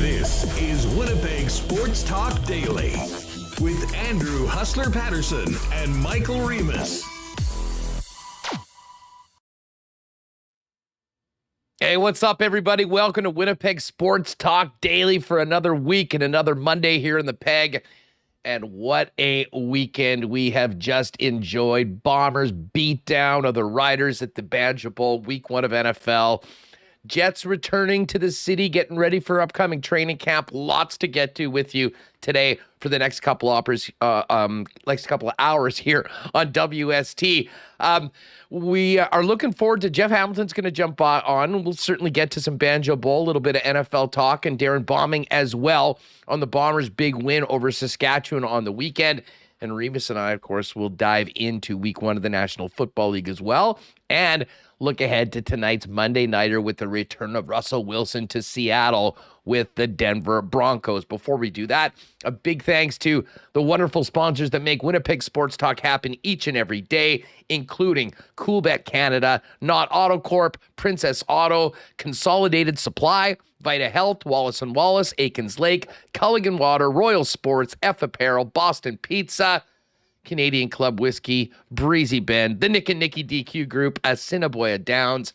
This is Winnipeg Sports Talk Daily with Andrew Hustler Paterson and Michael Remis. Hey, what's up, everybody? Welcome to Winnipeg Sports Talk Daily for another week and another Monday here in the Peg. And what a weekend we have just enjoyed. Bombers beat down of the Riders at the Banjo Bowl, week 1 of NFL. Jets returning to the city, getting ready for upcoming training camp. Lots to get to with you today for the next couple of hours here on WST. We are looking forward to Jeff Hamilton's going to jump on. We'll certainly get to some Banjo Bowl, a little bit of NFL talk, and Darrin Bauming as well on the Bombers' big win over Saskatchewan on the weekend. And Remis and I, of course, will dive into week 1 of the National Football League as well, and look ahead to tonight's Monday Nighter with the return of Russell Wilson to Seattle with the Denver Broncos. Before we do that, a big thanks to the wonderful sponsors that make Winnipeg Sports Talk happen each and every day, including Coolbet Canada, Not Auto Corp, Princess Auto, Consolidated Supply, Vita Health, Wallace & Wallace, Aikens Lake, Culligan Water, Royal Sports, F Apparel, Boston Pizza, Canadian Club Whiskey, Breezy Bend, the Nick and Nicky DQ Group, Assiniboia Downs,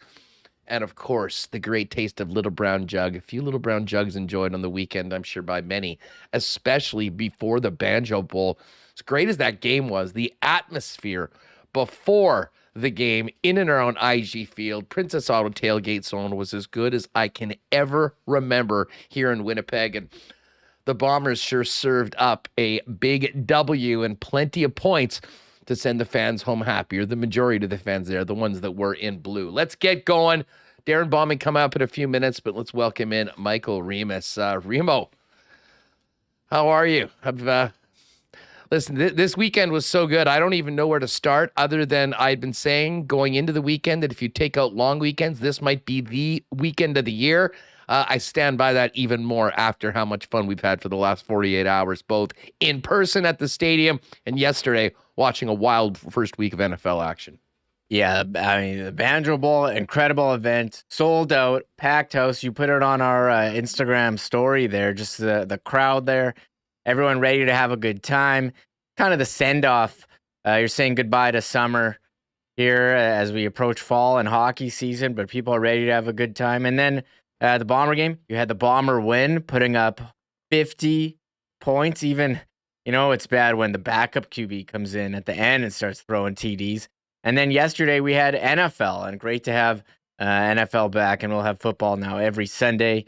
and of course, the great taste of Little Brown Jug. A few Little Brown Jugs enjoyed on the weekend, I'm sure by many, especially before the Banjo Bowl. As great as that game was, the atmosphere before the game in and around IG Field, Princess Auto Tailgate Zone was as good as I can ever remember here in Winnipeg. And the Bombers sure served up a big W and plenty of points to send the fans home happier. The majority of the fans there, the ones that were in blue. Let's get going. Darrin Bauming coming up in a few minutes, but let's welcome in Michael Remis. Remo, how are you? Listen, this weekend was so good. I don't even know where to start other than I'd been saying going into the weekend that if you take out long weekends, this might be the weekend of the year. I stand by that even more after how much fun we've had for the last 48 hours, both in person at the stadium and yesterday watching a wild first week of NFL action. Yeah, I mean, the Banjo Bowl, incredible event, sold out, packed house. You put it on our Instagram story there, just the crowd there, everyone ready to have a good time. Kind of the send-off. You're saying goodbye to summer here as we approach fall and hockey season, but people are ready to have a good time. And then the Bomber game, you had the Bomber win, putting up 50 points. Even, it's bad when the backup QB comes in at the end and starts throwing TDs. And then yesterday we had NFL, and great to have NFL back, and we'll have football now every Sunday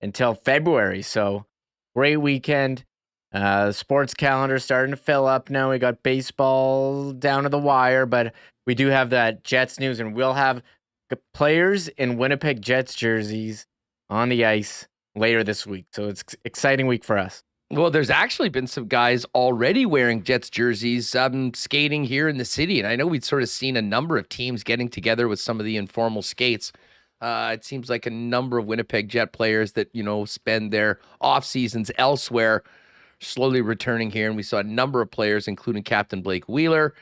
until February. So great weekend. The sports calendar starting to fill up now. We got baseball down to the wire, but we do have that Jets news, and we'll have players in Winnipeg Jets jerseys on the ice later this week. So it's an exciting week for us. Well, there's actually been some guys already wearing Jets jerseys skating here in the city. And I know we'd sort of seen a number of teams getting together with some of the informal skates. It seems like a number of Winnipeg Jet players that, spend their off seasons elsewhere slowly returning here. And we saw a number of players, including Captain Blake Wheeler,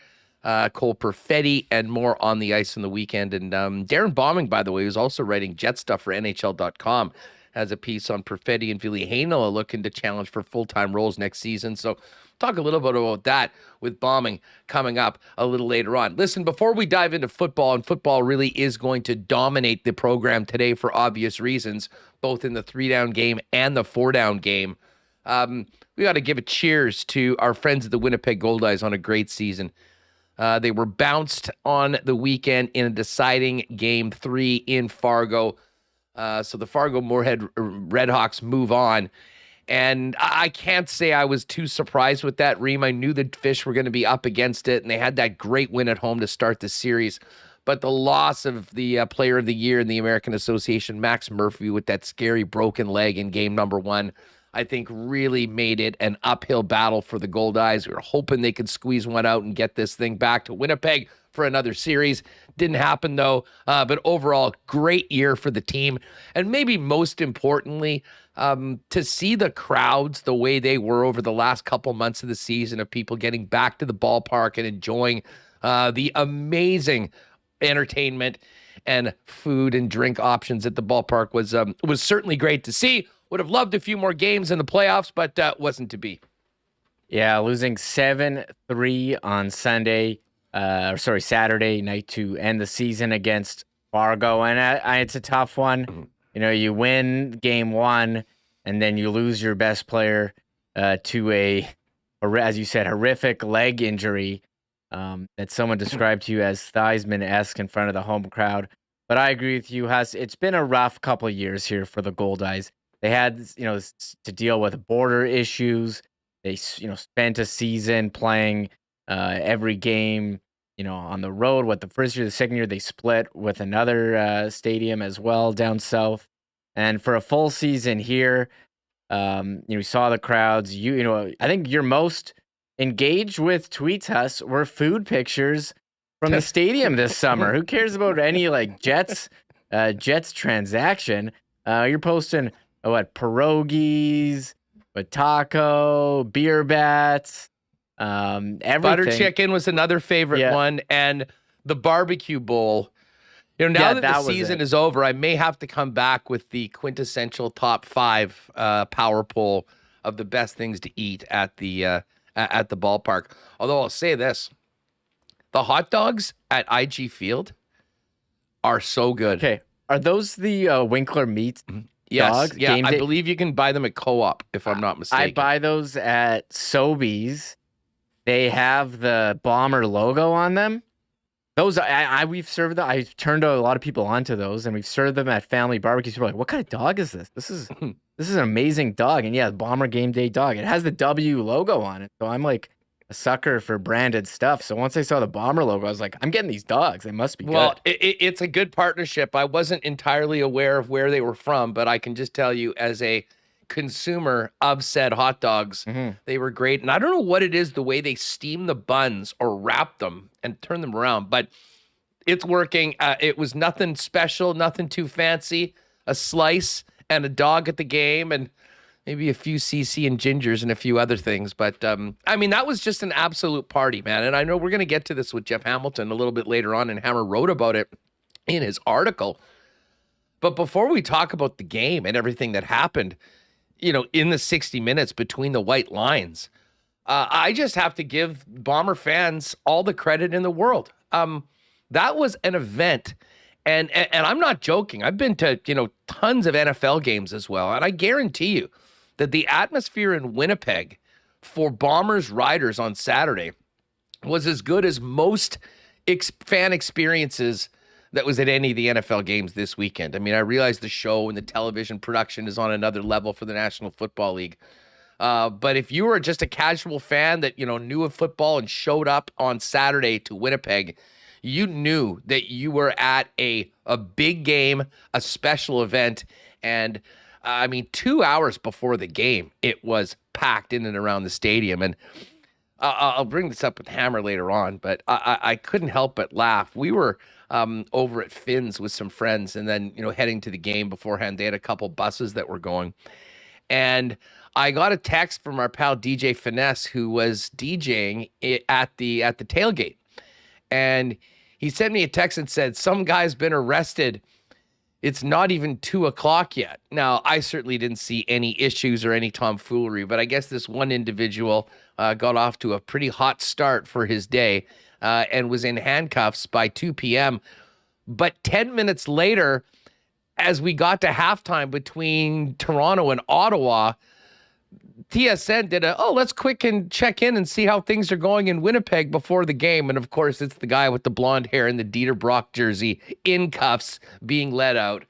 Cole Perfetti, and more on the ice on the weekend. And Darrin Bauming, by the way, was also writing Jet stuff for NHL.com, has a piece on Perfetti and Ville Heinola looking to challenge for full-time roles next season. So talk a little bit about that with Bauming coming up a little later on. Listen, before we dive into football, and football really is going to dominate the program today for obvious reasons, both in the 3-down game and the 4-down game, we got to give a cheers to our friends at the Winnipeg Goldeyes on a great season. They were bounced on the weekend in a deciding Game 3 in Fargo. So the Fargo-Moorhead Redhawks move on. And I can't say I was too surprised with that, Reem. I knew the Fish were going to be up against it, and they had that great win at home to start the series. but the loss of the player of the year in the American Association, Max Murphy, with that scary broken leg in game number 1, I think really made it an uphill battle for the Gold Eyes. We were hoping they could squeeze one out and get this thing back to Winnipeg for another series. Didn't happen, though. But overall, great year for the team. And maybe most importantly, to see the crowds the way they were over the last couple months of the season, of people getting back to the ballpark and enjoying the amazing entertainment and food and drink options at the ballpark was certainly great to see. Would have loved a few more games in the playoffs, but wasn't to be. Yeah, losing 7-3 on Saturday night to end the season against Fargo. And it's a tough one. Mm-hmm. You know, you win game 1 and then you lose your best player to as you said, horrific leg injury that someone described to you as Theismann-esque in front of the home crowd. But I agree with you, Huss. It's been a rough couple of years here for the Gold Eyes. They had, to deal with border issues. They, spent a season playing every game, on the road. What, the first year, the second year, they split with another stadium as well down south. And for a full season here, we saw the crowds. I think your most engaged with tweets, Huss, were food pictures from the stadium this summer. Who cares about any Jets transaction? You're posting pierogies, taco, beer bats, everything. Butter chicken was another favorite one, and the barbecue bowl. Now that the season is over, I may have to come back with the quintessential top 5 power poll of the best things to eat at the ballpark. Although I'll say this, the hot dogs at IG Field are so good. Okay, are those the Winkler Meats? Yes, dogs? Yeah, I believe you can buy them at Co-op, if I'm not mistaken. I buy those at Sobeys. They have the Bomber logo on them. Those we've served them. I've turned a lot of people onto those, and we've served them at family barbecues. People are like, "What kind of dog is this? This is an amazing dog." And yeah, Bomber Game Day dog. It has the W logo on it, so I'm like a sucker for branded stuff. So once I saw the Bomber logo, I was like, I'm getting these dogs. They must be good. Well, it's a good partnership. I wasn't entirely aware of where they were from, but I can just tell you as a consumer of said hot dogs, they were great. And I don't know what it is, the way they steam the buns or wrap them and turn them around, but it's working. It was nothing special, nothing too fancy. A slice and a dog at the game, and maybe a few CC and gingers and a few other things. But, that was just an absolute party, man. And I know we're going to get to this with Jeff Hamilton a little bit later on, and Hammer wrote about it in his article. But before we talk about the game and everything that happened, in the 60 minutes between the white lines, I just have to give Bomber fans all the credit in the world. That was an event. And I'm not joking. I've been to, tons of NFL games as well. And I guarantee you that the atmosphere in Winnipeg for Bombers riders on Saturday was as good as most fan experiences that was at any of the NFL games this weekend. I realize the show and the television production is on another level for the National Football League. But if you were just a casual fan that, knew of football and showed up on Saturday to Winnipeg, you knew that you were at a big game, a special event. And 2 hours before the game, it was packed in and around the stadium. And I'll bring this up with Hammer later on, but I couldn't help but laugh. We were over at Finn's with some friends, and then, heading to the game beforehand. They had a couple buses that were going. And I got a text from our pal DJ Finesse, who was DJing at the tailgate. And he sent me a text and said, some guy's been arrested. It's not even 2:00 yet. Now, I certainly didn't see any issues or any tomfoolery, but I guess this one individual got off to a pretty hot start for his day and was in handcuffs by 2 p.m. But 10 minutes later, as we got to halftime between Toronto and Ottawa, TSN did let's quick and check in and see how things are going in Winnipeg before the game. And of course, it's the guy with the blonde hair and the Dieter Brock jersey in cuffs being let out.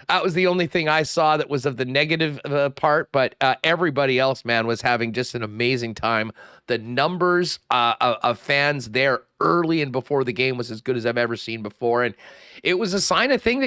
That was the only thing I saw that was of the negative part, but everybody else, man, was having just an amazing time. The numbers of fans there early and before the game was as good as I've ever seen before, and it was a sign of things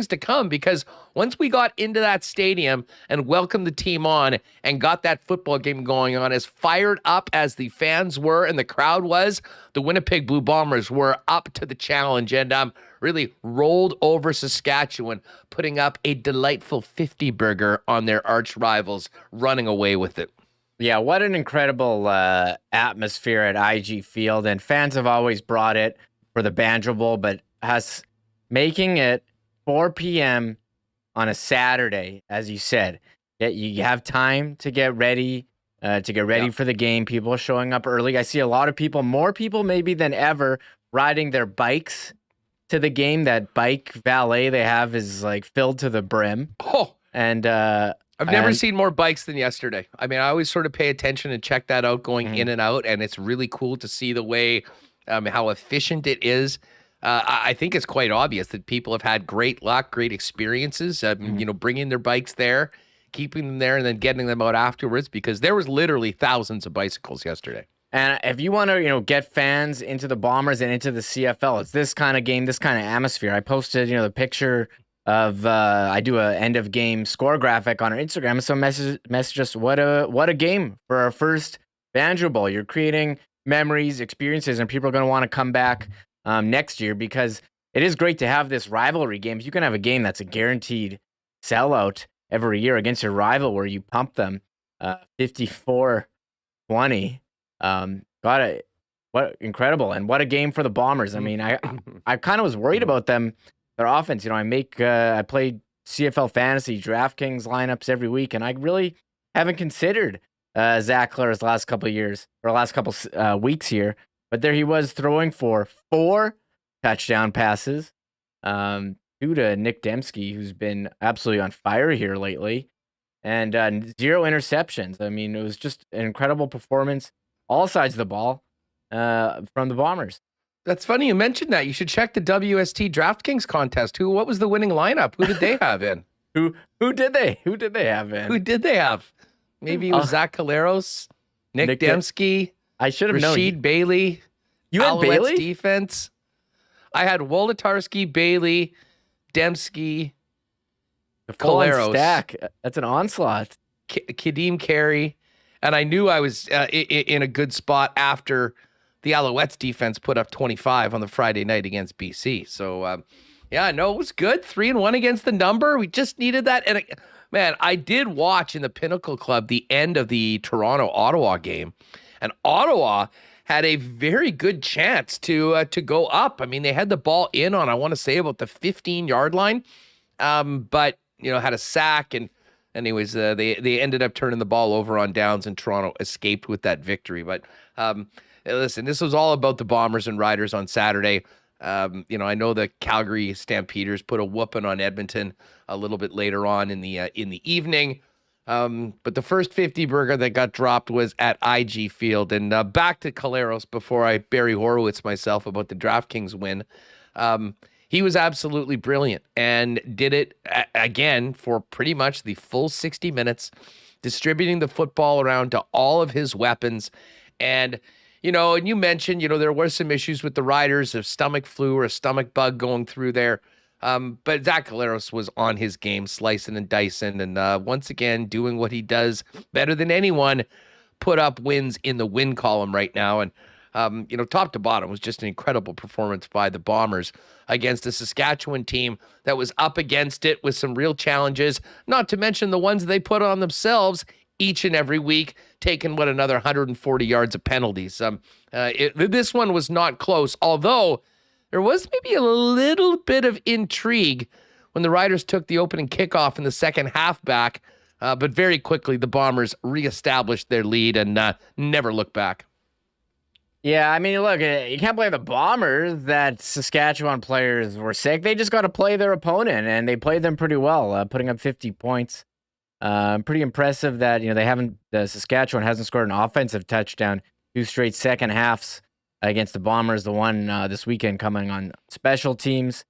to come, because once we got into that stadium and welcomed the team on and got that football game going on, as fired up as the fans were and the crowd was, the Winnipeg Blue Bombers were up to the challenge and really rolled over Saskatchewan, putting up a delightful 50 burger on their arch rivals, running away with it. Yeah, what an incredible atmosphere at IG Field, and fans have always brought it for the Banjo Bowl, but us making it 4 p.m. on a Saturday, as you said, that you have time to get ready, for the game. People are showing up early. I see a lot of people, more people maybe than ever, riding their bikes to the game. That bike valet they have is like filled to the brim. Oh, and I've never seen more bikes than yesterday. I mean, I always sort of pay attention and check that out going in and out, and it's really cool to see the way, how efficient it is. I think it's quite obvious that people have had great luck, great experiences, bringing their bikes there, keeping them there, and then getting them out afterwards, because there was literally thousands of bicycles yesterday. And if you want to, get fans into the Bombers and into the CFL, it's this kind of game, this kind of atmosphere. I posted, the picture of I do a end of game score graphic on our Instagram, and some message us, what a game for our first Banjo Bowl. You're creating memories, experiences, and people are going to want to come back next year, because it is great to have this rivalry game. You can have a game that's a guaranteed sellout every year against your rival, where you pump them 54-20. What incredible, and what a game for the Bombers. I mean, I kind of was worried about them. Their offense, I play CFL fantasy DraftKings lineups every week, and I really haven't considered Zach Clare's last couple weeks here. But there he was, throwing for 4 touchdown passes, 2 to Nick Dembski, who's been absolutely on fire here lately, and 0 interceptions. I mean, it was just an incredible performance, all sides of the ball, from the Bombers. That's funny you mentioned that. You should check the WST DraftKings contest. What was the winning lineup? Who did they have in? Who did they have in? Who did they have? Maybe it was Zach Caleros, Nick Dembski. I should have known. Rashid Bailey. You had Alouettes Bailey? Defense. I had Wolodarski, Bailey, Dembski, The full Caleros. stack. That's an onslaught. Kadeem Carey. And I knew I was in a good spot after the Alouettes defense put up 25 on the Friday night against BC. So, it was good. 3-1 against the number. We just needed that. And, man, I did watch in the Pinnacle Club the end of the Toronto-Ottawa game. And Ottawa had a very good chance to go up. I mean, they had the ball in on, I want to say, about the 15-yard line. But, had a sack. And anyways, they ended up turning the ball over on downs, and Toronto escaped with that victory. But, listen, this was all about the Bombers and Riders on Saturday. I know the Calgary Stampeders put a whooping on Edmonton a little bit later on in the evening. But the first 50 burger that got dropped was at IG Field. And back to Caleros before I Barry Horowitz myself about the DraftKings win. He was absolutely brilliant and did it again for pretty much the full 60 minutes, distributing the football around to all of his weapons. And and you mentioned, there were some issues with the Riders of stomach flu or a stomach bug going through there. But Zach Caleros was on his game, slicing and dicing, and once again, doing what he does better than anyone, put up wins in the win column right now. And, top to bottom was just an incredible performance by the Bombers against a Saskatchewan team that was up against it with some real challenges, not to mention the ones they put on themselves each and every week, taking another 140 yards of penalties. This one was not close, although there was maybe a little bit of intrigue when the Riders took the opening kickoff in the second half back, but very quickly the Bombers reestablished their lead and never looked back. Yeah, I mean, look, you can't blame the Bombers that Saskatchewan players were sick. They just got to play their opponent, and they played them pretty well, putting up 50 points. Pretty impressive that Saskatchewan hasn't scored an offensive touchdown 2 straight second halves against the Bombers. The one this weekend coming on special teams,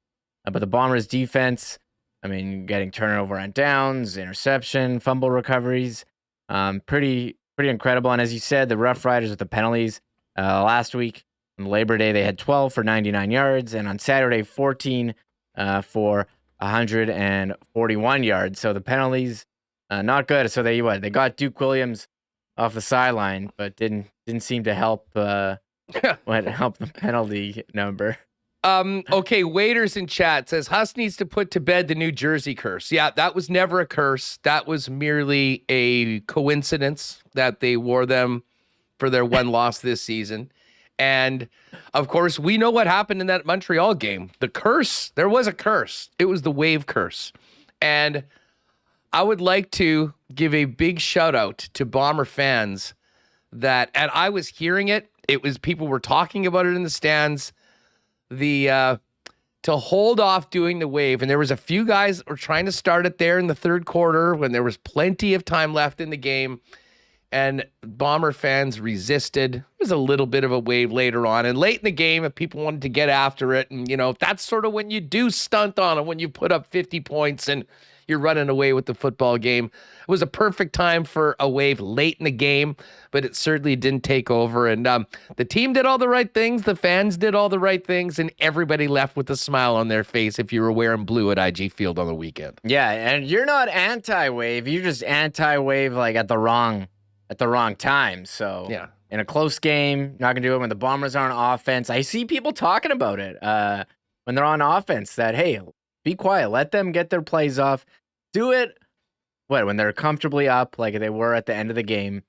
but the Bombers defense I mean, getting turnover on downs, interception, fumble recoveries. Pretty incredible. And as you said, the Rough Riders with the penalties last week on Labor Day, they had 12 for 99 yards, and on Saturday, 14 for 141 yards. So the penalties not good. So they got Duke Williams off the sideline, but didn't seem to help help the penalty number. Okay, Waiters in chat says Huss needs to put to bed the New Jersey curse. Yeah, that was never a curse. That was merely a coincidence that they wore them for their one loss this season. And of course, we know what happened in that Montreal game. The curse, there was a curse. It was the wave curse. And I would like to give a big shout out to Bomber fans and I was hearing it. It was people were talking about it in the stands. To hold off doing the wave, and there was a few guys that were trying to start it there in the third quarter when there was plenty of time left in the game, and Bomber fans resisted. There was a little bit of a wave later on, and late in the game, if people wanted to get after it, and that's sort of when you do stunt on it, when you put up 50 points and you're running away with the football game. It was a perfect time for a wave late in the game, but it certainly didn't take over. And the team did all the right things. The fans did all the right things, and everybody left with a smile on their face if you were wearing blue at IG Field on the weekend. Yeah, and you're not anti-wave. You're just anti-wave like at the wrong time. So yeah, in a close game, not gonna do it when the Bombers are on offense. I see people talking about it when they're on offense. That hey, be quiet, let them get their plays off. Do it when they're comfortably up, like they were at the end of the game,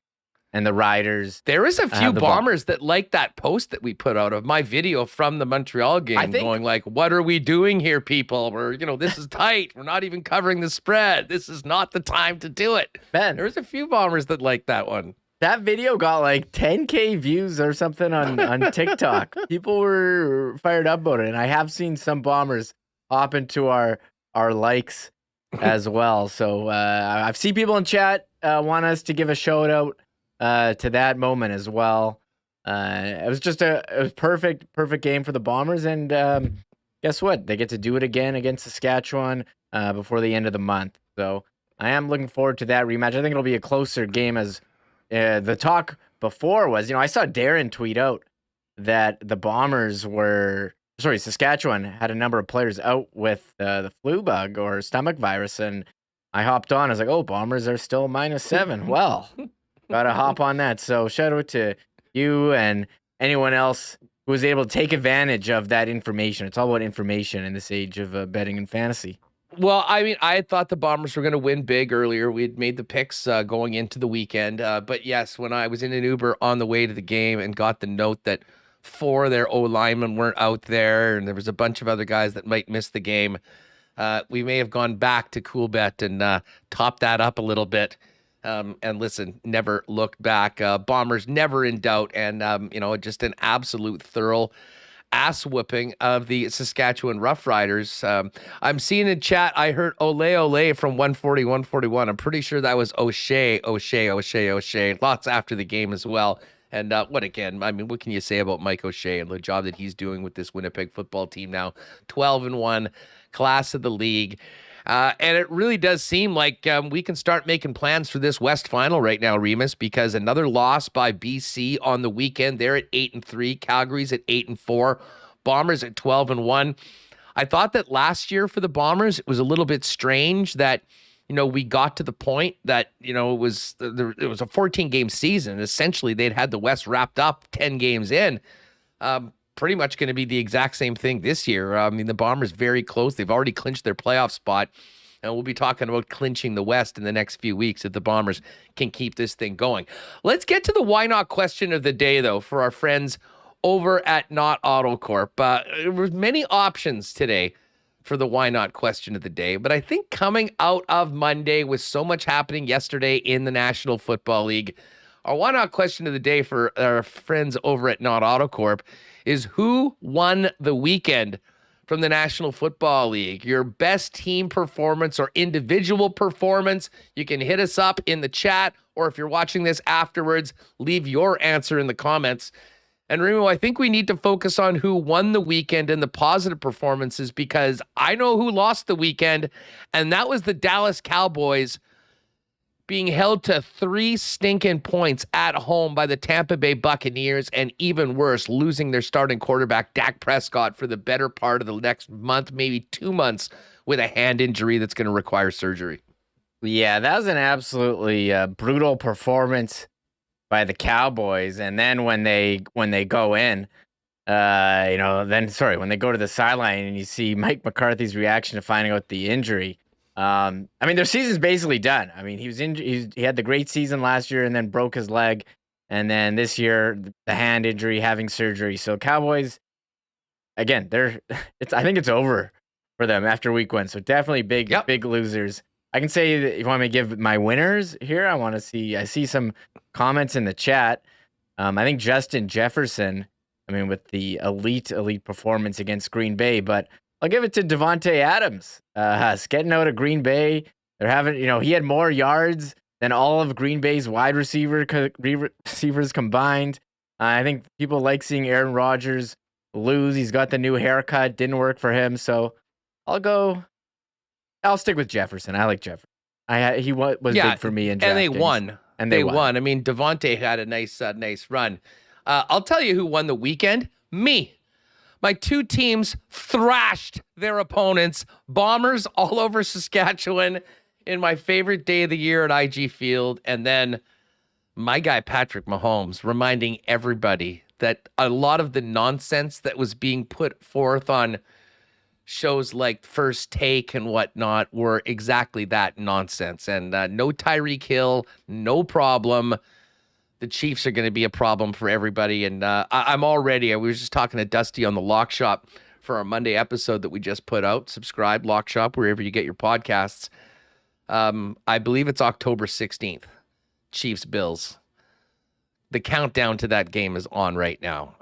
and the Riders. There is a few Bombers that like that post that we put out of my video from the Montreal game, going like, "What are we doing here, people? We're this is tight. We're not even covering the spread. This is not the time to do it." Ben, there's a few Bombers that like that one. That video got like 10K views or something on TikTok. People were fired up about it, and I have seen some Bombers hop into our likes as well. So I've seen people in chat want us to give a shout out to that moment as well. It was perfect game for the Bombers, and guess what? They get to do it again against Saskatchewan before the end of the month. So I am looking forward to that rematch. I think it'll be a closer game as the talk before was, I saw Darrin tweet out that the Bombers Saskatchewan had a number of players out with the flu bug or stomach virus, and I hopped on. I was like, oh, Bombers are still -7. Well, gotta hop on that. So shout out to you and anyone else who was able to take advantage of that information. It's all about information in this age of betting and fantasy. Well, I mean, I thought the Bombers were going to win big earlier. We had made the picks going into the weekend. But yes, when I was in an Uber on the way to the game and got the note that 4 of their O-linemen weren't out there, and there was a bunch of other guys that might miss the game, we may have gone back to Coolbet and topped that up a little bit. And listen, never looked back. Bombers never in doubt, and just an absolute thorough ass whooping of the Saskatchewan Roughriders. I'm seeing in chat, I heard Ole from 141. I'm pretty sure that was O'Shea. Lots after the game as well. And what can you say about Mike O'Shea and the job that he's doing with this Winnipeg football team now? 12-1, class of the league. And it really does seem like we can start making plans for this West Final right now, Remis, because another loss by BC on the weekend. They're at 8-3. Calgary's at 8-4. Bombers at 12-1. I thought that last year for the Bombers, it was a little bit strange that we got to the point that, it was a 14-game season. Essentially, they'd had the West wrapped up 10 games in. Pretty much going to be the exact same thing this year. I mean, the Bombers very close. They've already clinched their playoff spot. And we'll be talking about clinching the West in the next few weeks if the Bombers can keep this thing going. Let's get to the why not question of the day, though, for our friends over at Not Auto Corp. There were many options today for the why not question of the day. But I think coming out of Monday with so much happening yesterday in the National Football League, our why not question of the day for our friends over at Not Auto Corp is who won the weekend from the National Football League. Your best team performance or individual performance. You can hit us up in the chat, or if you're watching this afterwards, leave your answer in the comments. And Remo, I think we need to focus on who won the weekend and the positive performances, because I know who lost the weekend, and that was the Dallas Cowboys being held to 3 stinking points at home by the Tampa Bay Buccaneers, and even worse, losing their starting quarterback, Dak Prescott, for the better part of the next month, maybe 2 months, with a hand injury that's going to require surgery. Yeah, that was an absolutely brutal performance by the Cowboys. And then when they go in, when they go to the sideline and you see Mike McCarthy's reaction to finding out the injury. Their season's basically done. I mean, he was injured. He had the great season last year and then broke his leg. And then this year, the hand injury, having surgery. So Cowboys, again, I think it's over for them after week 1. So definitely big losers. I can say that if you want me to give my winners here, I see some comments in the chat. I think Justin Jefferson, with the elite performance against Green Bay, but I'll give it to Devontae Adams. Getting out of Green Bay. They're having, he had more yards than all of Green Bay's wide receivers combined. I think people like seeing Aaron Rodgers lose. He's got the new haircut. Didn't work for him. So I'll stick with Jefferson. I like Jefferson. He was big for me in DraftKings. And they won. They won. Devontae had a nice run. I'll tell you who won the weekend. Me. My 2 teams thrashed their opponents. Bombers all over Saskatchewan in my favorite day of the year at IG Field. And then my guy, Patrick Mahomes, reminding everybody that a lot of the nonsense that was being put forth on shows like First Take and whatnot were exactly that nonsense. And no Tyreek Hill, no problem. The Chiefs are going to be a problem for everybody. And I'm all ready. We were just talking to Dusty on the Lock Shop for our Monday episode that we just put out. Subscribe, Lock Shop, wherever you get your podcasts. I believe it's October 16th. Chiefs, Bills. The countdown to that game is on right now.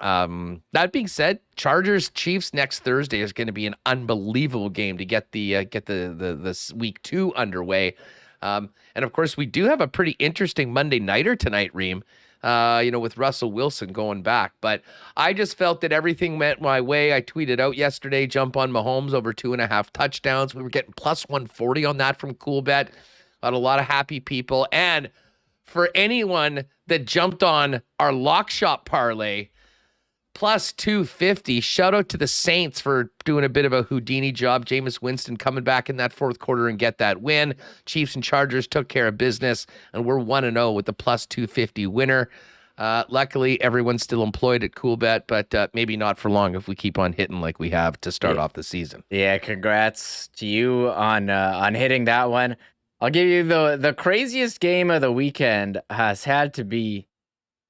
That being said, Chargers Chiefs next Thursday is going to be an unbelievable game to get the week 2 underway. And of course, we do have a pretty interesting Monday nighter tonight, Reem. With Russell Wilson going back. But I just felt that everything went my way. I tweeted out yesterday, jump on Mahomes over 2.5 touchdowns. We were getting plus 140 on that from Coolbet. Got a lot of happy people. And for anyone that jumped on our Lock Shop parlay, plus 250. Shout out to the Saints for doing a bit of a Houdini job. Jameis Winston coming back in that fourth quarter and get that win. Chiefs and Chargers took care of business, and we're 1-0 with the plus 250 winner. Luckily, everyone's still employed at Coolbet, but maybe not for long if we keep on hitting like we have to start off the season. Yeah, congrats to you on hitting that one. I'll give you the craziest game of the weekend has had to be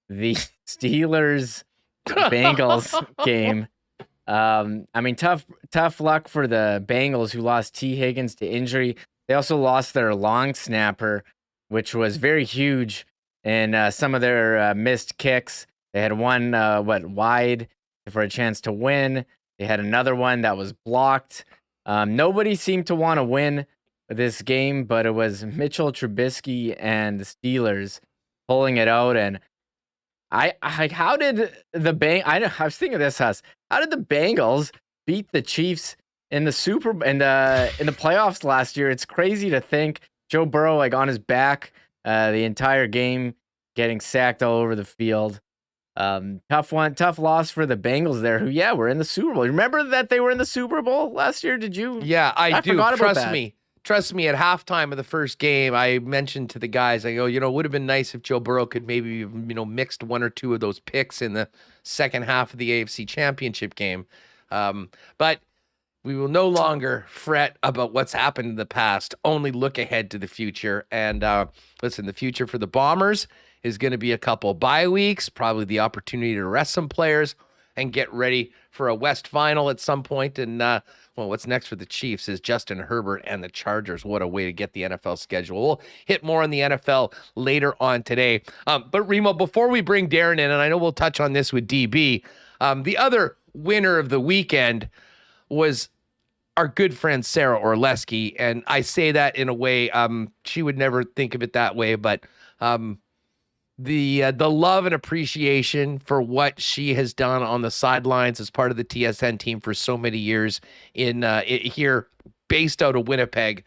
the Steelers Bengals game. Tough luck for the Bengals, who lost T. Higgins to injury. They also lost their long snapper, which was very huge in some of their missed kicks. They had one wide for a chance to win. They had another one that was blocked. Nobody seemed to want to win this game, but it was Mitchell Trubisky and the Steelers pulling it out. And I was thinking of this, Huss. How did the Bengals beat the Chiefs in the in the playoffs last year? It's crazy to think. Joe Burrow on his back the entire game, getting sacked all over the field. Tough loss for the Bengals there, who were in the Super Bowl. Remember that they were in the Super Bowl last year? Did you? Yeah, I do. Trust me, at halftime of the first game, I mentioned to the guys, I go, it would have been nice if Joe Burrow could maybe, mixed one or two of those picks in the second half of the AFC Championship game. But we will no longer fret about what's happened in the past, only look ahead to the future. And listen, the future for the Bombers is going to be a couple bye weeks, probably the opportunity to rest some players and get ready for a West final at some point. And what's next for the Chiefs is Justin Herbert and the Chargers. What a way to get the NFL schedule. We'll hit more on the NFL later on today. But Remo, before we bring Darrin in, and I know we'll touch on this with DB, the other winner of the weekend was our good friend Sarah Orleski. And I say that in a way, she would never think of it that way, but the love and appreciation for what she has done on the sidelines as part of the TSN team for so many years here based out of Winnipeg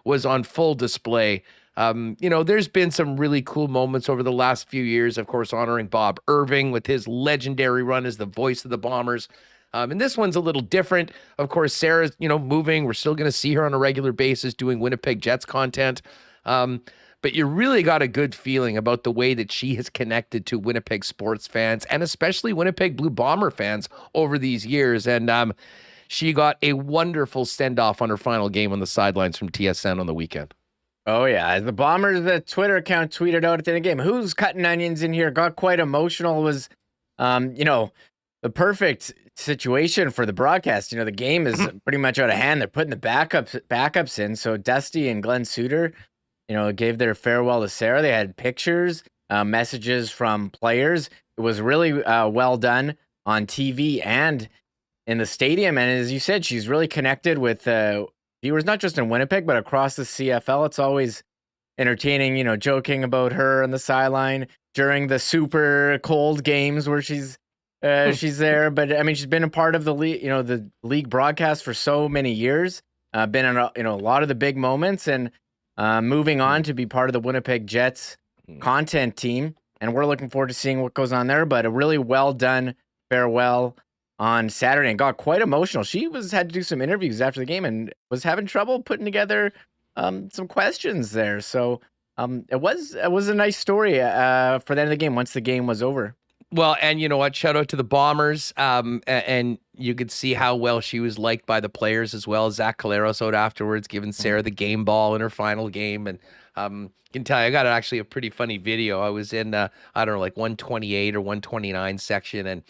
was on full display. There's been some really cool moments over the last few years, of course, honoring Bob Irving with his legendary run as the voice of the Bombers. And this one's a little different. Of course, Sarah's, moving. We're still going to see her on a regular basis doing Winnipeg Jets content. But you really got a good feeling about the way that she has connected to Winnipeg sports fans and especially Winnipeg Blue Bomber fans over these years. And she got a wonderful send-off on her final game on the sidelines from TSN on the weekend. Oh, yeah. The Bombers, the Twitter account tweeted out at the end of the game, who's cutting onions in here? Got quite emotional. It was, the perfect situation for the broadcast. The game is pretty much out of hand. They're putting the backups in. So Dusty and Glenn Suter, gave their farewell to Sarah. They had pictures, messages from players. It was really well done on TV and in the stadium. And as you said, she's really connected with viewers, not just in Winnipeg, but across the CFL. It's always entertaining, joking about her on the sideline during the super cold games where she's there. But I mean, she's been a part of the league, the league broadcast for so many years, been in a lot of the big moments, and moving on to be part of the Winnipeg Jets content team. And we're looking forward to seeing what goes on there, but a really well done farewell on Saturday and got quite emotional. She had to do some interviews after the game and was having trouble putting together some questions there. So it was a nice story for the end of the game once the game was over. Well, and you know what? Shout out to the Bombers. And you could see how well she was liked by the players as well. Zach Caleros out afterwards, giving Sarah the game ball in her final game. And can tell you, I got actually a pretty funny video. I was in, 128 or 129 section. And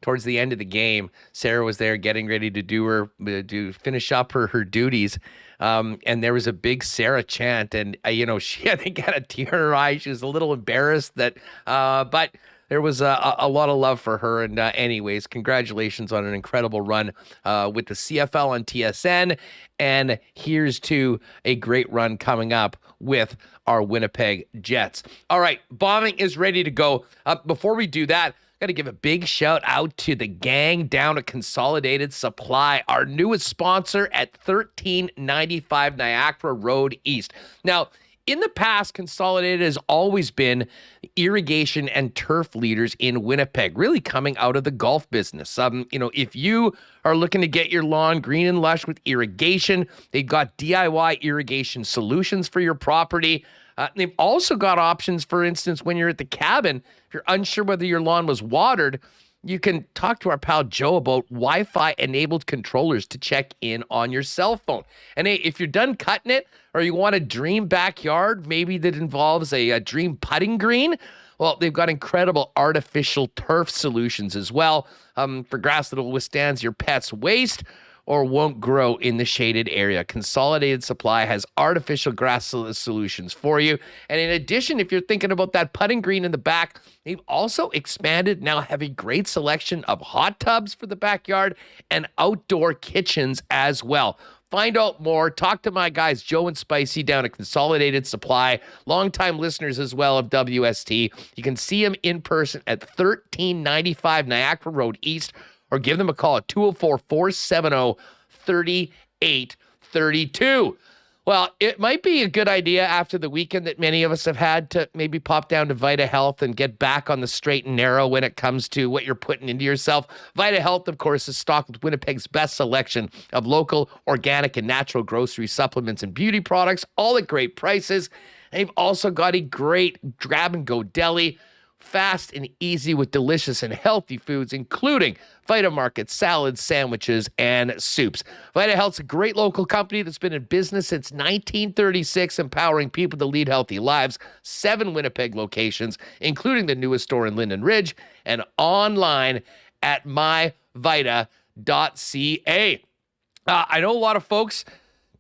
towards the end of the game, Sarah was there getting ready to finish up her duties. And there was a big Sarah chant. And, she, I think, had a tear in her eye. She was a little embarrassed but there was a lot of love for her. And anyways, congratulations on an incredible run with the CFL on TSN. And here's to a great run coming up with our Winnipeg Jets. All right, Bauming is ready to go. Before we do that, got to give a big shout out to the gang down at Consolidated Supply, our newest sponsor at 1395 Niagara Road East. Now, in the past, Consolidated has always been irrigation and turf leaders in Winnipeg, really coming out of the golf business. If you are looking to get your lawn green and lush with irrigation, they've got DIY irrigation solutions for your property. They've also got options, for instance, when you're at the cabin, if you're unsure whether your lawn was watered, you can talk to our pal Joe about Wi-Fi enabled controllers to check in on your cell phone. And hey, if you're done cutting it or you want a dream backyard, maybe that involves a dream putting green, well, they've got incredible artificial turf solutions as well for grass that will withstand your pet's waste or won't grow in the shaded area. Consolidated Supply has artificial grass solutions for you. And in addition, if you're thinking about that putting green in the back, they've also expanded, now have a great selection of hot tubs for the backyard and outdoor kitchens as well. Find out more. Talk to my guys, Joe and Spicy, down at Consolidated Supply, longtime listeners as well of WST. You can see them in person at 1395 Niagara Road East, or give them a call at 204-470-3832. Well, it might be a good idea after the weekend that many of us have had to maybe pop down to Vita Health and get back on the straight and narrow when it comes to what you're putting into yourself. Vita Health, of course, is stocked with Winnipeg's best selection of local, organic, and natural grocery supplements and beauty products, all at great prices. They've also got a great grab-and-go deli, fast and easy with delicious and healthy foods, including Vita Market, salads, sandwiches, and soups. Vita Health's a great local company that's been in business since 1936, empowering people to lead healthy lives. 7 Winnipeg locations, including the newest store in Linden Ridge, and online at myvita.ca. I know a lot of folks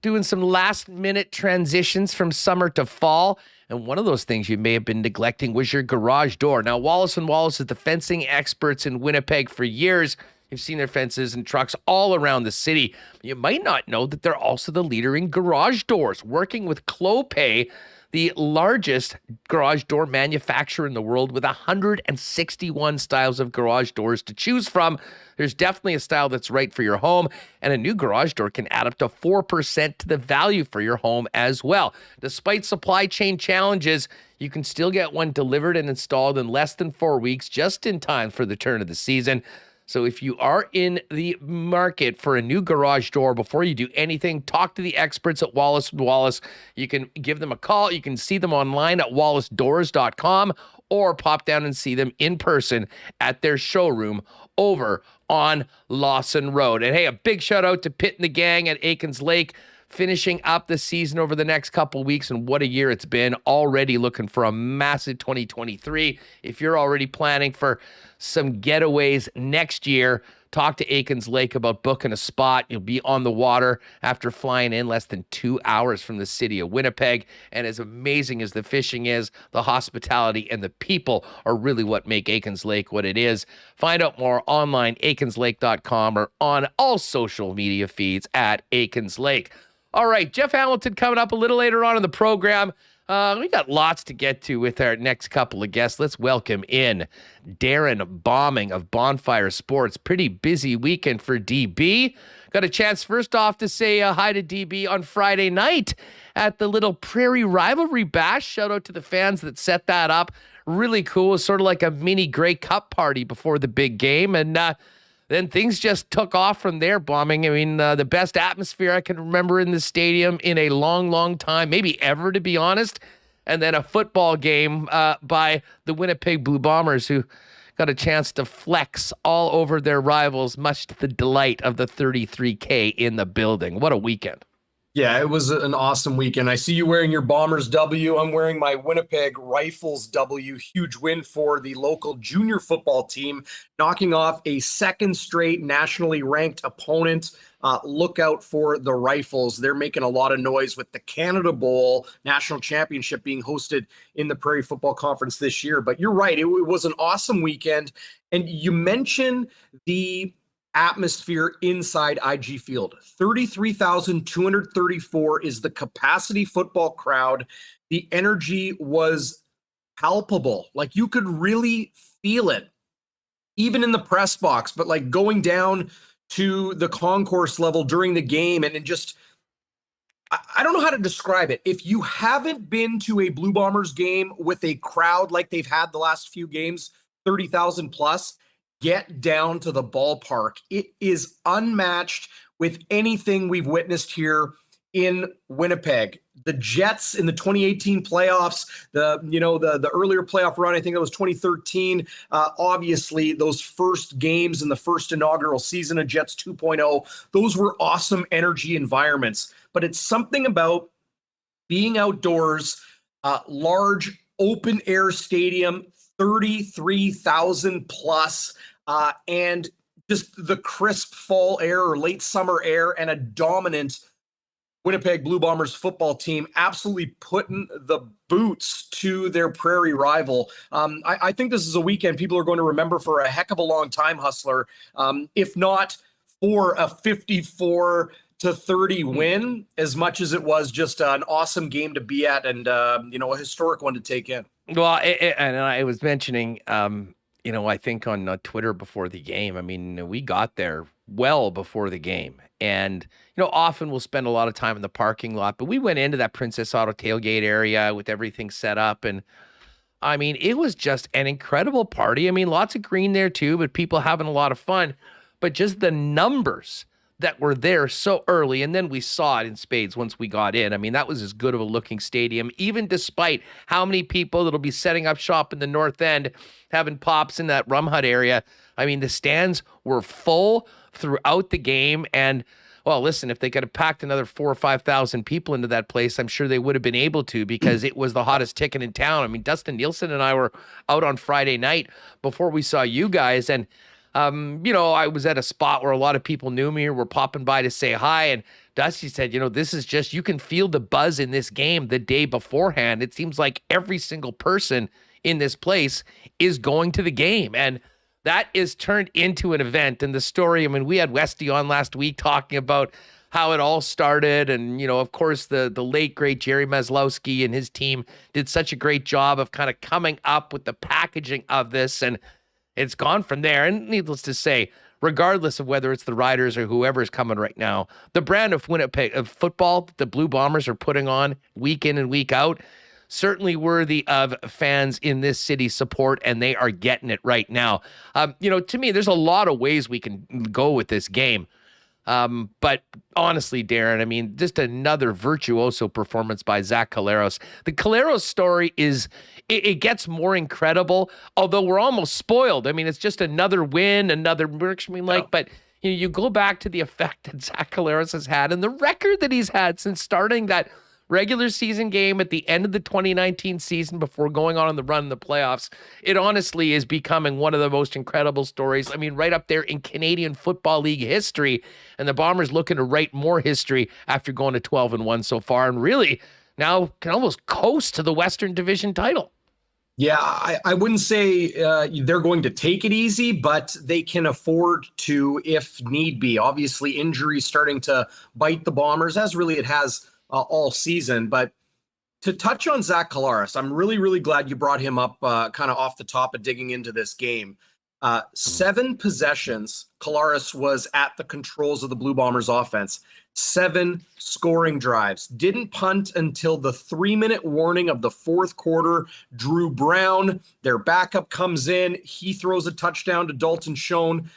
doing some last-minute transitions from summer to fall. And one of those things you may have been neglecting was your garage door. Now, Wallace & Wallace is the fencing experts in Winnipeg for years. You've seen their fences and trucks all around the city. You might not know that they're also the leader in garage doors, working with Clopay. the largest garage door manufacturer in the world with 161 styles of garage doors to choose from. There's definitely a style that's right for your home, and a new garage door can add up to 4% to the value for your home as well. Despite supply chain challenges, you can still get one delivered and installed in less than 4 weeks, just in time for the turn of the season. So if you are in the market for a new garage door, before you do anything, talk to the experts at Wallace & Wallace. You can give them a call. You can see them online at wallacedoors.com or pop down and see them in person at their showroom over on Lawson Road. And hey, a big shout out to Pitt and the gang at Aikens Lake, finishing up the season over the next couple weeks, and what a year it's been. Already looking for a massive 2023. If you're already planning for some getaways next year, talk to Aikens Lake about booking a spot. You'll be on the water after flying in less than 2 hours from the city of Winnipeg. And as amazing as the fishing is, the hospitality and the people are really what make Aikens Lake what it is. Find out more online, aikenslake.com, or on all social media feeds at Aikens Lake. All right, Jeff Hamilton coming up a little later on in the program. We got lots to get to with our next couple of guests. Let's welcome in Darrin Bauming of Bonfire Sports. Pretty busy weekend for DB. Got a chance first off to say hi to DB on Friday night at the little Prairie Rivalry Bash. Shout out to the fans that set that up. Really cool. It was sort of like a mini Grey Cup party before the big game. And then things just took off from there, Bauming. I mean, the best atmosphere I can remember in the stadium in a long, long time, maybe ever, to be honest. And then a football game by the Winnipeg Blue Bombers, who got a chance to flex all over their rivals, much to the delight of the 33K in the building. What a weekend. Yeah, it was an awesome weekend. I see you wearing your Bombers W. I'm wearing my Winnipeg Rifles W. Huge win for the local junior football team, knocking off a second straight nationally ranked opponent. Look out for the Rifles. They're making a lot of noise with the Canada Bowl National Championship being hosted in the Prairie Football Conference this year. But you're right, it was an awesome weekend. And you mentioned the atmosphere inside IG Field. 33,234 is the capacity football crowd. The energy was palpable. Like, you could really feel it, even in the press box, but like going down to the concourse level during the game. And it just, I don't know how to describe it. If you haven't been to a Blue Bombers game with a crowd like they've had the last few games, 30,000 plus, get down to the ballpark. It is unmatched with anything we've witnessed here in Winnipeg. The Jets in the 2018 playoffs, the earlier playoff run, I think it was 2013. Obviously, those first games in the first inaugural season of Jets 2.0, those were awesome energy environments. But it's something about being outdoors, large open air stadium, 33,000 plus, and just the crisp fall air or late summer air, and a dominant Winnipeg Blue Bombers football team absolutely putting the boots to their Prairie rival. I think this is a weekend people are going to remember for a heck of a long time, Hustler, if not for a 54-30 win, as much as it was just an awesome game to be at and, a historic one to take in. Well, and I was mentioning, I think on Twitter before the game, I mean, we got there well before the game. And, often we'll spend a lot of time in the parking lot, but we went into that Princess Auto tailgate area with everything set up. And I mean, it was just an incredible party. I mean, lots of green there too, but people having a lot of fun. But just the numbers that were there so early, and then we saw it in spades once we got in. I mean, that was as good of a looking stadium, even despite how many people that'll be setting up shop in the north end, having pops in that Rum Hut area. I mean, the stands were full throughout the game. And, well, listen, if they could have packed another 4,000 or 5,000 people into that place, I'm sure they would have been able to, because it was the hottest ticket in town. I mean, Dustin Nielsen and I were out on Friday night before we saw you guys, and I was at a spot where a lot of people knew me or were popping by to say hi. And Dusty said, this is just, you can feel the buzz in this game the day beforehand. It seems like every single person in this place is going to the game. And that is turned into an event. And the story, I mean, we had Westy on last week talking about how it all started. And, of course, the late, great Jerry Maslowski and his team did such a great job of kind of coming up with the packaging of this. And it's gone from there. And needless to say, regardless of whether it's the Riders or whoever's coming right now, the brand of Winnipeg of football that the Blue Bombers are putting on week in and week out, certainly worthy of fans in this city support, and they are getting it right now. To me, there's a lot of ways we can go with this game. But honestly, Darrin, I mean, just another virtuoso performance by Zach Collaros. The Collaros story it gets more incredible, although we're almost spoiled. I mean, it's just another win, another but you go back to the effect that Zach Collaros has had and the record that he's had since starting that regular season game at the end of the 2019 season before going on the run in the playoffs. It honestly is becoming one of the most incredible stories. I mean, right up there in Canadian Football League history, and the Bombers looking to write more history after going to 12-1 so far, and really now can almost coast to the Western Division title. Yeah, I wouldn't say they're going to take it easy, but they can afford to if need be. Obviously, injuries starting to bite the Bombers, as really it has all season. But to touch on Zach Collaros, I'm really, really glad you brought him up kind of off the top of digging into this game. 7 possessions, Collaros was at the controls of the Blue Bombers offense. 7 scoring drives. Didn't punt until the 3-minute warning of the fourth quarter. Drew Brown, their backup, comes in. He throws a touchdown to Dalton Schoen.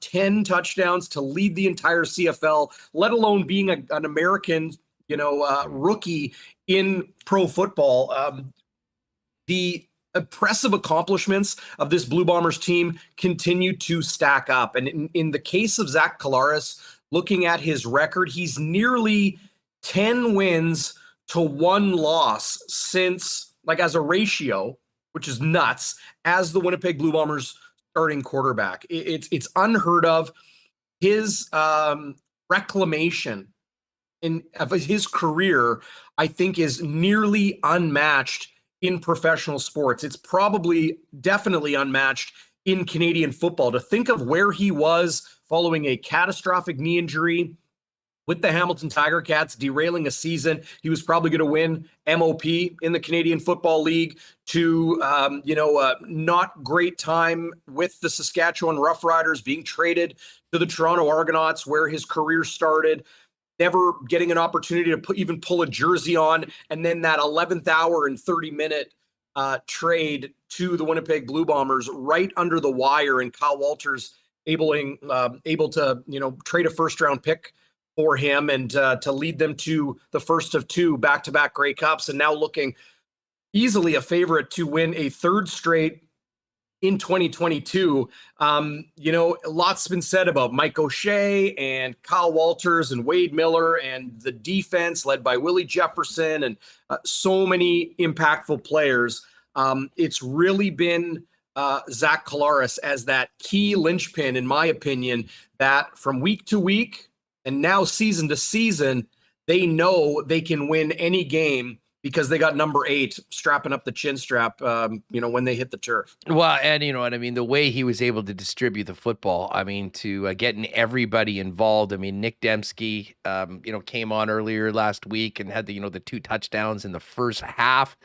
10 touchdowns to lead the entire CFL, let alone being an American rookie in pro football. The impressive accomplishments of this Blue Bombers team continue to stack up. And in the case of Zach Collaros, looking at his record, he's nearly 10 wins to 1 loss since, as a ratio, which is nuts, as the Winnipeg Blue Bombers starting quarterback. It's unheard of. His reclamation of his career, I think, is nearly unmatched in professional sports. It's definitely unmatched in Canadian football. To think of where he was following a catastrophic knee injury with the Hamilton Tiger Cats, derailing a season he was probably going to win MOP in the Canadian Football League, to not great time with the Saskatchewan Roughriders, being traded to the Toronto Argonauts, where his career started, never getting an opportunity to even pull a jersey on, and then that 11th hour and 30-minute trade to the Winnipeg Blue Bombers right under the wire, and Kyle Walters able to trade a first-round pick for him and to lead them to the first of 2 back-to-back Grey Cups, and now looking easily a favorite to win a 3rd straight in 2022. Lots been said about Mike O'Shea and Kyle Walters and Wade Miller and the defense led by Willie Jefferson and so many impactful players. It's really been Zach Collaros as that key linchpin, in my opinion, that from week to week and now season to season, they know they can win any game because they got number 8 strapping up the chin strap, when they hit the turf. Well, and you know what I mean? The way he was able to distribute the football, to getting everybody involved. I mean, Nick Dembski, came on earlier last week and had the 2 touchdowns in the first half.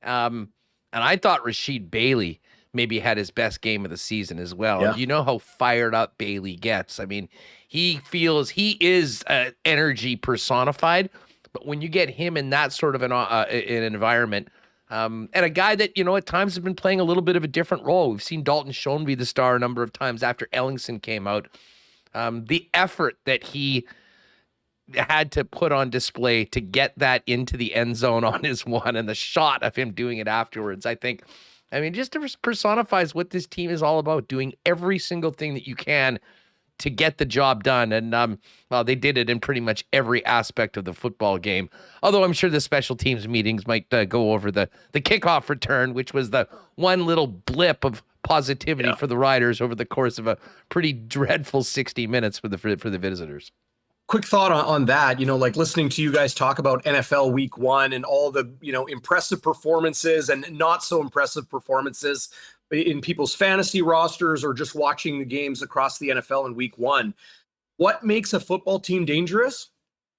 And I thought Rashid Bailey maybe had his best game of the season as well. Yeah. You know how fired up Bailey gets. I mean, he feels he is energy personified. But when you get him in that sort of an environment, and a guy that, at times has been playing a little bit of a different role. We've seen Dalton Schoen be the star a number of times after Ellingson came out. The effort that he had to put on display to get that into the end zone on his one, and the shot of him doing it afterwards, just personifies what this team is all about, doing every single thing that you can to get the job done. And, they did it in pretty much every aspect of the football game. Although I'm sure the special teams meetings might go over the kickoff return, which was the one little blip of positivity for the Riders over the course of a pretty dreadful 60 minutes for the visitors. Quick thought on that, listening to you guys talk about NFL week 1 and all the, impressive performances and not so impressive performances in people's fantasy rosters or just watching the games across the NFL in week 1. What makes a football team dangerous?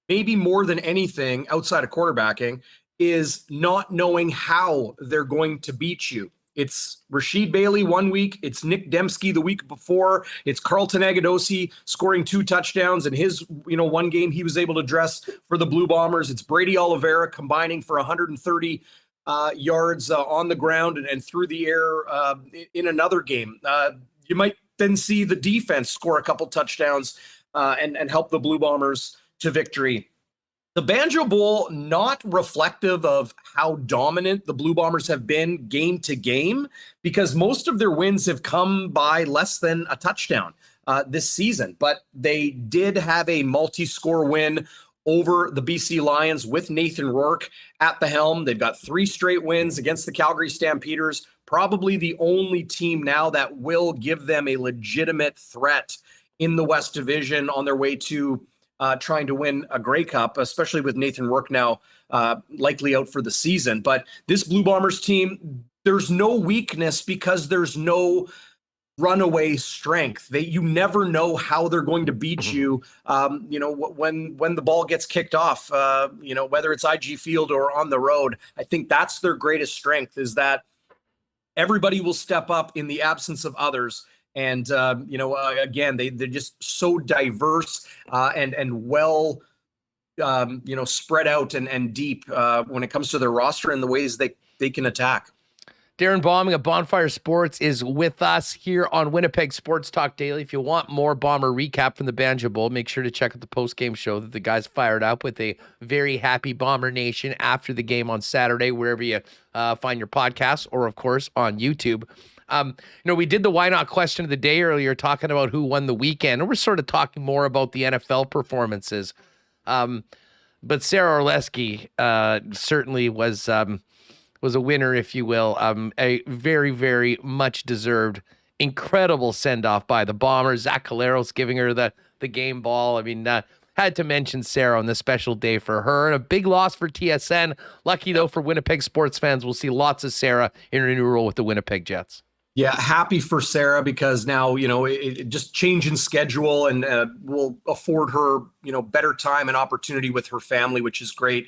maybe more than anything outside of quarterbacking, is not knowing how they're going to beat you. It's Rashid Bailey one week. It's Nick Dembski the week before. It's Carlton Agudosi scoring 2 touchdowns in his, one game he was able to dress for the Blue Bombers. It's Brady Oliveira combining for 130 yards on the ground and through the air in another game. You might then see the defense score a couple touchdowns and help the Blue Bombers to victory. The Banjo Bowl, not reflective of how dominant the Blue Bombers have been game to game, because most of their wins have come by less than a touchdown this season. But they did have a multi-score win over the BC Lions with Nathan Rourke at the helm. They've got 3 straight wins against the Calgary Stampeders, probably the only team now that will give them a legitimate threat in the West Division on their way to trying to win a Grey Cup, especially with Nathan Rourke now likely out for the season. But this Blue Bombers team, there's no weakness because there's no runaway strength. You never know how they're going to beat you. When the ball gets kicked off, whether it's IG Field or on the road. I think that's their greatest strength, is that everybody will step up in the absence of others. And, again, they're just so diverse and well, spread out and deep when it comes to their roster and the ways they can attack. Darrin Bauming of Bonfire Sports is with us here on Winnipeg Sports Talk Daily. If you want more Bomber recap from the Banjo Bowl, make sure to check out the post-game show that the guys fired up with a very happy Bomber Nation after the game on Saturday, wherever you find your podcasts, or, of course, on YouTube. We did the Why Not question of the day earlier, talking about who won the weekend, and we're sort of talking more about the NFL performances. But Sarah Orlesky certainly was a winner, if you will. A very, very much deserved, incredible send-off by the Bombers. Zach Caleros giving her the game ball. I mean, had to mention Sarah on this special day for her. And a big loss for TSN. Lucky, though, for Winnipeg sports fans, we'll see lots of Sarah in her new role with the Winnipeg Jets. Yeah, happy for Sarah, because now, it just change in schedule and will afford her, better time and opportunity with her family, which is great.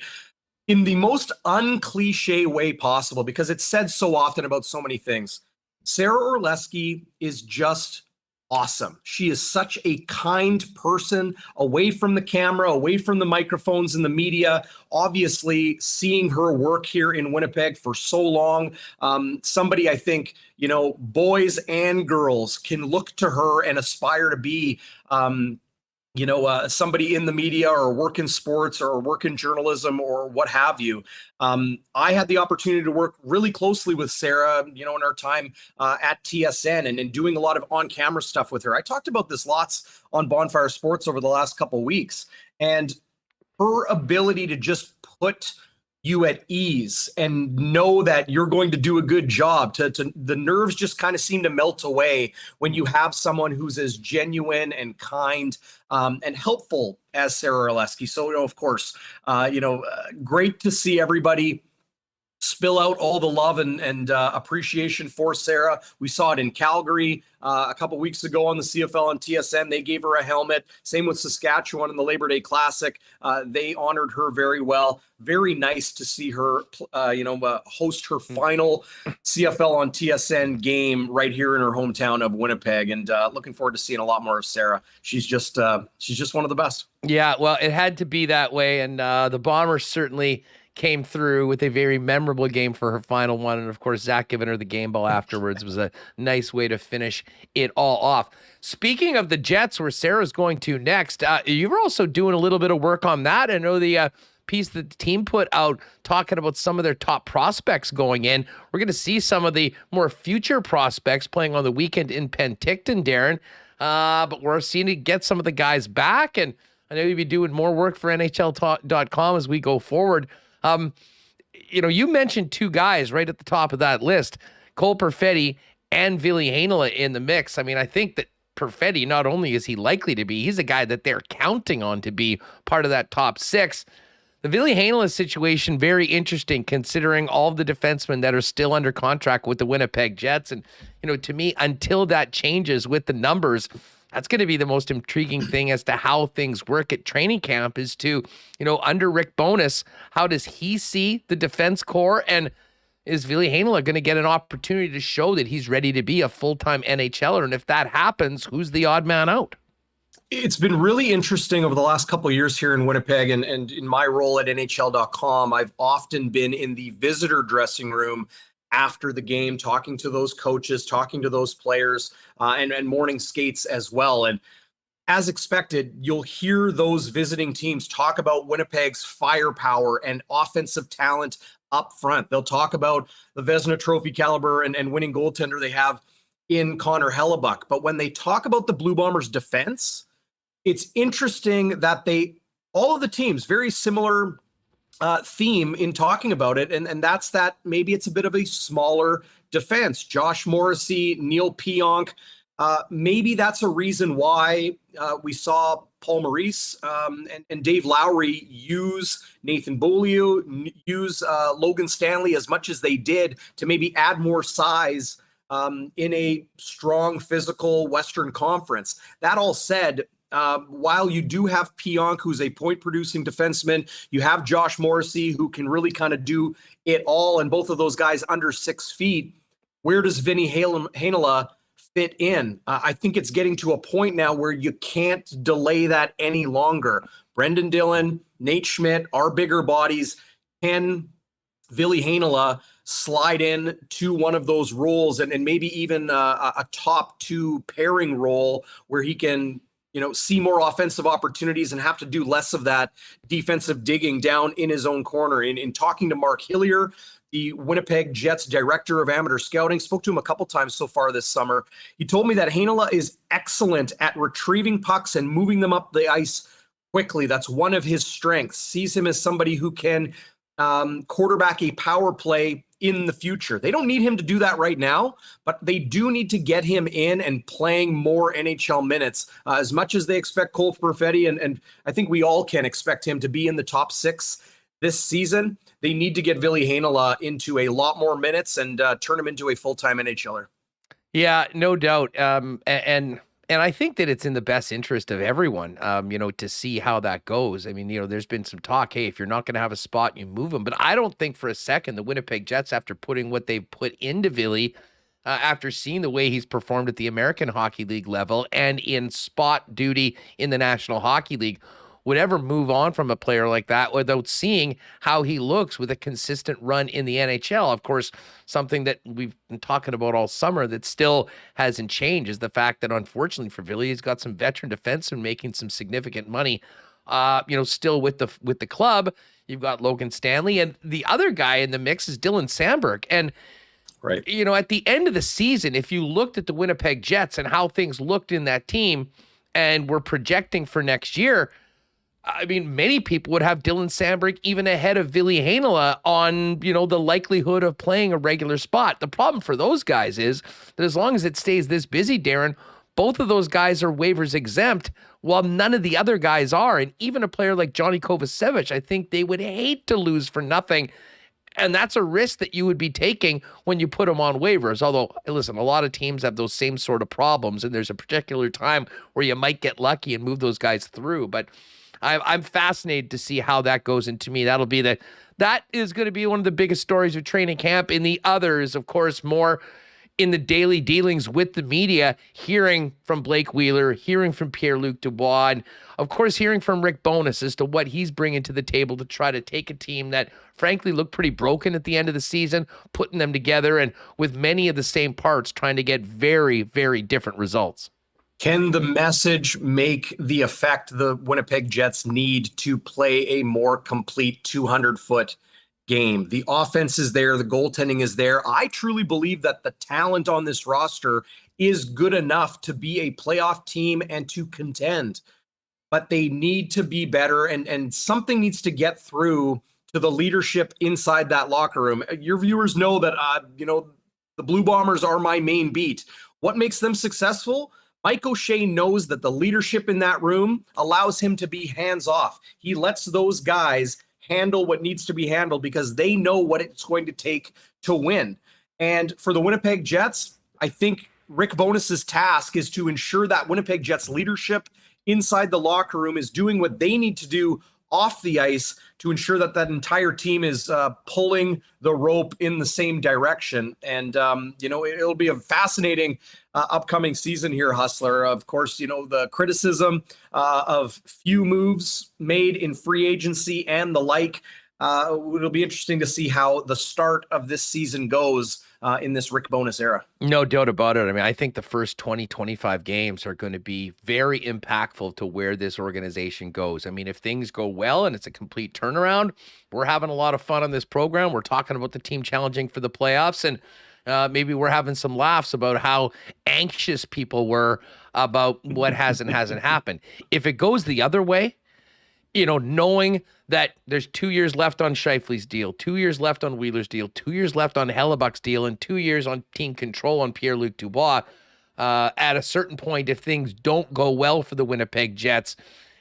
In the most uncliche way possible, because it's said so often about so many things, Sarah Orlesky is just awesome. She is such a kind person, away from the camera, away from the microphones and the media. Obviously, seeing her work here in Winnipeg for so long, somebody I think, boys and girls can look to her and aspire to be somebody in the media or work in sports or work in journalism or what have you. I had the opportunity to work really closely with Sarah, in our time at TSN and doing a lot of on-camera stuff with her. I talked about this lots on Bonfire Sports over the last couple of weeks, and her ability to just put you at ease and know that you're going to do a good job. To the nerves just kind of seem to melt away when you have someone who's as genuine and kind and helpful as Sarah Orlesky. So, of course, great to see everybody spill out all the love and appreciation for Sarah. We saw it in Calgary a couple weeks ago on the CFL and TSN. They gave her a helmet. Same with Saskatchewan in the Labor Day Classic. They honored her very well. Very nice to see her, host her final CFL on TSN game right here in her hometown of Winnipeg. And looking forward to seeing a lot more of Sarah. She's just one of the best. Yeah, well, it had to be that way. And the Bombers certainly came through with a very memorable game for her final one. And, of course, Zach giving her the game ball afterwards was a nice way to finish it all off. Speaking of the Jets, where Sarah's going to next, you were also doing a little bit of work on that. I know the piece that the team put out talking about some of their top prospects going in. We're going to see some of the more future prospects playing on the weekend in Penticton, Darrin. But we're seeing to get some of the guys back. And I know you'll be doing more work for NHL.com as we go forward. You mentioned 2 guys right at the top of that list, Cole Perfetti and Ville Heinola in the mix. I mean, I think that Perfetti, not only is he likely to be, he's a guy that they're counting on to be part of that top 6. The Ville Heinola situation, very interesting considering all of the defensemen that are still under contract with the Winnipeg Jets. And, to me, until that changes with the numbers, that's going to be the most intriguing thing as to how things work at training camp is to, under Rick Bowness, how does he see the defense core? And is Ville Heinola going to get an opportunity to show that he's ready to be a full-time NHLer? And if that happens, who's the odd man out? It's been really interesting over the last couple of years here in Winnipeg, and in my role at NHL.com, I've often been in the visitor dressing room after the game, talking to those coaches, talking to those players, and morning skates as well. And as expected, you'll hear those visiting teams talk about Winnipeg's firepower and offensive talent up front. They'll talk about the Vezina Trophy caliber and winning goaltender they have in Connor Hellebuck. But when they talk about the Blue Bombers' defense, it's interesting that all of the teams, very similar theme in talking about it, and that's that maybe it's a bit of a smaller defense. Josh Morrissey, Neil Pionk, maybe that's a reason why we saw Paul Maurice and Dave Lowry use Nathan Beaulieu, use Logan Stanley as much as they did to maybe add more size in a strong physical Western Conference. That all said, while you do have Pionk, who's a point-producing defenseman, you have Josh Morrissey, who can really kind of do it all, and both of those guys under 6 feet. Where does Vinny Heinola fit in? I think it's getting to a point now where you can't delay that any longer. Brendan Dillon, Nate Schmidt are bigger bodies. Can Ville Heinola slide in to one of those roles and maybe even a top 2 pairing role where he can see more offensive opportunities and have to do less of that defensive digging down in his own corner? In talking to Mark Hillier, the Winnipeg Jets director of amateur scouting, spoke to him a couple times so far this summer. He told me that Heinola is excellent at retrieving pucks and moving them up the ice quickly. That's one of his strengths. Sees him as somebody who can quarterback a power play in the future. They don't need him to do that right now, but they do need to get him in and playing more NHL minutes. As much as they expect Cole Perfetti, and I think we all can expect him to be in the top 6 this season, they need to get Ville Heinola into a lot more minutes and turn him into a full-time NHLer. Yeah, no doubt. And I think that it's in the best interest of everyone, to see how that goes. I mean, there's been some talk, hey, if you're not going to have a spot, you move him. But I don't think for a second the Winnipeg Jets, after putting what they've put into Ville, after seeing the way he's performed at the American Hockey League level and in spot duty in the National Hockey League, would ever move on from a player like that without seeing how he looks with a consistent run in the NHL. Of course, something that we've been talking about all summer that still hasn't changed is the fact that, unfortunately for Ville, he's got some veteran defensemen making some significant money, still with the club. You've got Logan Stanley, and the other guy in the mix is Dylan Sandberg. And right, at the end of the season, if you looked at the Winnipeg Jets and how things looked in that team and were projecting for next year, I mean, many people would have Dylan Sandberg even ahead of Ville Heinola on, the likelihood of playing a regular spot. The problem for those guys is that as long as it stays this busy, Darrin, both of those guys are waivers exempt, while none of the other guys are. And even a player like Johnny Kovacevic, I think they would hate to lose for nothing. And that's a risk that you would be taking when you put them on waivers. Although, listen, a lot of teams have those same sort of problems, and there's a particular time where you might get lucky and move those guys through. But I'm fascinated to see how that goes. And to me, that is going to be one of the biggest stories of training camp. And the others, of course, more in the daily dealings with the media, hearing from Blake Wheeler, hearing from Pierre-Luc Dubois, and of course, hearing from Rick Bowness as to what he's bringing to the table to try to take a team that frankly looked pretty broken at the end of the season, putting them together and with many of the same parts, trying to get very, very different results. Can the message make the effect the Winnipeg Jets need to play a more complete 200-foot game? The offense is there. The goaltending is there. I truly believe that the talent on this roster is good enough to be a playoff team and to contend. But they need to be better, and something needs to get through to the leadership inside that locker room. Your viewers know that, the Blue Bombers are my main beat. What makes them successful? Mike O'Shea knows that the leadership in that room allows him to be hands-off. He lets those guys handle what needs to be handled because they know what it's going to take to win. And for the Winnipeg Jets, I think Rick Bowness's task is to ensure that Winnipeg Jets leadership inside the locker room is doing what they need to do off the ice to ensure that that entire team is pulling the rope in the same direction. And, it'll be a fascinating upcoming season here, Hustler. Of course, the criticism of few moves made in free agency and the like. It'll be interesting to see how the start of this season goes in this Rick Bowness era. No doubt about it. I mean, I think the first 20, 25 games are going to be very impactful to where this organization goes. I mean, if things go well and it's a complete turnaround, we're having a lot of fun on this program. We're talking about the team challenging for the playoffs, and maybe we're having some laughs about how anxious people were about what hasn't happened. If it goes the other way, knowing that there's 2 years left on Scheifele's deal, 2 years left on Wheeler's deal, 2 years left on Hellebuck's deal, and 2 years on team control on Pierre-Luc Dubois, at a certain point, if things don't go well for the Winnipeg Jets,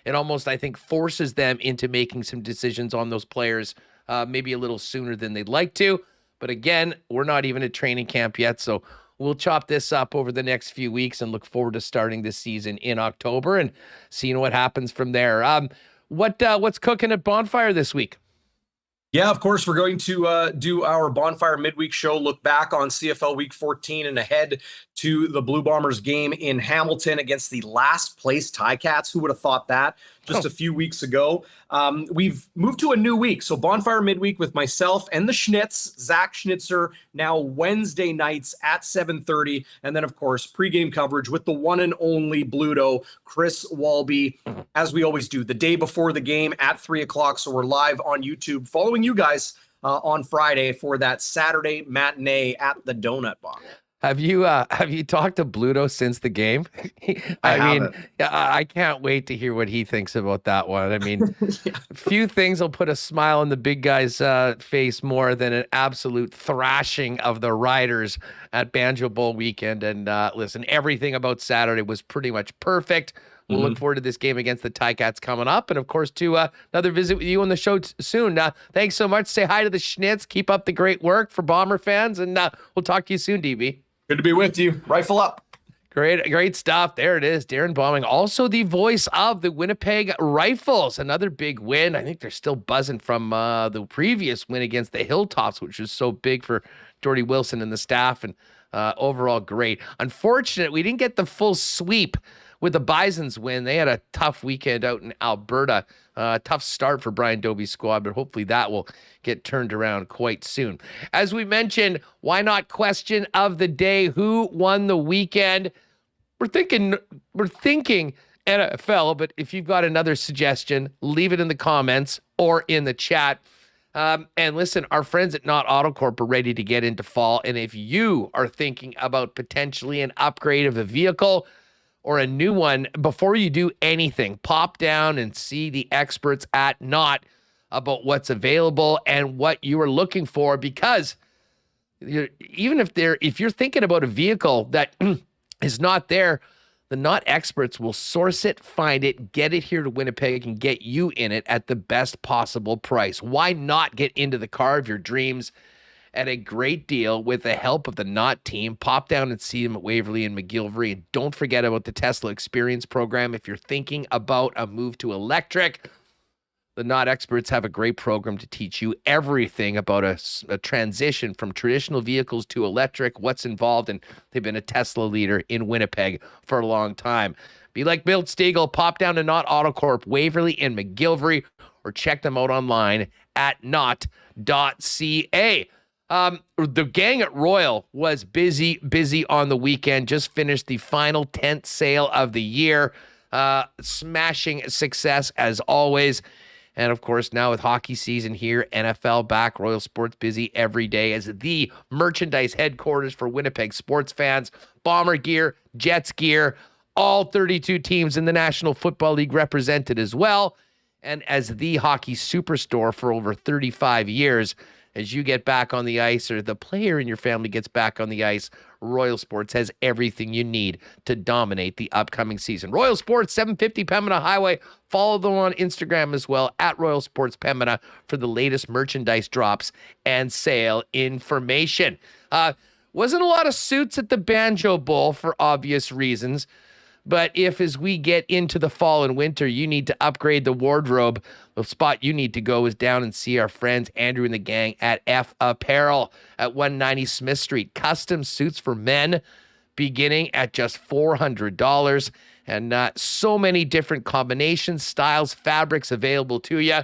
it almost, I think, forces them into making some decisions on those players maybe a little sooner than they'd like to. But again, we're not even at training camp yet, so we'll chop this up over the next few weeks and look forward to starting this season in October and seeing what happens from there. What's cooking at Bonfire this week? Yeah, of course, we're going to do our Bonfire midweek show, look back on CFL Week 14 and ahead to the Blue Bombers game in Hamilton against the last place Ticats. Who would have thought that just a few weeks ago? We've moved to a new week. So Bonfire midweek with myself and the Schnitz, Zach Schnitzer, now Wednesday nights at 7:30. And then, of course, pregame coverage with the one and only Bluto, Chris Walby, as we always do, the day before the game at 3 o'clock. So we're live on YouTube following you guys on Friday for that Saturday matinee at the Donut Box. Have you talked to Bluto since the game? I can't wait to hear what he thinks about that one. I mean, Yeah. few things will put a smile on the big guy's face more than an absolute thrashing of the Riders at Banjo Bowl weekend. And listen, everything about Saturday was pretty much perfect. We'll look forward to this game against the Ticats coming up. And, of course, to another visit with you on the show soon. Thanks so much. Say hi to the Schnitz. Keep up the great work for Bomber fans. And we'll talk to you soon, DB. Good to be with you. Rifle up. Great stuff. There it is. Darrin Bauming, also the voice of the Winnipeg Rifles. Another big win. I think they're still buzzing from the previous win against the Hilltops, which was so big for Jordy Wilson and the staff. And overall, great. Unfortunate, we didn't get the full sweep with the Bison's win. They had a tough weekend out in Alberta. Tough start for Brian Dobie's squad, but hopefully that will get turned around quite soon. As we mentioned, why not question of the day? Who won the weekend? We're thinking NFL, but if you've got another suggestion, leave it in the comments or in the chat. And listen, our friends at Not AutoCorp are ready to get into fall. And if you are thinking about potentially an upgrade of a vehicle or a new one, before you do anything, pop down and see the experts at Not about what's available and what you are looking for, because if you're thinking about a vehicle that is not there, the Not experts will source it, find it, get it here to Winnipeg, and get you in it at the best possible price. Why not get into the car of your dreams at a great deal with the help of the Not team? Pop down and see them at Waverly and McGillivray. And don't forget about the Tesla Experience Program. If you're thinking about a move to electric, the Not experts have a great program to teach you everything about a transition from traditional vehicles to electric, what's involved, and they've been a Tesla leader in Winnipeg for a long time. Be like Bill Stiegel, pop down to Not AutoCorp, Waverly and McGillivray, or check them out online at not.ca. The gang at Royal was busy on the weekend, just finished the final tent sale of the year. Smashing success as always. And of course, now with hockey season here, NFL back, Royal Sports busy every day as the merchandise headquarters for Winnipeg sports fans. Bomber gear, Jets gear, all 32 teams in the National Football League represented as well. And as the hockey superstore for over 35 years, as you get back on the ice or the player in your family gets back on the ice, Royal Sports has everything you need to dominate the upcoming season. Royal Sports, 750 Pembina Highway. Follow them on Instagram as well, at Royal Sports Pembina, for the latest merchandise drops and sale information. Wasn't a lot of suits at the Banjo Bowl for obvious reasons. But if, as we get into the fall and winter, you need to upgrade the wardrobe, the spot you need to go is down and see our friends Andrew and the gang at F Apparel at 190 Smith Street. Custom suits for men beginning at just $400. And so many different combinations, styles, fabrics available to you.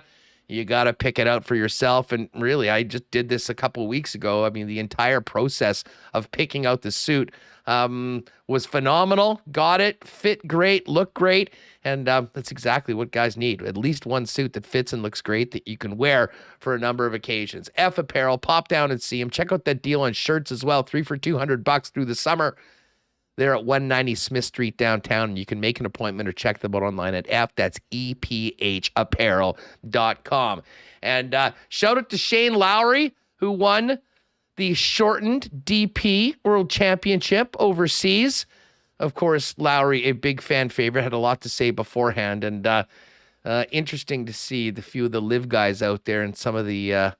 You got to pick it out for yourself. And really, I just did this a couple of weeks ago. I mean, the entire process of picking out the suit was phenomenal. Got it, fit great, looked great. And that's exactly what guys need. At least one suit that fits and looks great that you can wear for a number of occasions. F Apparel, pop down and see them. Check out that deal on shirts as well. 3 for $200 through the summer. They're at 190 Smith Street downtown, and you can make an appointment or check them out online at that's EPHapparel.com. And shout out to Shane Lowry, who won the shortened DP World Championship overseas. Of course, Lowry, a big fan favorite, had a lot to say beforehand, and interesting to see the few of the live guys out there and some of the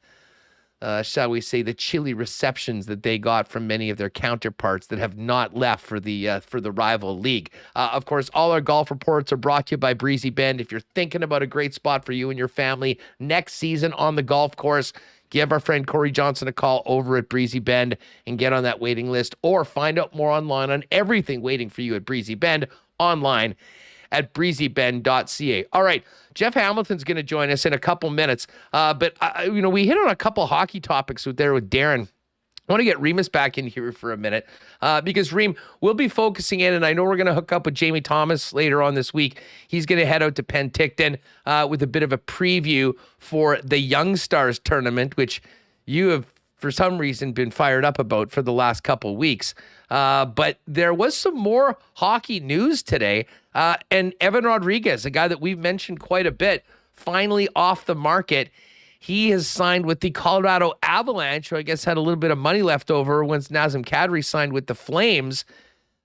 shall we say, the chilly receptions that they got from many of their counterparts that have not left for the rival league. Of course, all our golf reports are brought to you by Breezy Bend. If you're thinking about a great spot for you and your family next season on the golf course, give our friend Corey Johnson a call over at Breezy Bend and get on that waiting list, or find out more online on everything waiting for you at Breezy Bend online at breezybend.ca. All right, Jeff Hamilton's going to join us in a couple minutes. But we hit on a couple hockey topics with Darrin. I want to get Remis back in here for a minute because Reem, we'll be focusing in, and I know we're going to hook up with Jamie Thomas later on this week. He's going to head out to Penticton with a bit of a preview for the Young Stars tournament, which you have, for some reason, been fired up about for the last couple weeks. But there was some more hockey news today. And Evan Rodrigues, a guy that we've mentioned quite a bit, finally off the market. He has signed with the Colorado Avalanche, who I guess had a little bit of money left over once Nazem Kadri signed with the Flames.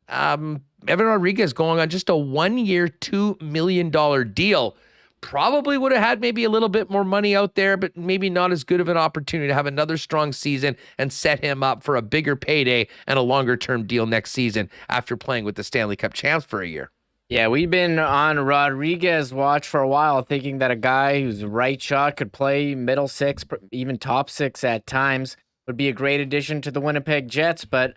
Evan Rodrigues going on just a 1-year, $2 million deal. Probably would have had maybe a little bit more money out there, but maybe not as good of an opportunity to have another strong season and set him up for a bigger payday and a longer-term deal next season after playing with the Stanley Cup champs for a year. Yeah, we've been on Rodrigues' watch for a while, thinking that a guy who's right shot could play middle six, even top six at times, would be a great addition to the Winnipeg Jets. But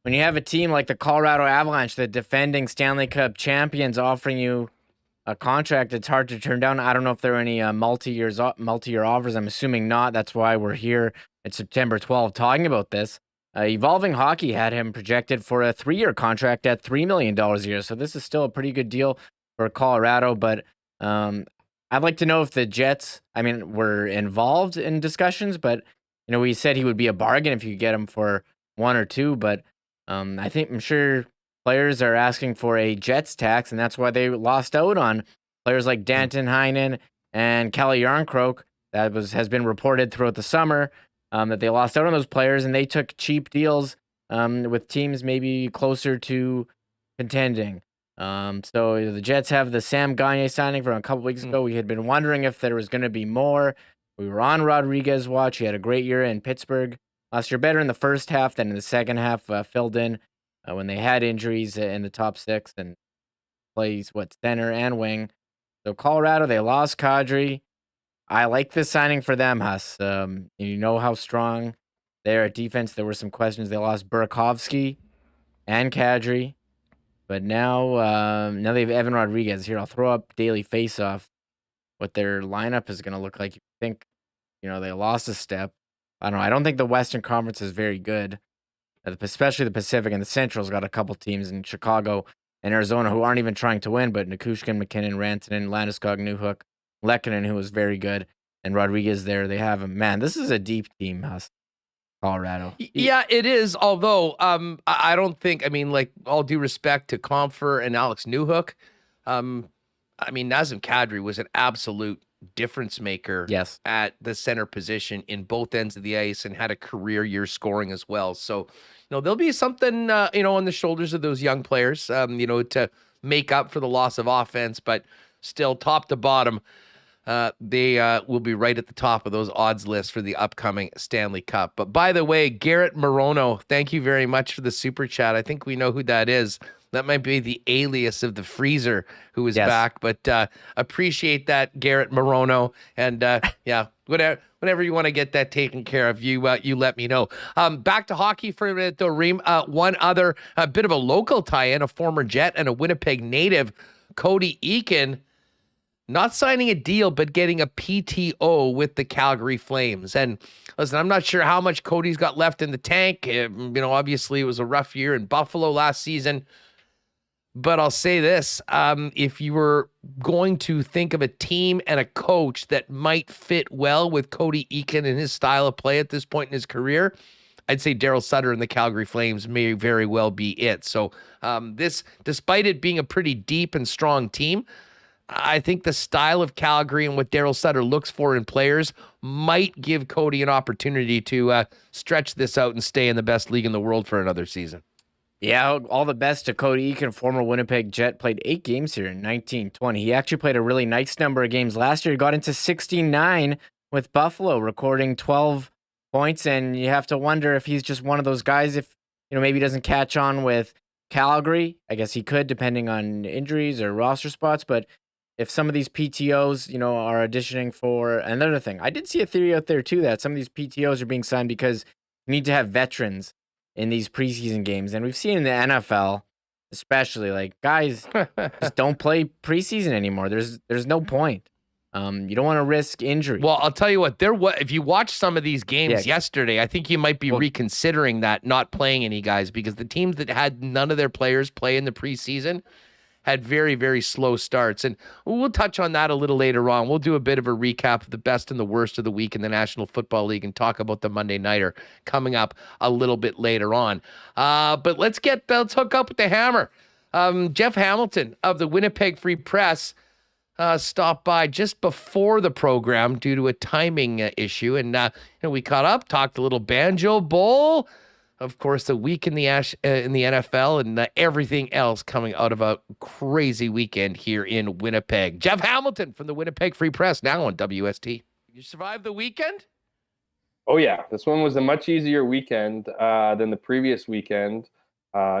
when you have a team like the Colorado Avalanche, the defending Stanley Cup champions, offering you a contract, it's hard to turn down. I don't know if there are any multi-year offers. I'm assuming not. That's why we're here at September 12th talking about this. Evolving Hockey had him projected for a 3-year contract at $3 million a year. So this is still a pretty good deal for Colorado. But I'd like to know if the Jets, were involved in discussions. But, we said he would be a bargain if you could get him for 1 or 2. But I'm sure players are asking for a Jets tax, and that's why they lost out on players like Danton Heinen and Kelly Yarncroke. That has been reported throughout the summer. That they lost out on those players, and they took cheap deals with teams maybe closer to contending. So the Jets have the Sam Gagner signing from a couple weeks ago. We had been wondering if there was going to be more. We were on Rodrigues' watch. He had a great year in Pittsburgh last year, better in the first half than in the second half, filled in when they had injuries in the top six and plays center and wing. So Colorado, they lost Kadri. I like this signing for them, Huss. You know how strong they are at defense. There were some questions. They lost Burakovsky and Kadri, but now they have Evan Rodrigues here. I'll throw up daily face-off what their lineup is going to look like. You think, they lost a step. I don't know. I don't think the Western Conference is very good, especially the Pacific, and the Central's got a couple teams in Chicago and Arizona who aren't even trying to win, but Nichushkin, McKinnon, Rantanen, Landeskog, Newhook, Lehkonen, who was very good, and Rodrigues there. They have him. Man, this is a deep team, Huss. Colorado. Yeah, it is. Although I don't think, all due respect to Compher and Alex Newhook, Nazem Kadri was an absolute difference maker at the center position in both ends of the ice and had a career year scoring as well. So, there'll be something, on the shoulders of those young players, to make up for the loss of offense, but still top to bottom. they will be right at the top of those odds lists for the upcoming Stanley Cup. But by the way, Garrett Morono, thank you very much for the super chat. I think we know who that is. That might be the alias of the Freezer who is back, but appreciate that, Garrett Morono. And yeah, whenever you want to get that taken care of, you let me know. Back to hockey for a minute, though, Reem. One other bit of a local tie-in, a former Jet and a Winnipeg native, Cody Eakin, not signing a deal, but getting a PTO with the Calgary Flames. And listen, I'm not sure how much Cody's got left in the tank. Obviously it was a rough year in Buffalo last season. But I'll say this, if you were going to think of a team and a coach that might fit well with Cody Eakin and his style of play at this point in his career, I'd say Daryl Sutter and the Calgary Flames may very well be it. So this, despite it being a pretty deep and strong team, I think the style of Calgary and what Daryl Sutter looks for in players might give Cody an opportunity to stretch this out and stay in the best league in the world for another season. Yeah, all the best to Cody Eakin, former Winnipeg Jet, played 8 games here in 1920. He actually played a really nice number of games last year. He got into 69 with Buffalo, recording 12 points, and you have to wonder if he's just one of those guys, if maybe he doesn't catch on with Calgary. I guess he could, depending on injuries or roster spots, but if some of these PTOs, are auditioning for another thing. I did see a theory out there, too, that some of these PTOs are being signed because you need to have veterans in these preseason games. And we've seen in the NFL, especially, like, guys just don't play preseason anymore. There's no point. You don't want to risk injury. Well, I'll tell you what, if you watch some of these games yesterday, I think you might be reconsidering that, not playing any guys, because the teams that had none of their players play in the preseason had very, very slow starts. And we'll touch on that a little later on. We'll do a bit of a recap of the best and the worst of the week in the National Football League and talk about the Monday Nighter coming up a little bit later on. But let's hook up with the hammer. Jeff Hamilton of the Winnipeg Free Press stopped by just before the program due to a timing issue. And we caught up, talked a little Banjo Bowl. Of course, the week in the NFL and everything else coming out of a crazy weekend here in Winnipeg. Jeff Hamilton from the Winnipeg Free Press, now on WST. You survived the weekend? Oh, yeah. This one was a much easier weekend than the previous weekend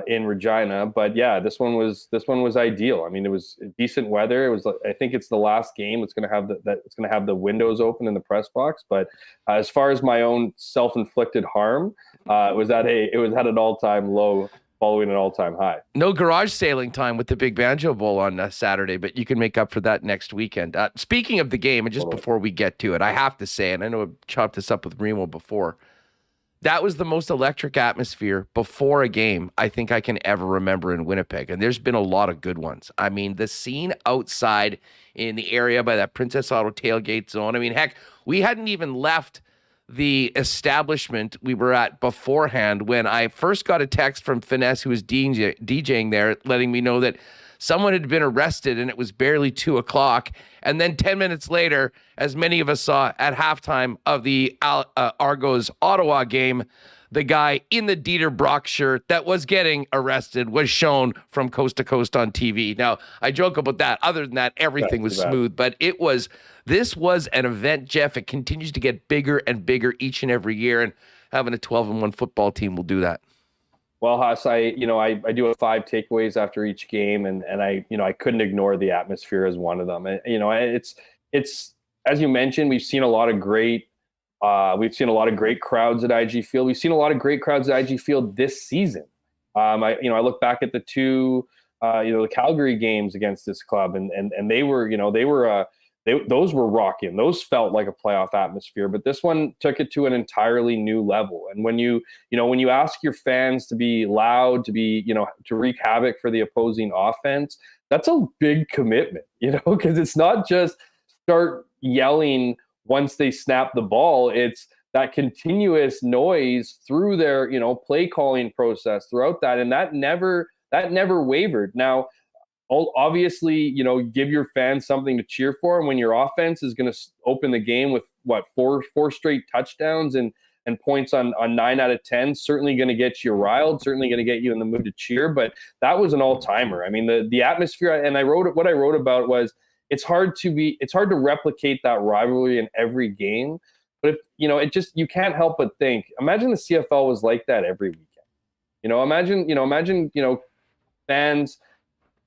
in Regina. But yeah, this one was ideal. I mean, it was decent weather. It was, I think it's the last game. It's going to have the windows open in the press box. But as far as my own self-inflicted harm, it was at an all-time low, following an all-time high. No garage sailing time with the big Banjo Bowl on Saturday, but you can make up for that next weekend. Speaking of the game, and just before we get to it, I have to say, and I know I've chopped this up with Remo before, that was the most electric atmosphere before a game I think I can ever remember in Winnipeg. And there's been a lot of good ones. I mean, the scene outside in the area by that Princess Auto tailgate zone. I mean, heck, we hadn't even left the establishment we were at beforehand when I first got a text from Finesse, who was DJing there, letting me know that someone had been arrested and it was barely 2:00. And then 10 minutes later, as many of us saw at halftime of the Argos Ottawa game, the guy in the Dieter Brock shirt that was getting arrested was shown from coast to coast on TV. Now, I joke about that. Other than that, everything was smooth. But this was an event, Jeff. It continues to get bigger and bigger each and every year. And having a 12-1 football team will do that. Well, Huss, I do have 5 takeaways after each game, and I couldn't ignore the atmosphere as one of them. And, it's as you mentioned, we've seen a lot of great crowds at IG Field. We've seen a lot of great crowds at IG Field this season. I look back at the 2 the Calgary games against this club, and they were those were rocking. Those felt like a playoff atmosphere, but this one took it to an entirely new level. And when you ask your fans to be loud, to wreak havoc for the opposing offense, that's a big commitment, because it's not just start yelling once they snap the ball. It's that continuous noise through their, play calling process throughout that. And that never wavered. Now, obviously, give your fans something to cheer for. And when your offense is going to open the game with four straight touchdowns and points on 9 out of 10, certainly going to get you riled, certainly going to get you in the mood to cheer. But that was an all timer. I mean, the atmosphere, and what I wrote about was, it's hard to replicate that rivalry in every game. But if, you can't help but think, imagine the CFL was like that every weekend. Imagine fans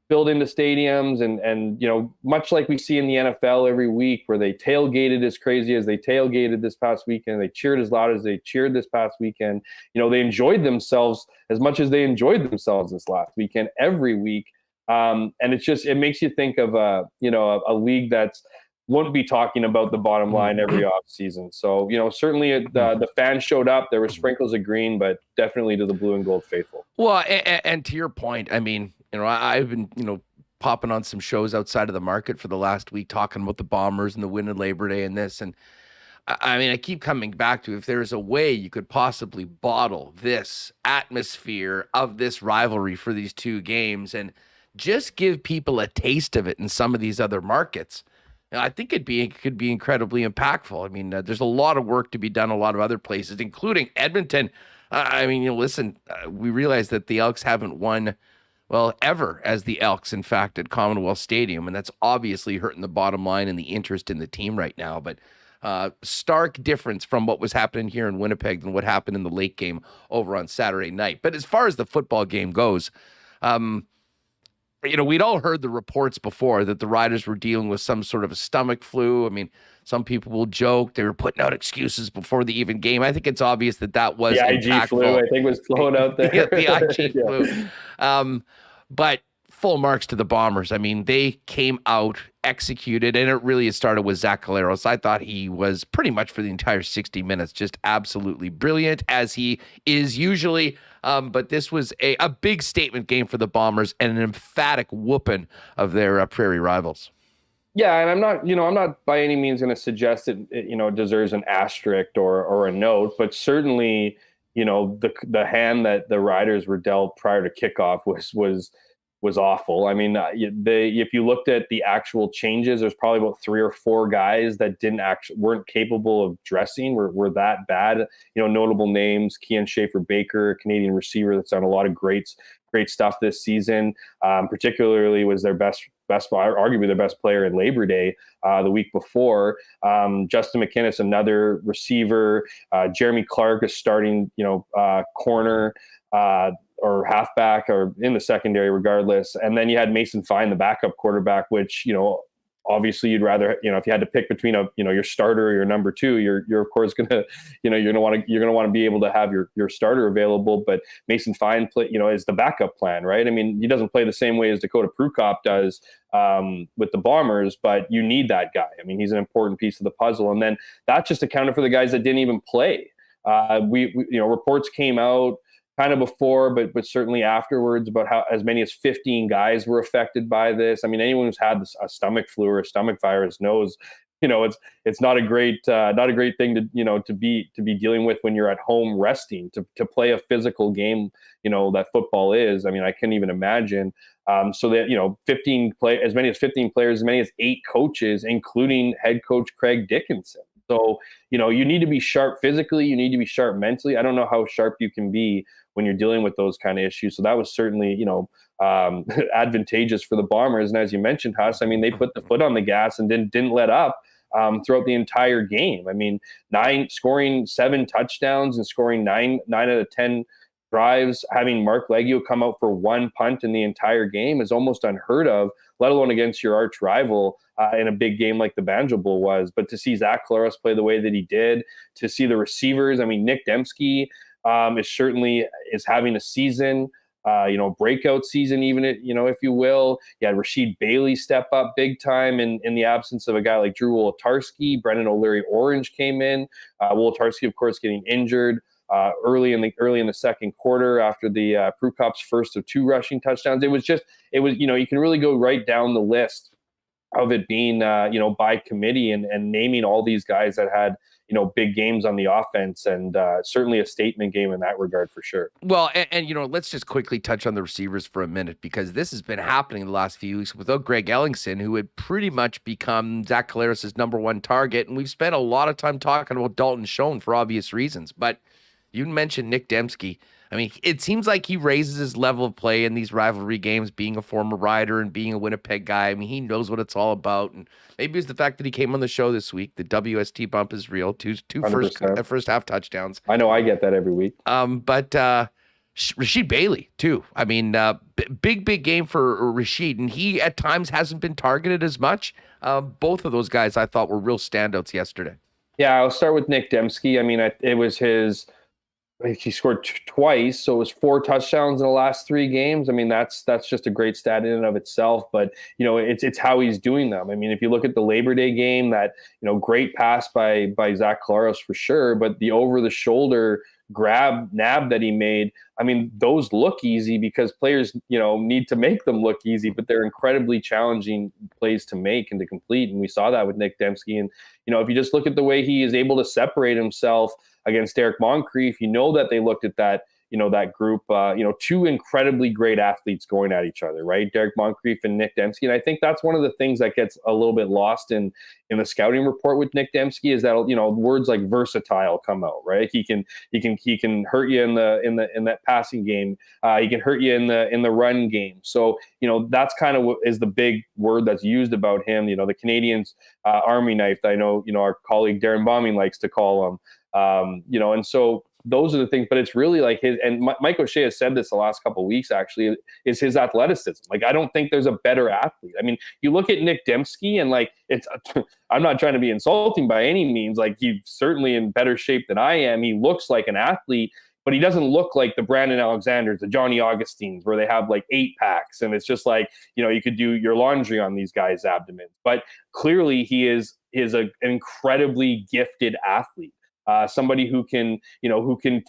filled into stadiums and much like we see in the NFL every week, where they tailgated as crazy as they tailgated this past weekend, they cheered as loud as they cheered this past weekend. They enjoyed themselves as much as they enjoyed themselves this last weekend every week. And it makes you think of a league that's won't be talking about the bottom line every off season. So, certainly the fans showed up. There were sprinkles of green, but definitely to the blue and gold faithful. Well, and to your point, I mean, I've been, popping on some shows outside of the market for the last week, talking about the Bombers and the win of Labor Day and this. And I mean, I keep coming back to, if there's a way you could possibly bottle this atmosphere of this rivalry for these two games and just give people a taste of it in some of these other markets, I think it could be incredibly impactful. I mean, there's a lot of work to be done in a lot of other places, including Edmonton. I mean, listen, we realize that the Elks haven't won, well, ever as the Elks, in fact, at Commonwealth Stadium, and that's obviously hurting the bottom line and the interest in the team right now. But stark difference from what was happening here in Winnipeg than what happened in the late game over on Saturday night. But as far as the football game goes, we'd all heard the reports before that the Riders were dealing with some sort of a stomach flu. I mean, some people will joke they were putting out excuses before the even game. I think it's obvious that was the IG flu. I think was flown out there. The IG flu. But full marks to the Bombers. I mean, they came out, executed, and it really started with Zach Collaros. I thought he was pretty much for the entire 60 minutes just absolutely brilliant, as he is usually. But this was a big statement game for the Bombers and an emphatic whooping of their Prairie rivals. Yeah, and I'm not by any means going to suggest it deserves an asterisk or a note, but certainly, the hand that the Riders were dealt prior to kickoff was awful. I mean, if you looked at the actual changes, there's probably about 3 or 4 guys that weren't capable of dressing, were that bad. Notable names: Kean Schaefer-Baker, a Canadian receiver that's done a lot of great stuff this season. Particularly was their arguably their best player in Labor Day the week before. Justin McInnes, another receiver. Jeremy Clark, a starting corner. Or halfback, or in the secondary, regardless. And then you had Mason Fine, the backup quarterback, which, obviously you'd rather, if you had to pick between your starter or your number 2, you're of course gonna, you're gonna want to be able to have your starter available. But Mason Fine is the backup plan, right? I mean, he doesn't play the same way as Dakota Prukop does with the Bombers, but you need that guy. I mean, he's an important piece of the puzzle. And then that just accounted for the guys that didn't even play. We reports came out kind of before, but certainly afterwards, about how as many as 15 guys were affected by this. I mean, anyone who's had a stomach flu or a stomach virus knows, it's not a great thing to be dealing with when you're at home resting, to play a physical game, that football is. I mean, I can't even imagine. So that, 15 as many as 15 players, as many as 8 coaches, including head coach Craig Dickinson. So, you need to be sharp physically, you need to be sharp mentally. I don't know how sharp you can be when you're dealing with those kind of issues. So that was certainly, advantageous for the Bombers. And as you mentioned, Huss, I mean, they put the foot on the gas and didn't let up throughout the entire game. I mean, scoring 7 touchdowns and scoring 9 out of 10 drives, having Mark Leggio come out for 1 punt in the entire game is almost unheard of, let alone against your arch rival in a big game like the Banjo Bowl was. But to see Zach Collaros play the way that he did, to see the receivers, I mean, Nick Dembski is having a season, breakout season, even, if you will. You had Rasheed Bailey step up big time in the absence of a guy like Drew Wolitarsky. Brendan O'Leary-Orange came in. Wolitarsky, of course, getting injured early in the second quarter after the Prukop's first of 2 rushing touchdowns. It was you can really go right down the list of it being by committee and naming all these guys that had big games on the offense, and certainly a statement game in that regard for sure. Well, and let's just quickly touch on the receivers for a minute, because this has been happening the last few weeks without Greg Ellingson, who had pretty much become Zach Collaros' number 1 target. And we've spent a lot of time talking about Dalton Schoen for obvious reasons, but you mentioned Nick Dembski. I mean, it seems like he raises his level of play in these rivalry games, being a former Rider and being a Winnipeg guy. I mean, he knows what it's all about. And maybe it's the fact that he came on the show this week. The WST bump is real. Two first half touchdowns. I know I get that every week. But Rashid Bailey too. I mean, big game for Rashid, and he at times hasn't been targeted as much. Both of those guys I thought were real standouts yesterday. Yeah, I'll start with Nick Dembski. I mean, it was he scored twice, so it was 4 touchdowns in the last 3 games. I mean, that's just a great stat in and of itself. But it's how he's doing them. I mean, if you look at the Labor Day game, that great pass by Zach Collaros for sure, but the over the shoulder nab that he made, I mean, those look easy because players need to make them look easy, but they're incredibly challenging plays to make and to complete, and we saw that with Nick Dembski. And if you just look at the way he is able to separate himself against Derek Moncrief, that they looked at that that group, 2 incredibly great athletes going at each other, right? Derek Moncrief and Nick Dembski. And I think that's one of the things that gets a little bit lost in the scouting report with Nick Dembski is that, words like versatile come out, right? He can hurt you in that passing game. He can hurt you in the run game. So, that's kind of what is the big word that's used about him. The Canadians Army knife that I know, our colleague Darrin Bauming likes to call him. And so those are the things, but it's really like Mike O'Shea has said this the last couple of weeks, actually, is his athleticism. Like, I don't think there's a better athlete. I mean, you look at Nick Dembski and I'm not trying to be insulting by any means. Like, he's certainly in better shape than I am. He looks like an athlete, but he doesn't look like the Brandon Alexanders, the Johnny Augustines, where they have like 8 packs. And it's just like, you could do your laundry on these guys' abdomens, but clearly he is an incredibly gifted athlete. Somebody who can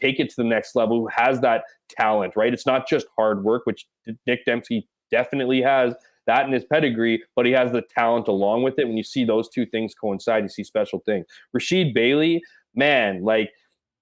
take it to the next level, who has that talent, right? It's not just hard work, which Nick Dembski definitely has that in his pedigree, but he has the talent along with it. When you see those two things coincide, you see special things. Rashid Bailey, man, I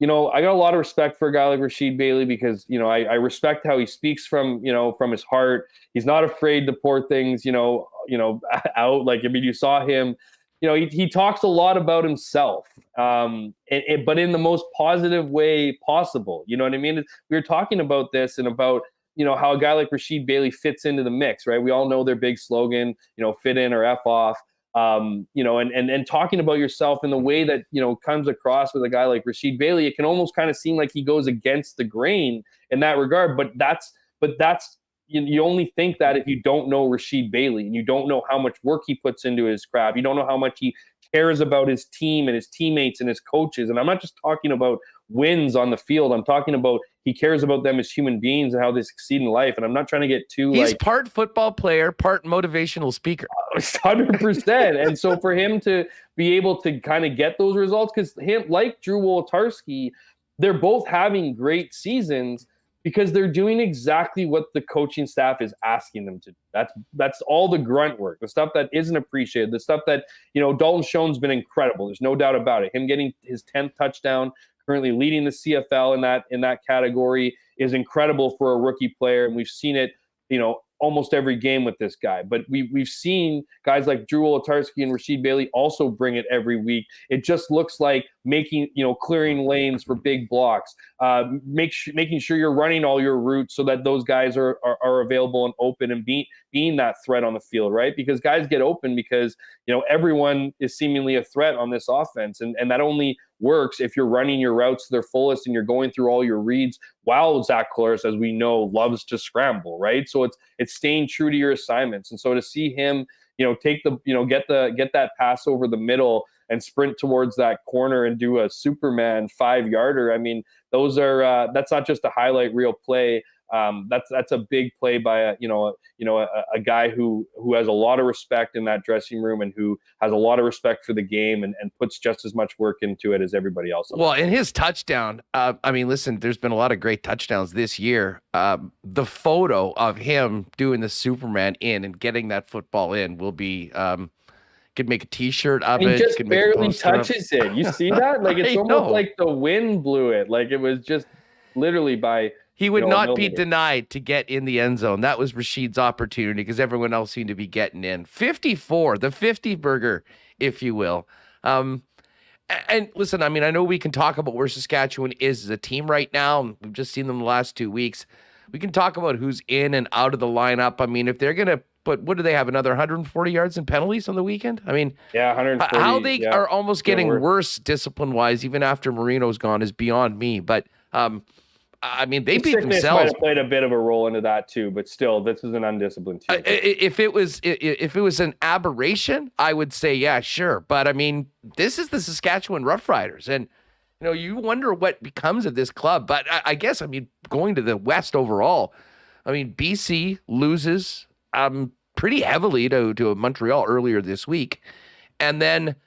got a lot of respect for a guy like Rashid Bailey because, I respect how he speaks from his heart. He's not afraid to pour things, out. Like, I mean, you saw him, he talks a lot about himself, but in the most positive way possible. You know what I mean? We were talking about this and about, how a guy like Rashid Bailey fits into the mix, right? We all know their big slogan, fit in or F off, and talking about yourself in the way that, comes across with a guy like Rashid Bailey, it can almost kind of seem like he goes against the grain in that regard, but that's you only think that if you don't know Rashid Bailey and you don't know how much work he puts into his craft. You don't know how much he cares about his team and his teammates and his coaches. And I'm not just talking about wins on the field. I'm talking about he cares about them as human beings and how they succeed in life. And I'm not trying to get too He's part football player, part motivational speaker. 100%. And so for him to be able to kind of get those results, because him, like Drew Wolodarski, they're both having great seasons because they're doing exactly what the coaching staff is asking them to do. That's all the grunt work, the stuff that isn't appreciated, the stuff that, Dalton Schoen's been incredible. There's no doubt about it. Him getting his 10th touchdown, currently leading the CFL in that category, is incredible for a rookie player. And we've seen it, almost every game with this guy. But we've seen guys like Drew Wolodarski and Rashid Bailey also bring it every week. It just looks like clearing lanes for big blocks, making sure you're running all your routes so that those guys are available and open and being that threat on the field, right? Because guys get open because, everyone is seemingly a threat on this offense. And that only works if you're running your routes to their fullest and you're going through all your reads, while Zach Collaros, as we know, loves to scramble, right? So it's staying true to your assignments. And so to see him, take get that pass over the middle and sprint towards that corner and do a Superman 5-yarder. I mean, those are that's not just a highlight reel play. That's a big play by a guy who has a lot of respect in that dressing room and who has a lot of respect for the game and puts just as much work into it as everybody else. Well, in his touchdown, I mean, listen, there's been a lot of great touchdowns this year. The photo of him doing the Superman in and getting that football in will be could make a T-shirt of it. He just barely touches it. You see that? Like, it's almost like the wind blew it. Like, it was just literally by. He would not be denied to get in the end zone. That was Rashid's opportunity because everyone else seemed to be getting in. 54, the 50 burger, if you will. And listen, I mean, I know we can talk about where Saskatchewan is as a team right now. We've just seen them the last 2 weeks. We can talk about who's in and out of the lineup. I mean, if they're going to put, what do they have, another 140 yards in penalties on the weekend? I mean, Yeah, 140. how they are almost getting worse. worse discipline-wise, even after Marino's gone, is beyond me. But, I mean, they beat Sickness themselves. might have played a bit of a role into that too, but still, this is an undisciplined team. If it was an aberration, I would say, yeah, sure. But I mean, this is the Saskatchewan Roughriders, and you wonder what becomes of this club. But I guess, I mean, going to the West overall, I mean, BC loses pretty heavily to Montreal earlier this week, and then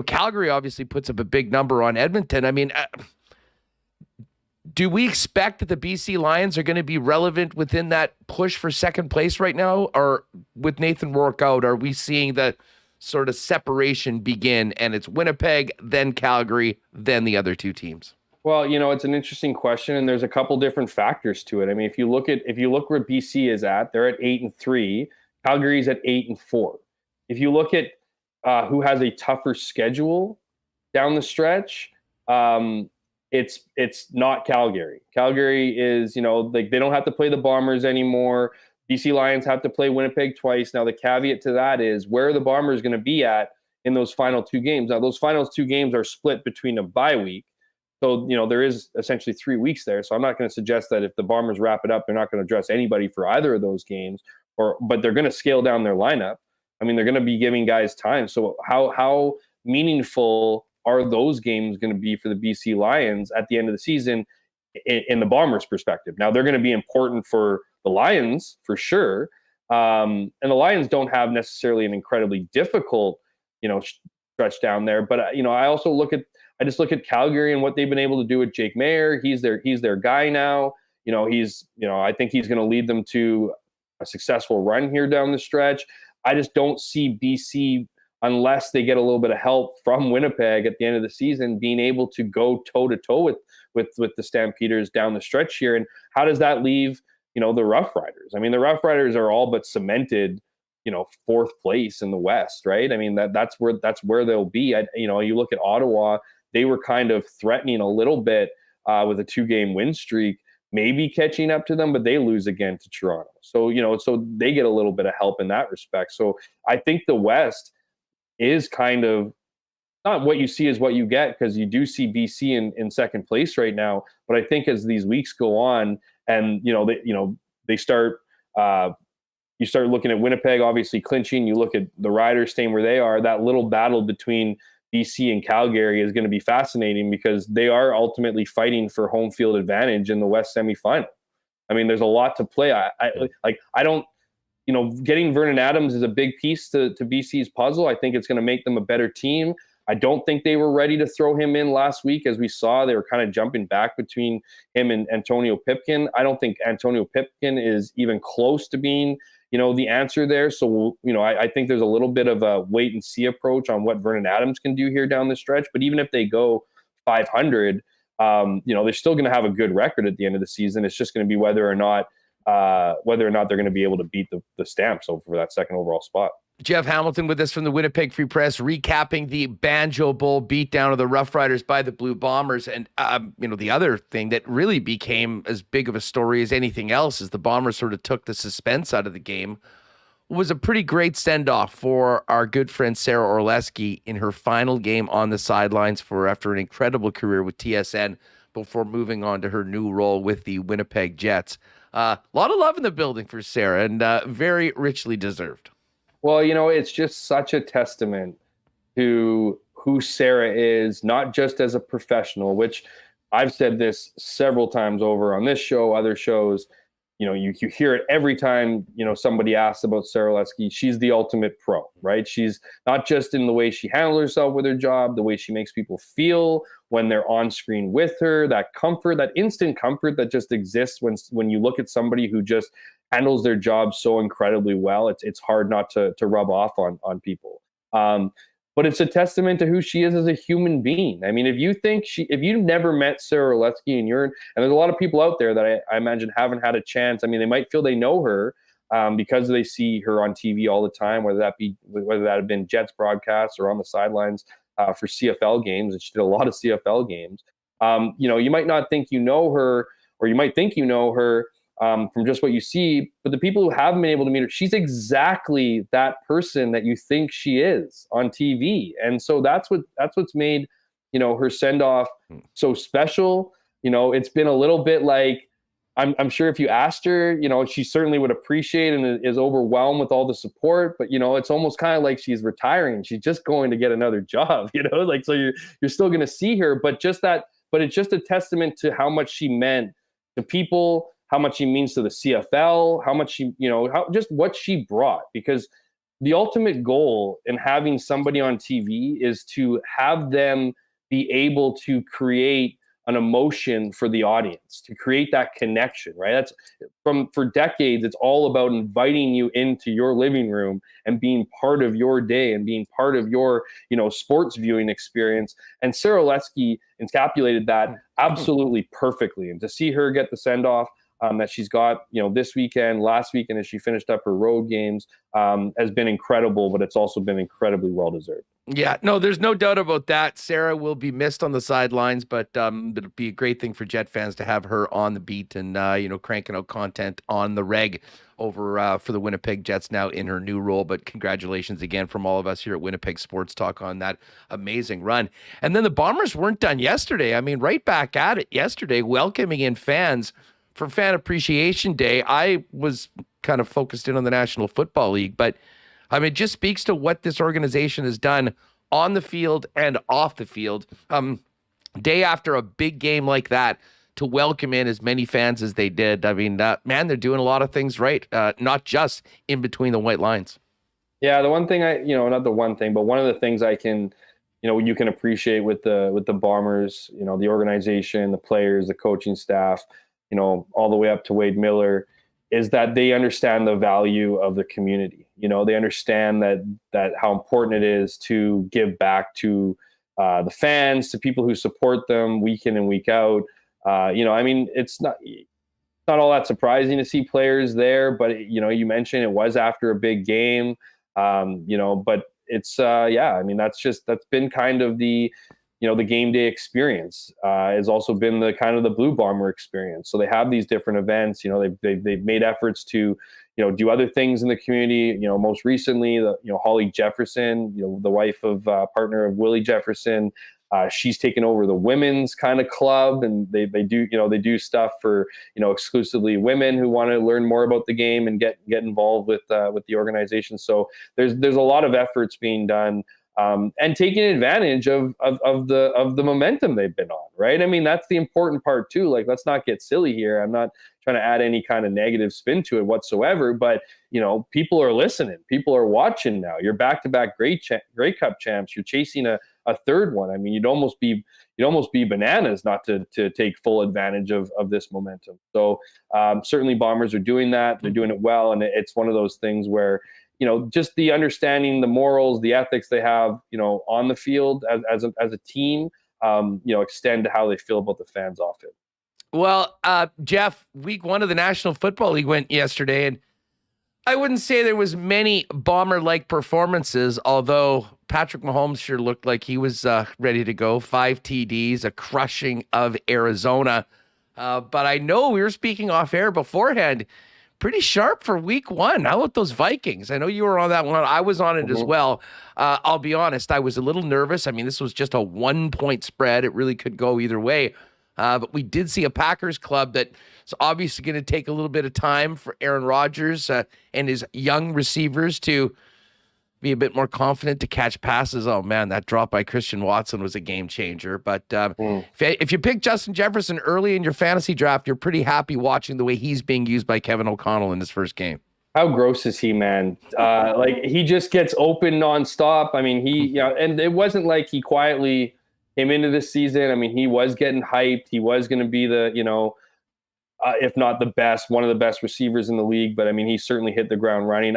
Calgary obviously puts up a big number on Edmonton. I mean. Do we expect that the BC Lions are going to be relevant within that push for second place right now? Or with Nathan Rourke out, are we seeing that sort of separation begin and it's Winnipeg, then Calgary, then the other two teams? Well, it's an interesting question, and there's a couple different factors to it. I mean, if you look where BC is at, they're at 8-3. Calgary's at 8-4. If you look at who has a tougher schedule down the stretch, it's not Calgary. Calgary is, they don't have to play the Bombers anymore. BC Lions have to play Winnipeg twice. Now, the caveat to that is where are the Bombers going to be at in those final two games? Now, those final two games are split between a bye week. So, there is essentially 3 weeks there. So I'm not going to suggest that if the Bombers wrap it up, they're not going to address anybody for either of those games, but they're going to scale down their lineup. I mean, they're going to be giving guys time. So how meaningful are those games going to be for the BC Lions at the end of the season in the Bombers' perspective? Now, they're going to be important for the Lions for sure. And the Lions don't have necessarily an incredibly difficult, stretch down there. But, I just look at Calgary and what they've been able to do with Jake Mayer. He's their guy now. I think he's going to lead them to a successful run here down the stretch. I just don't see BC, unless they get a little bit of help from Winnipeg at the end of the season, being able to go toe-to-toe with the Stampeders down the stretch here. And how does that leave, the Roughriders? I mean, the Roughriders are all but cemented, fourth place in the West, right? I mean, that's where they'll be. You look at Ottawa, they were kind of threatening a little bit with a 2-game win streak, maybe catching up to them, but they lose again to Toronto. So, so they get a little bit of help in that respect. So I think the West is kind of not what you see is what you get, because you do see BC in second place right now. But I think as these weeks go on and, they start, you start looking at Winnipeg, obviously clinching, you look at the Riders staying where they are, that little battle between BC and Calgary is going to be fascinating, because they are ultimately fighting for home field advantage in the West semifinal. I mean, there's a lot to play. I don't, getting Vernon Adams is a big piece to BC's puzzle. I think it's going to make them a better team. I don't think they were ready to throw him in last week. As we saw, they were kind of jumping back between him and Antonio Pipkin. I don't think Antonio Pipkin is even close to being, the answer there. So, I think there's a little bit of a wait and see approach on what Vernon Adams can do here down the stretch. But even if they go 500, they're still going to have a good record at the end of the season. It's just going to be whether or not they're going to be able to beat the Stamps over for that second overall spot. Jeff Hamilton with us from the Winnipeg Free Press, recapping the Banjo Bowl beatdown of the Roughriders by the Blue Bombers. And, the other thing that really became as big of a story as anything else, as the Bombers sort of took the suspense out of the game, was a pretty great send-off for our good friend Sarah Orlesky in her final game on the sidelines after an incredible career with TSN before moving on to her new role with the Winnipeg Jets. A lot of love in the building for Sarah, and very richly deserved. Well, it's just such a testament to who Sarah is, not just as a professional, which I've said this several times over on this show, other shows. You hear it every time, somebody asks about Sarah Orlesky. She's the ultimate pro, right? She's not just in the way she handles herself with her job, the way she makes people feel when they're on screen with her, that comfort, that instant comfort that just exists when you look at somebody who just handles their job so incredibly well. It's hard not to rub off on people. But it's a testament to who she is as a human being. I mean, if you never met Sarah Orlesky and there's a lot of people out there that I imagine haven't had a chance. I mean, they might feel they know her because they see her on TV all the time, whether that have been Jets broadcasts or on the sidelines for CFL games, and she did a lot of CFL games. You might not think you know her, or you might think you know her from just what you see, but the people who haven't been able to meet her, she's exactly that person that you think she is on TV. And so that's what's made, her send-off so special. It's been a little bit like, I'm sure if you asked her, she certainly would appreciate and is overwhelmed with all the support, but it's almost kind of like she's retiring. She's just going to get another job, so you're still going to see her, but it's just a testament to how much she meant to people, how much she means to the CFL, how much she, just what she brought, because the ultimate goal in having somebody on TV is to have them be able to create an emotion for the audience, to create that connection, right? That's for decades, it's all about inviting you into your living room and being part of your day and being part of your, sports viewing experience. And Sarah Oleski encapsulated that absolutely perfectly. And to see her get the send off that she's got, this weekend, last weekend, as she finished up her road games, has been incredible, but it's also been incredibly well-deserved. Yeah, no, there's no doubt about that. Sarah will be missed on the sidelines, but it'll be a great thing for Jet fans to have her on the beat and, cranking out content on the reg over for the Winnipeg Jets now in her new role. But congratulations again from all of us here at Winnipeg Sports Talk on that amazing run. And then the Bombers weren't done yesterday. I mean, right back at it yesterday, welcoming in fans for Fan Appreciation Day. I was kind of focused in on the National Football League, but it just speaks to what this organization has done on the field and off the field. Day after a big game like that, to welcome in as many fans as they did. Man, they're doing a lot of things right, not just in between the white lines. Yeah, the one thing not the one thing, but one of the things I can, you can appreciate with the Bombers, the organization, the players, the coaching staff, all the way up to Wade Miller, is that they understand the value of the community. They understand that how important it is to give back to the fans, to people who support them week in and week out. It's not all that surprising to see players there, but you mentioned it was after a big game, but it's that's been kind of the game day experience has also been the kind of the Blue Bomber experience. So they have these different events. They've made efforts to do other things in the community. Most recently, Holly Jefferson, the wife of partner of Willie Jefferson, she's taken over the women's kind of club, and they do stuff for exclusively women who want to learn more about the game and get involved with the organization. So there's a lot of efforts being done. And taking advantage of the momentum they've been on, right? That's the important part too. Like, let's not get silly here. I'm not trying to add any kind of negative spin to it whatsoever, but people are listening, people are watching now. You're back-to-back Grey Cup champs. You're chasing a third one. You'd almost be bananas not to take full advantage of this momentum. So certainly Bombers are doing that. They're doing it well, and it's one of those things where just the understanding, the morals, the ethics they have, on the field as a team, extend to how they feel about the fans off it. Well, Jeff, week 1 of the National Football League went yesterday, and I wouldn't say there was many Bomber-like performances, although Patrick Mahomes sure looked like he was ready to go. 5 TDs, a crushing of Arizona. But I know we were speaking off air beforehand. Pretty sharp for week 1. How about those Vikings? I know you were on that one. I was on it as well. I'll be honest, I was a little nervous. This was just a 1-point spread. It really could go either way. But we did see a Packers club that's obviously going to take a little bit of time for Aaron Rodgers and his young receivers to be a bit more confident to catch passes. Oh, man, that drop by Christian Watson was a game changer. But if you pick Justin Jefferson early in your fantasy draft, you're pretty happy watching the way he's being used by Kevin O'Connell in his first game. How gross is he, man? He just gets open nonstop. And it wasn't like he quietly came into this season. I was getting hyped. He was going to be the, if not the best, one of the best receivers in the league. But he certainly hit the ground running.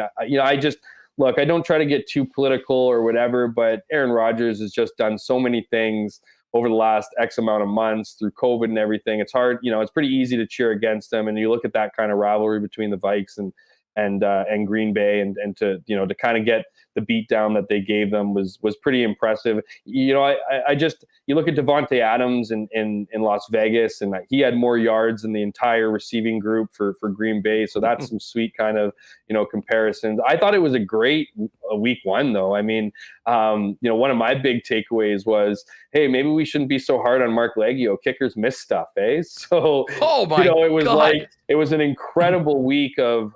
Look, I don't try to get too political or whatever, but Aaron Rodgers has just done so many things over the last X amount of months through COVID and everything. It's hard, it's pretty easy to cheer against him. And you look at that kind of rivalry between the Vikes and and Green Bay, and to to kind of get the beat down that they gave them was pretty impressive. I just, you look at Devontae Adams in Las Vegas, and he had more yards than the entire receiving group for Green Bay. So that's some sweet kind of comparisons. I thought it was a great week one, though. I mean, one of my big takeaways was, hey, maybe we shouldn't be so hard on Mark Leggio. Kickers miss stuff, eh? So it was God. like, it was an incredible week of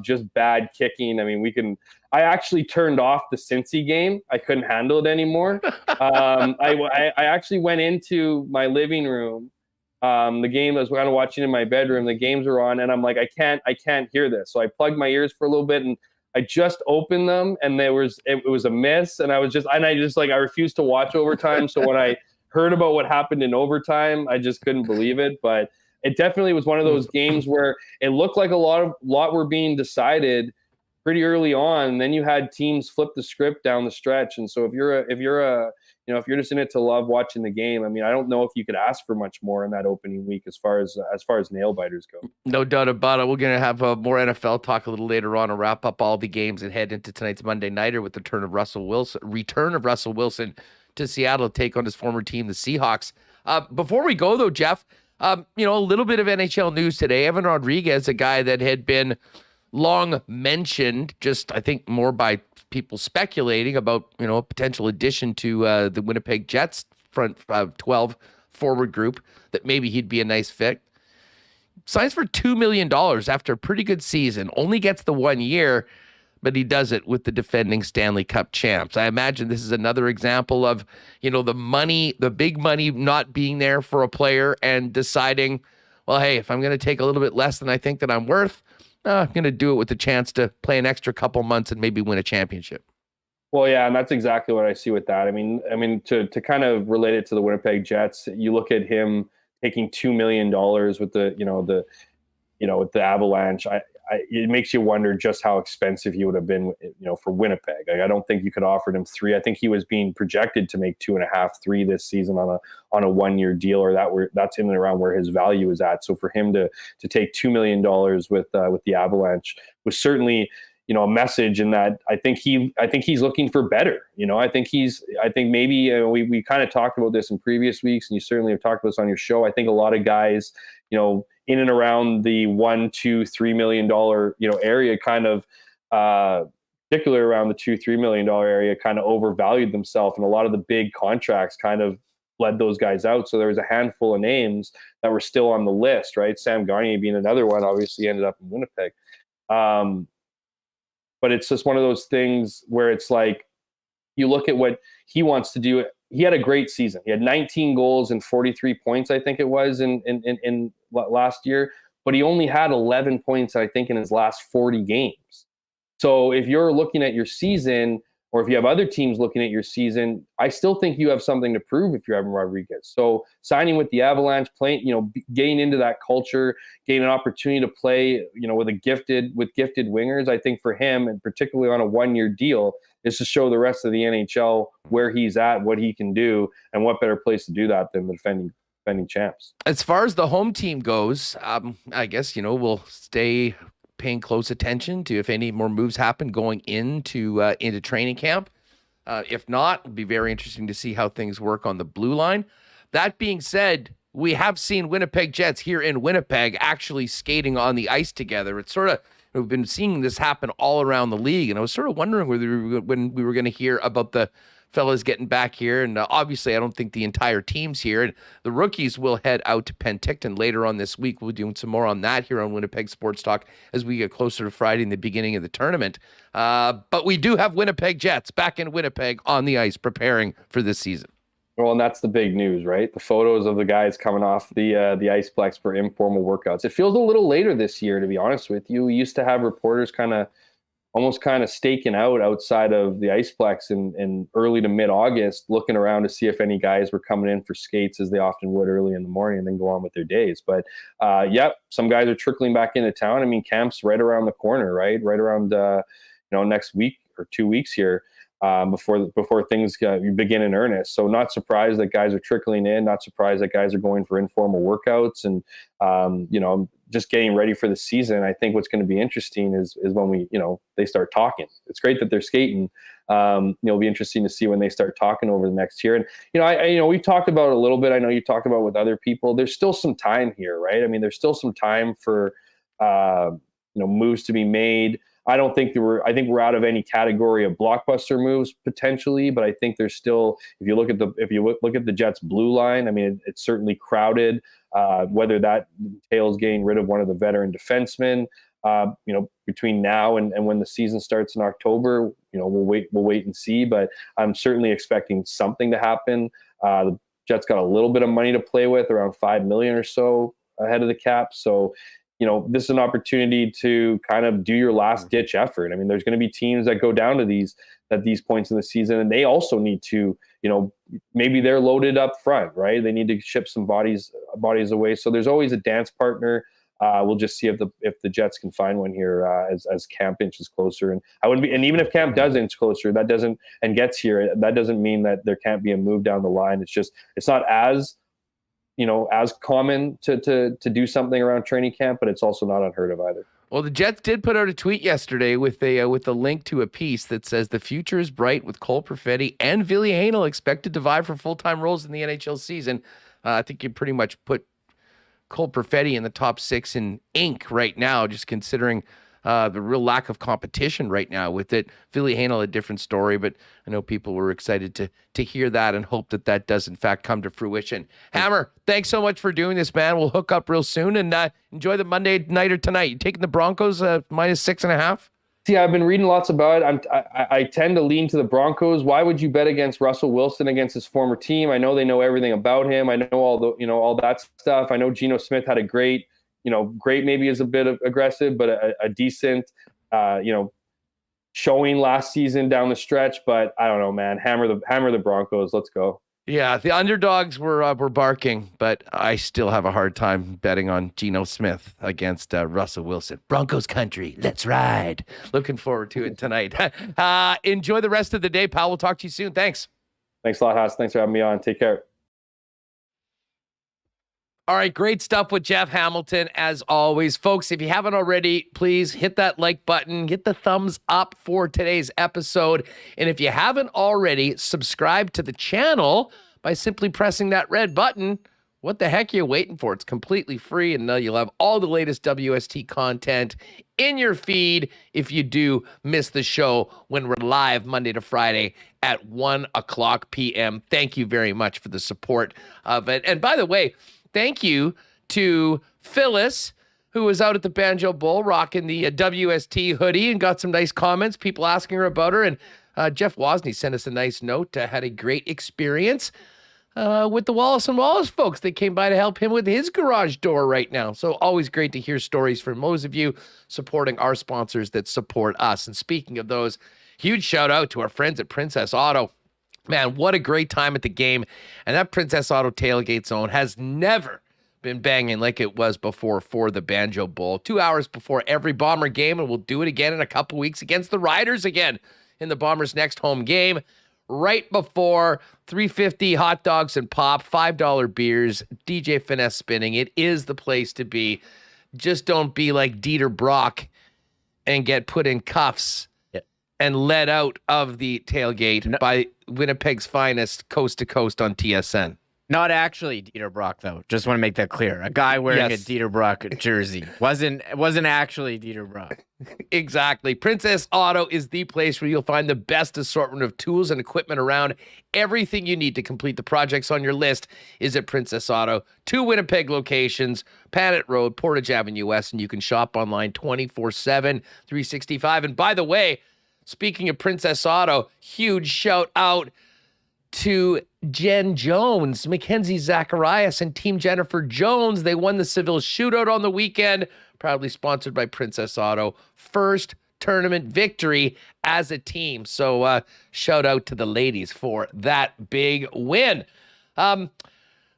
just bad kicking. I mean, I actually turned off the Cincy game. I couldn't handle it anymore. I actually went into my living room. The game I was kind of watching in my bedroom. The games were on, and I'm like, I can't hear this. So I plugged my ears for a little bit, and I just opened them, and it was a miss. And I refused to watch overtime. So when I heard about what happened in overtime, I just couldn't believe it. But it definitely was one of those games where it looked like a lot were being decided pretty early on, and then you had teams flip the script down the stretch. And so if you're just in it to love watching the game, I mean, I don't know if you could ask for much more in that opening week as far as nail biters go. No doubt about it. We're going to have more NFL talk a little later on and wrap up all the games and head into tonight's Monday Nighter with the return of Russell Wilson to Seattle to take on his former team, the Seahawks. Before we go, though, Jeff, a little bit of NHL news today. Evan Rodrigues, a guy that had been long mentioned, just I think more by people speculating about, a potential addition to the Winnipeg Jets front 12 forward group, that maybe he'd be a nice fit. Signs for $2 million after a pretty good season, only gets the 1 year, but he does it with the defending Stanley Cup champs. I imagine this is another example of, the big money not being there for a player and deciding, well, hey, if I'm going to take a little bit less than I think that I'm worth, I'm going to do it with the chance to play an extra couple months and maybe win a championship. Well, yeah, and that's exactly what I see with that. I mean, to kind of relate it to the Winnipeg Jets, you look at him taking $2 million with with the Avalanche. It makes you wonder just how expensive he would have been, for Winnipeg. Like, I don't think you could offer him $3 million. I think he was being projected to make $2.5, $3 million this season on a 1 year deal, or that's in and around where his value is at. So for him to take $2 million with the Avalanche was certainly, a message in that I think he's looking for better. I think maybe we kind of talked about this in previous weeks, and you certainly have talked about this on your show. I think a lot of guys, in and around the $1, $2, $3 million, area, kind of, particularly around the $2-3 million area, kind of overvalued themselves, and a lot of the big contracts kind of bled those guys out. So there was a handful of names that were still on the list, right? Sam Gagner being another one, obviously ended up in Winnipeg. But it's just one of those things where it's like, you look at what he wants to do. He had a great season. He had 19 goals and 43 points, I think it was, in last year. But he only had 11 points, I think, in his last 40 games. So if you're looking at your season, or if you have other teams looking at your season, I still think you have something to prove if you're Evan Rodrigues. So signing with the Avalanche, playing, getting into that culture, getting an opportunity to play, with gifted wingers, I think for him, and particularly on a 1 year deal, is to show the rest of the NHL where he's at, what he can do, and what better place to do that than the defending champs. As far as the home team goes, I guess, we'll stay paying close attention to if any more moves happen going into training camp. If not, it'll be very interesting to see how things work on the blue line. That being said, we have seen Winnipeg Jets here in Winnipeg actually skating on the ice together. It's sort of, we've been seeing this happen all around the league, and I was sort of wondering when we were going to hear about the fellas getting back here. And obviously, I don't think the entire team's here. And the rookies will head out to Penticton later on this week. We'll be doing some more on that here on Winnipeg Sports Talk as we get closer to Friday and the beginning of the tournament. But we do have Winnipeg Jets back in Winnipeg on the ice preparing for this season. Well, and that's the big news, right? The photos of the guys coming off the Iceplex for informal workouts. It feels a little later this year, to be honest with you. We used to have reporters almost staking out outside of the Iceplex in early to mid-August, looking around to see if any guys were coming in for skates, as they often would early in the morning, and then go on with their days. But some guys are trickling back into town. I mean, camp's right around the corner, right? Right around next week or 2 weeks here, before things begin in earnest. So not surprised that guys are trickling in, not surprised that guys are going for informal workouts. And just getting ready for the season. I think what's going to be interesting is when they start talking. It's great that they're skating. It'll be interesting to see when they start talking over the next year. And we've talked about it a little bit. I know you talked about it with other people. There's still some time here, right? I mean, there's still some time for moves to be made. I think we're out of any category of blockbuster moves potentially, but I think there's still, if you look at the Jets blue line, I mean, it's certainly crowded. Whether that entails getting rid of one of the veteran defensemen, between now and when the season starts in October, we'll wait and see. But I'm certainly expecting something to happen. The Jets got a little bit of money to play with, around $5 million or so ahead of the cap. So, this is an opportunity to kind of do your last ditch effort. I mean, there's going to be teams that go down to these points in the season, and they also need to, maybe they're loaded up front, right? They need to ship some bodies away. So there's always a dance partner. We'll just see if the Jets can find one here as camp inches closer. And even if camp does inch closer, gets here, that doesn't mean that there can't be a move down the line. It's not as common to do something around training camp, but it's also not unheard of either. Well, the Jets did put out a tweet yesterday with a link to a piece that says the future is bright with Cole Perfetti and Ville Heinola expected to vie for full-time roles in the NHL season. I think you pretty much put Cole Perfetti in the top 6 in ink right now, just considering the real lack of competition right now with it. Ville Heinola, a different story, but I know people were excited to hear that and hope that does in fact come to fruition. Hammer, thanks so much for doing this, man. We'll hook up real soon and enjoy the Monday nighter tonight. You taking the Broncos minus 6.5? See, I've been reading lots about it. I tend to lean to the Broncos. Why would you bet against Russell Wilson against his former team? I know they know everything about him. I know all that stuff. I know Geno Smith had a great maybe is a bit aggressive, but a decent, showing last season down the stretch. But I don't know, man. Hammer the Broncos. Let's go. Yeah, the underdogs were barking, but I still have a hard time betting on Geno Smith against Russell Wilson. Broncos country, let's ride. Looking forward to it tonight. Enjoy the rest of the day, pal. We'll talk to you soon. Thanks. Thanks a lot, Haas. Thanks for having me on. Take care. All right, great stuff with Jeff Hamilton, as always. Folks, if you haven't already, please hit that like button, hit the thumbs up for today's episode. And if you haven't already, subscribe to the channel by simply pressing that red button. What the heck are you waiting for? It's completely free, and you'll have all the latest WST content in your feed if you do miss the show when we're live Monday to Friday at 1:00 p.m. Thank you very much for the support of it. And by the way, thank you to Phyllis, who was out at the Banjo Bowl rocking the WST hoodie and got some nice comments, people asking her about her. And Jeff Wozni sent us a nice note, had a great experience with the Wallace & Wallace folks. They came by to help him with his garage door right now. So always great to hear stories from those of you supporting our sponsors that support us. And speaking of those, huge shout out to our friends at Princess Auto. Man, what a great time at the game. And that Princess Auto tailgate zone has never been banging like it was before for the Banjo Bowl. 2 hours before every Bomber game, and we'll do it again in a couple weeks against the Riders again in the Bombers' next home game. Right before $3.50 hot dogs and pop, $5 beers, DJ Finesse spinning. It is the place to be. Just don't be like Dieter Brock and get put in cuffs and led out of the tailgate by Winnipeg's finest coast to coast on TSN. Not actually Dieter Brock, though. Just want to make that clear. A guy wearing a Dieter Brock jersey wasn't actually Dieter Brock. Exactly. Princess Auto is the place where you'll find the best assortment of tools and equipment around. Everything you need to complete the projects on your list is at Princess Auto. 2 Winnipeg locations, Panet Road, Portage Avenue West, and you can shop online 24/7, 365. And by the way, speaking of Princess Auto, huge shout out to Jen Jones, Mackenzie Zacharias, and Team Jennifer Jones. They won the Seville Shootout on the weekend, proudly sponsored by Princess Auto. First tournament victory as a team. So shout out to the ladies for that big win.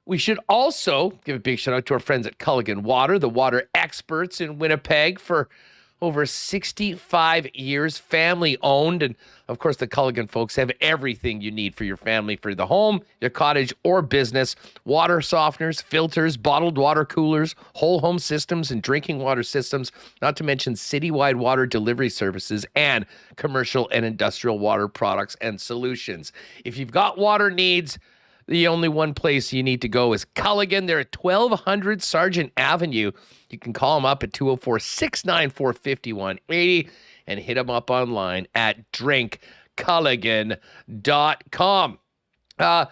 We should also give a big shout out to our friends at Culligan Water, the water experts in Winnipeg, for over 65 years, family owned. And of course, the Culligan folks have everything you need for your family, for the home, your cottage, or business. Water softeners, filters, bottled water coolers, whole home systems, and drinking water systems, not to mention citywide water delivery services and commercial and industrial water products and solutions. If you've got water needs, the only one place you need to go is Culligan. They're at 1200 Sargent Avenue. You can call them up at 204-694-5180 and hit them up online at drinkculligan.com. I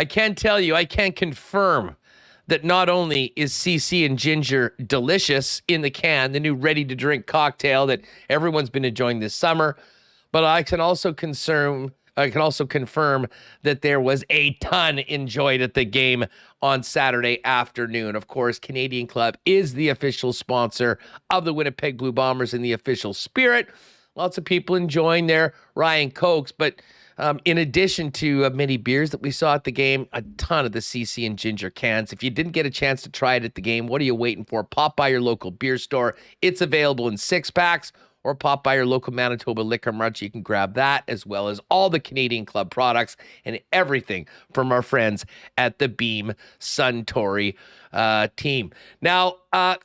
can tell you, I can confirm that not only is CC and Ginger delicious in the can, the new ready-to-drink cocktail that everyone's been enjoying this summer, but I can also confirm that there was a ton enjoyed at the game on Saturday afternoon. Of course, Canadian Club is the official sponsor of the Winnipeg Blue Bombers in the official spirit. Lots of people enjoying their Ryan Cokes, but in addition to many beers that we saw at the game, a ton of the CC and Ginger cans. If you didn't get a chance to try it at the game, what are you waiting for? Pop by your local beer store. It's available in 6-packs. Or pop by your local Manitoba Liquor Mart. You can grab that, as well as all the Canadian Club products and everything from our friends at the Beam Suntory team. Now,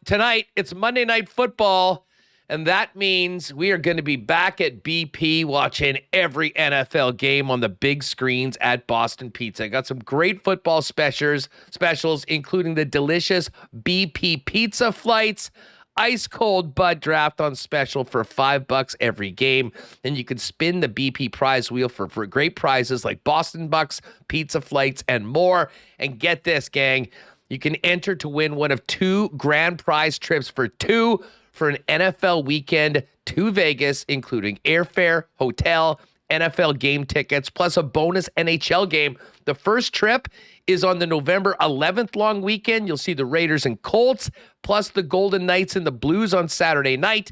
tonight, it's Monday Night Football, and that means we are going to be back at BP watching every NFL game on the big screens at Boston Pizza. I got some great football specials, including the delicious BP pizza flights, ice cold Bud Draft on special for $5 every game. Then you can spin the BP prize wheel for great prizes like Boston Bucks, pizza flights, and more. And get this, gang, you can enter to win one of 2 grand prize trips for 2 for an NFL weekend to Vegas, including airfare, hotel, NFL game tickets, plus a bonus NHL game. The first trip is on the November 11th long weekend. You'll see the Raiders and Colts, plus the Golden Knights and the Blues on Saturday night.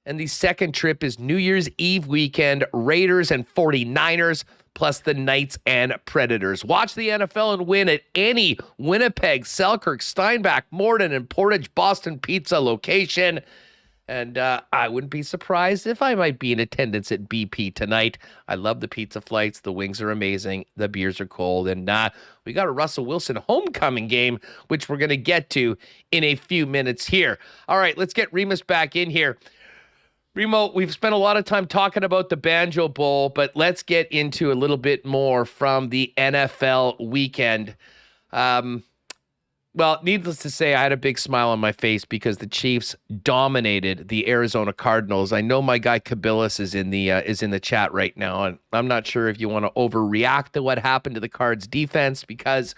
And the second trip is New Year's Eve weekend, Raiders and 49ers, plus the Knights and Predators. Watch the NFL and win at any Winnipeg, Selkirk, Steinbach, Morden, and Portage Boston Pizza location. And I wouldn't be surprised if I might be in attendance at BP tonight. I love the pizza flights. The wings are amazing. The beers are cold. And we got a Russell Wilson homecoming game, which we're going to get to in a few minutes here. All right, let's get Remis back in here. Remo, we've spent a lot of time talking about the Banjo Bowl, but let's get into a little bit more from the NFL weekend. Well, needless to say, I had a big smile on my face because the Chiefs dominated the Arizona Cardinals. I know my guy Kabilis is in the chat right now, and I'm not sure if you want to overreact to what happened to the Cards defense because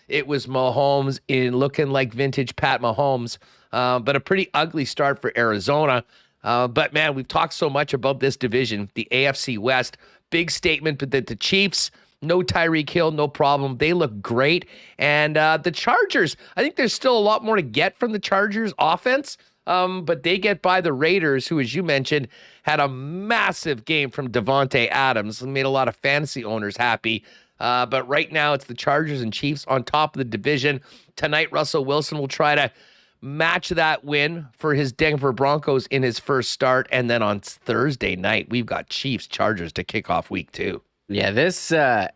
it was Mahomes in looking like vintage Pat Mahomes, but a pretty ugly start for Arizona. But man, we've talked so much about this division, the AFC West. Big statement, but that the Chiefs. No Tyreek Hill, no problem. They look great. And the Chargers, I think there's still a lot more to get from the Chargers offense, but they get by the Raiders, who, as you mentioned, had a massive game from Devontae Adams and made a lot of fantasy owners happy. But right now, it's the Chargers and Chiefs on top of the division. Tonight, Russell Wilson will try to match that win for his Denver Broncos in his first start. And then on Thursday night, we've got Chiefs-Chargers to kick off week 2. Yeah, this AFC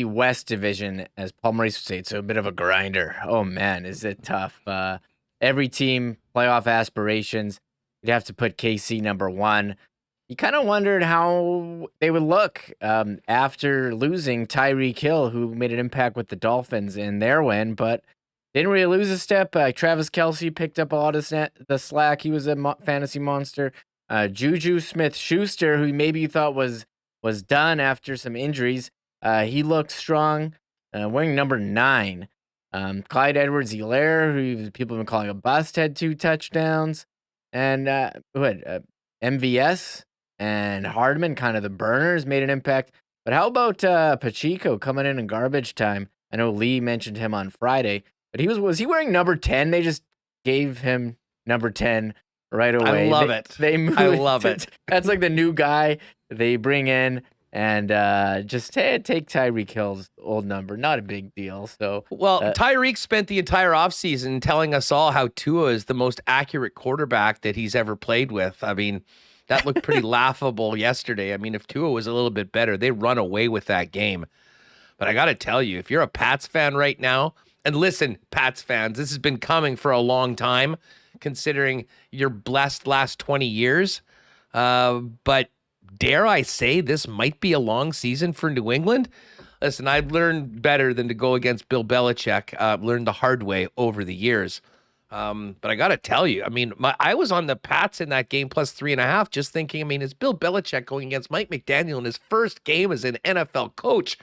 West division, as Paul Maurice would say, it's a bit of a grinder. Oh man, is it tough? Every team, playoff aspirations. You'd have to put KC number 1. You kind of wondered how they would look after losing Tyreek Hill, who made an impact with the Dolphins in their win, but didn't really lose a step. Travis Kelce picked up a lot of the slack. He was a fantasy monster. Juju Smith-Schuster, who maybe you thought was done after some injuries, he looked strong, wearing number 9. Clyde Edwards-Helaire, who people have been calling a bust, had 2 touchdowns. And MVS and Hardman, kind of the burners, made an impact. But how about Pacheco coming in garbage time? I know Lee mentioned him on Friday, but was he wearing number 10? They just gave him number 10 right away. I love it. I love it. That's like the new guy they bring in, and just take Tyreek Hill's old number. Not a big deal. So, well, Tyreek spent the entire offseason telling us all how Tua is the most accurate quarterback that he's ever played with. I mean, that looked pretty laughable yesterday. I mean, if Tua was a little bit better, they run away with that game. But I got to tell you, if you're a Pats fan right now, and listen, Pats fans, this has been coming for a long time, considering your blessed last 20 years. But dare I say this might be a long season for New England? Listen, I've learned better than to go against Bill Belichick. Learned the hard way over the years. But I got to tell you, I mean, I was on the Pats in that game plus 3.5, just thinking, I mean, is Bill Belichick going against Mike McDaniel in his first game as an NFL coach?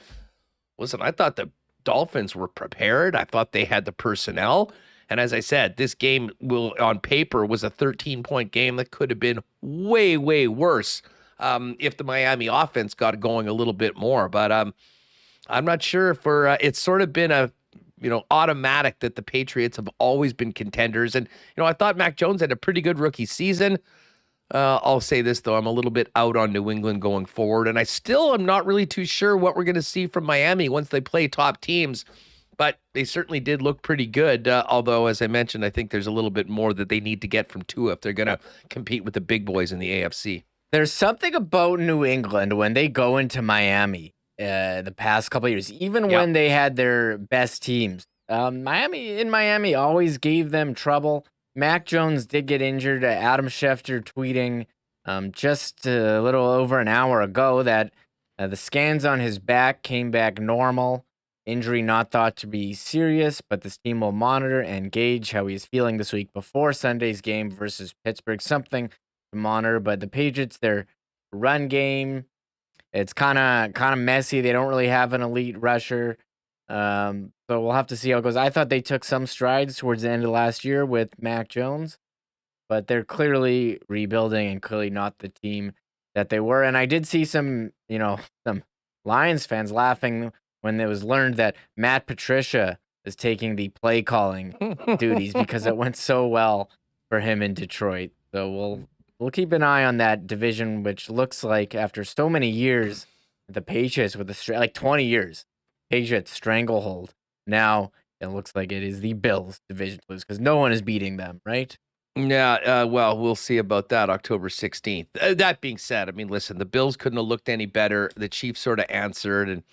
Listen, I thought the Dolphins were prepared. I thought they had the personnel. And as I said, this game on paper was a 13-point game that could have been way, way worse if the Miami offense got going a little bit more. But I'm not sure if it's sort of been automatic that the Patriots have always been contenders. And, I thought Mac Jones had a pretty good rookie season. I'll say this, though. I'm a little bit out on New England going forward, and I still am not really too sure what we're going to see from Miami once they play top teams, but they certainly did look pretty good, although, as I mentioned, I think there's a little bit more that they need to get from Tua if they're going to compete with the big boys in the AFC. There's something about New England when they go into Miami the past couple of years, even when they had their best teams. Miami always gave them trouble. Mac Jones did get injured. Adam Schefter tweeting just a little over an hour ago that the scans on his back came back normal. Injury not thought to be serious, but this team will monitor and gauge how he is feeling this week before Sunday's game versus Pittsburgh. Something to monitor, but the Patriots, their run game, it's kind of messy. They don't really have an elite rusher. So we'll have to see how it goes. I thought they took some strides towards the end of last year with Mac Jones, but they're clearly rebuilding and clearly not the team that they were. And I did see some Lions fans laughing when it was learned that Matt Patricia is taking the play calling duties because it went so well for him in Detroit. So we'll keep an eye on that division, which looks like after so many years, the Patriots with 20 years, Patriots stranglehold. Now it looks like it is the Bills division to lose because no one is beating them, right? Yeah, well, we'll see about that October 16th. That being said, I mean, listen, the Bills couldn't have looked any better. The Chiefs sort of answered, and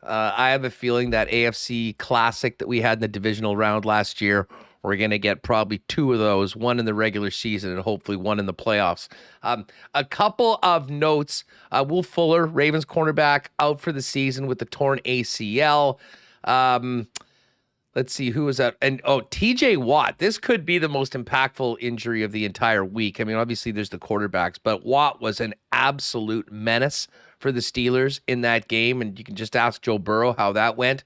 I have a feeling that AFC Classic that we had in the divisional round last year, we're going to get probably two of those, one in the regular season and hopefully one in the playoffs. A couple of notes. Will Fuller, Ravens cornerback, out for the season with the torn ACL. Let's see, who was that? And TJ Watt. This could be the most impactful injury of the entire week. I mean, obviously there's the quarterbacks, but Watt was an absolute menace for the Steelers in that game. And you can just ask Joe Burrow how that went.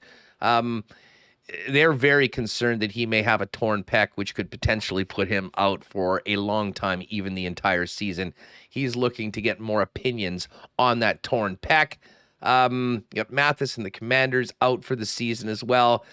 They're very concerned that he may have a torn pec, which could potentially put him out for a long time, even the entire season. He's looking to get more opinions on that torn pec. You got Mathis and the Commanders out for the season as well.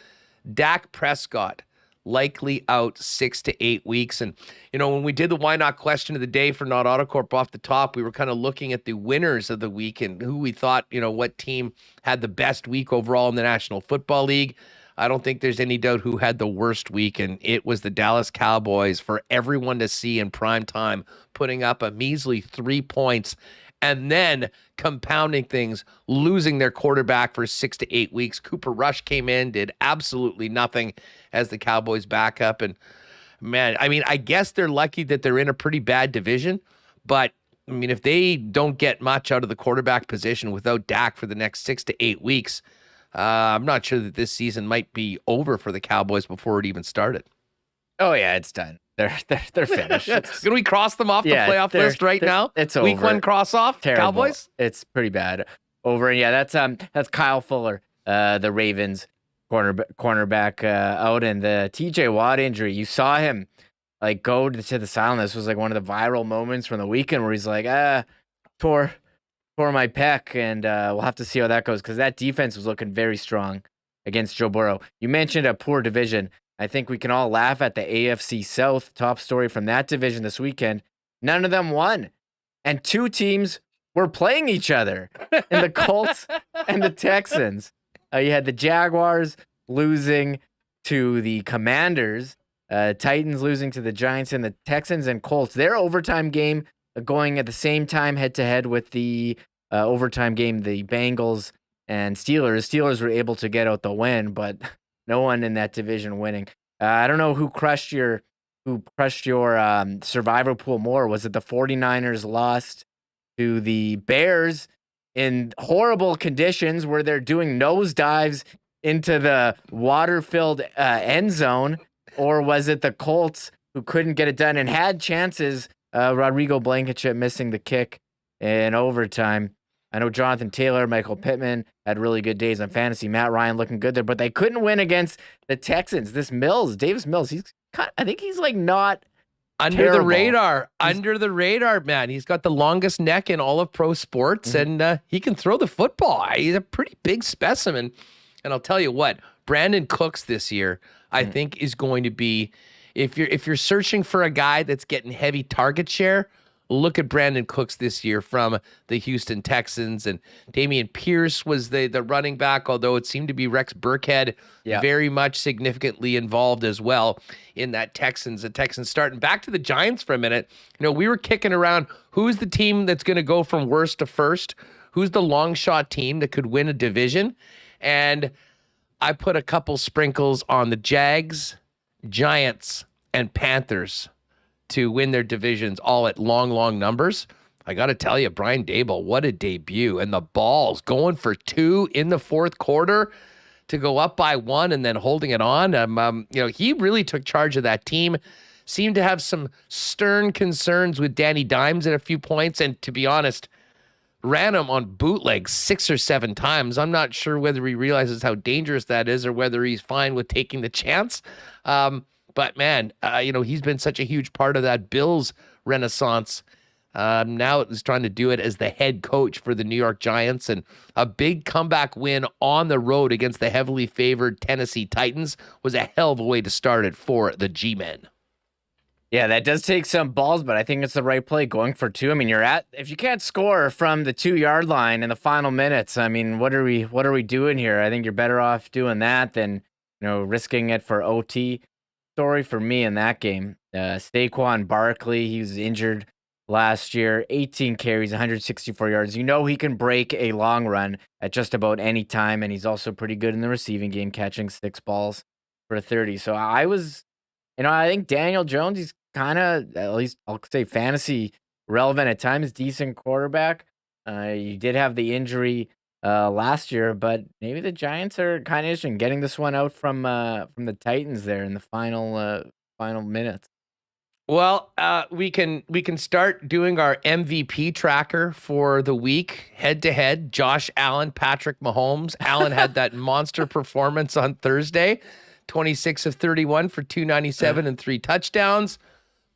Dak Prescott likely out 6 to 8 weeks. And, when we did the why not question of the day for Not Autocorp off the top, we were kind of looking at the winners of the week and who we thought, what team had the best week overall in the National Football League. I don't think there's any doubt who had the worst week, and it was the Dallas Cowboys for everyone to see in prime time, putting up a measly 3 points and then compounding things, losing their quarterback for 6 to 8 weeks. Cooper Rush came in, did absolutely nothing as the Cowboys backup. And man, I mean, I guess they're lucky that they're in a pretty bad division, but I mean, if they don't get much out of the quarterback position without Dak for the next 6 to 8 weeks, I'm not sure that this season might be over for the Cowboys before it even started. Oh yeah, it's done. They're finished. Can we cross them off the playoff list right now? It's Week over. 1 cross off. Terrible. Cowboys. It's pretty bad. Over. And yeah, that's Kyle Fuller, the Ravens cornerback out, and the TJ Watt injury. You saw him go to the sideline. This was one of the viral moments from the weekend where he's like, tore my pec, and we'll have to see how that goes because that defense was looking very strong against Joe Burrow. You mentioned a poor division. I think we can all laugh at the AFC South top story from that division this weekend. None of them won. And 2 teams were playing each other in the Colts and the Texans. You had the Jaguars losing to the Commanders, Titans losing to the Giants, and the Texans and Colts. Their overtime game going at the same time head-to-head with the overtime game, the Bengals and Steelers. Steelers were able to get out the win, but no one in that division winning. I don't know who crushed your survivor pool more. Was it the 49ers lost to the Bears in horrible conditions where they're doing nosedives into the water-filled end zone, or was it the Colts who couldn't get it done and had chances? Rodrigo Blankenship missing the kick in overtime. I know Jonathan Taylor, Michael Pittman had really good days on fantasy. Matt Ryan looking good there, but they couldn't win against the Texans. This Davis Mills, I think he's like not under the radar. Under the radar, man. He's got the longest neck in all of pro sports, and he can throw the football. He's a pretty big specimen. And I'll tell you what, Brandon Cooks this year, I think, is going to be, if you're searching for a guy that's getting heavy target share, look at Brandon Cooks this year from the Houston Texans. And Damian Pierce was the running back, although it seemed to be Rex Burkhead very much significantly involved as well in that Texans. The Texans starting back to the Giants for a minute. You know, we were kicking around who's the team that's going to go from worst to first, who's the long shot team that could win a division. And I put a couple sprinkles on the Jags, Giants, and Panthers to win their divisions, all at long numbers. I got to tell you, Brian Daboll, what a debut. And the balls going for 2 in the fourth quarter to go up by 1 and then holding it on. He really took charge of that team. Seemed to have some stern concerns with Danny Dimes at a few points. And to be honest, ran him on bootlegs 6 or 7 times. I'm not sure whether he realizes how dangerous that is or whether he's fine with taking the chance. But man, he's been such a huge part of that Bills renaissance. Now he's trying to do it as the head coach for the New York Giants, and a big comeback win on the road against the heavily favored Tennessee Titans was a hell of a way to start it for the G-Men. Yeah, that does take some balls, but I think it's the right play going for 2. I mean, if you can't score from the 2-yard line in the final minutes, I mean, what are we doing here? I think you're better off doing that than, risking it for OT. Story for me in that game. Saquon Barkley, he was injured last year, 18 carries, 164 yards. He can break a long run at just about any time, and he's also pretty good in the receiving game, catching 6 balls for 30. So I think Daniel Jones, he's kind of, at least I'll say fantasy relevant at times, decent quarterback. You did have the injury last year, but maybe the Giants are kind of interesting getting this one out from the Titans there in the final minutes. Well, we can start doing our MVP tracker for the week, head to head. Josh Allen, Patrick Mahomes. Allen had that monster performance on Thursday, 26 of 31 for 297 and 3 touchdowns.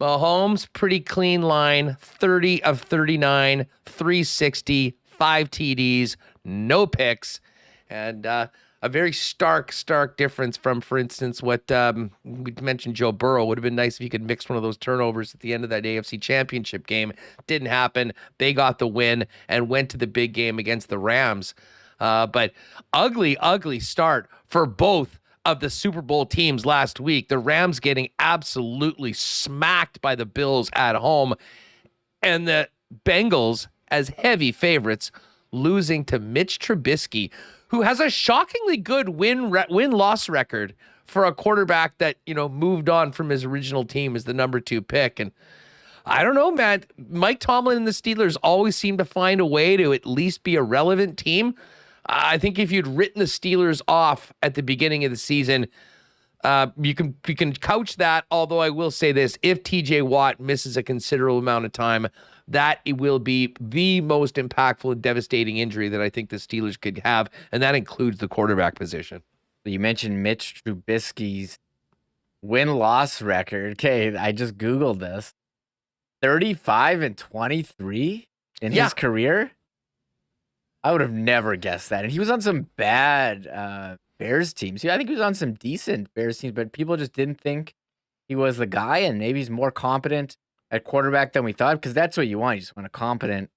Mahomes, pretty clean line, 30 of 39, 360, 5 TDs, no picks, and a very stark difference from, for instance, what we mentioned Joe Burrow. Would have been nice if he could mix one of those turnovers at the end of that AFC Championship game. Didn't happen. They got the win and went to the big game against the Rams. But ugly start for both of the Super Bowl teams last week. The Rams getting absolutely smacked by the Bills at home, and the Bengals as heavy favorites losing to Mitch Trubisky, who has a shockingly good win-loss record for a quarterback that, moved on from his original team as the number 2 pick. And I don't know, man. Mike Tomlin and the Steelers always seem to find a way to at least be a relevant team. I think if you'd written the Steelers off at the beginning of the season, you can couch that. Although I will say this, if TJ Watt misses a considerable amount of time, that it will be the most impactful and devastating injury that I think the Steelers could have, and that includes the quarterback position. You mentioned Mitch Trubisky's win-loss record. Okay, I just Googled this. 35 and 23 in his career? I would have never guessed that. And he was on some bad Bears teams. I think he was on some decent Bears teams, but people just didn't think he was the guy, and maybe he's more competent at quarterback than we thought, because that's what you want. You just want a competent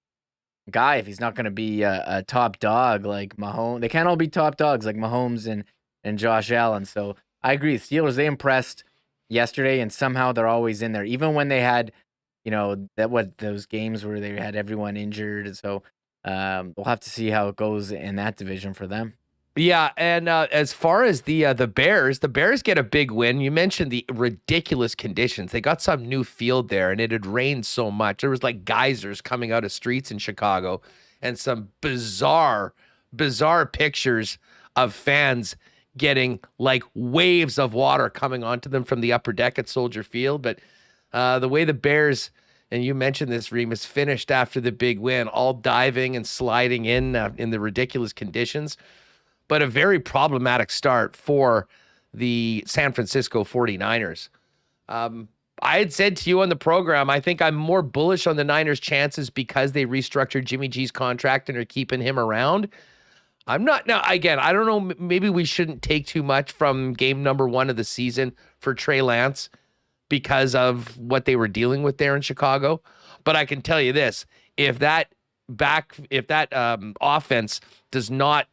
guy if he's not going to be a top dog like Mahomes. They can't all be top dogs like Mahomes and Josh Allen. So I agree. Steelers, they impressed yesterday, and somehow they're always in there, even when they had, those games where they had everyone injured. And so we'll have to see how it goes in that division for them. Yeah, and as far as the Bears get a big win. You mentioned the ridiculous conditions. They got some new field there, and it had rained so much. There was like geysers coming out of streets in Chicago, and some bizarre pictures of fans getting like waves of water coming onto them from the upper deck at Soldier Field. But the way the Bears, and you mentioned this, Remis, finished after the big win, all diving and sliding in the ridiculous conditions. But a very problematic start for the San Francisco 49ers. I had said to you on the program, I think I'm more bullish on the Niners' chances because they restructured Jimmy G's contract and are keeping him around. I'm not. Now, again, I don't know. Maybe we shouldn't take too much from game number 1 of the season for Trey Lance because of what they were dealing with there in Chicago. But I can tell you this, if that offense does not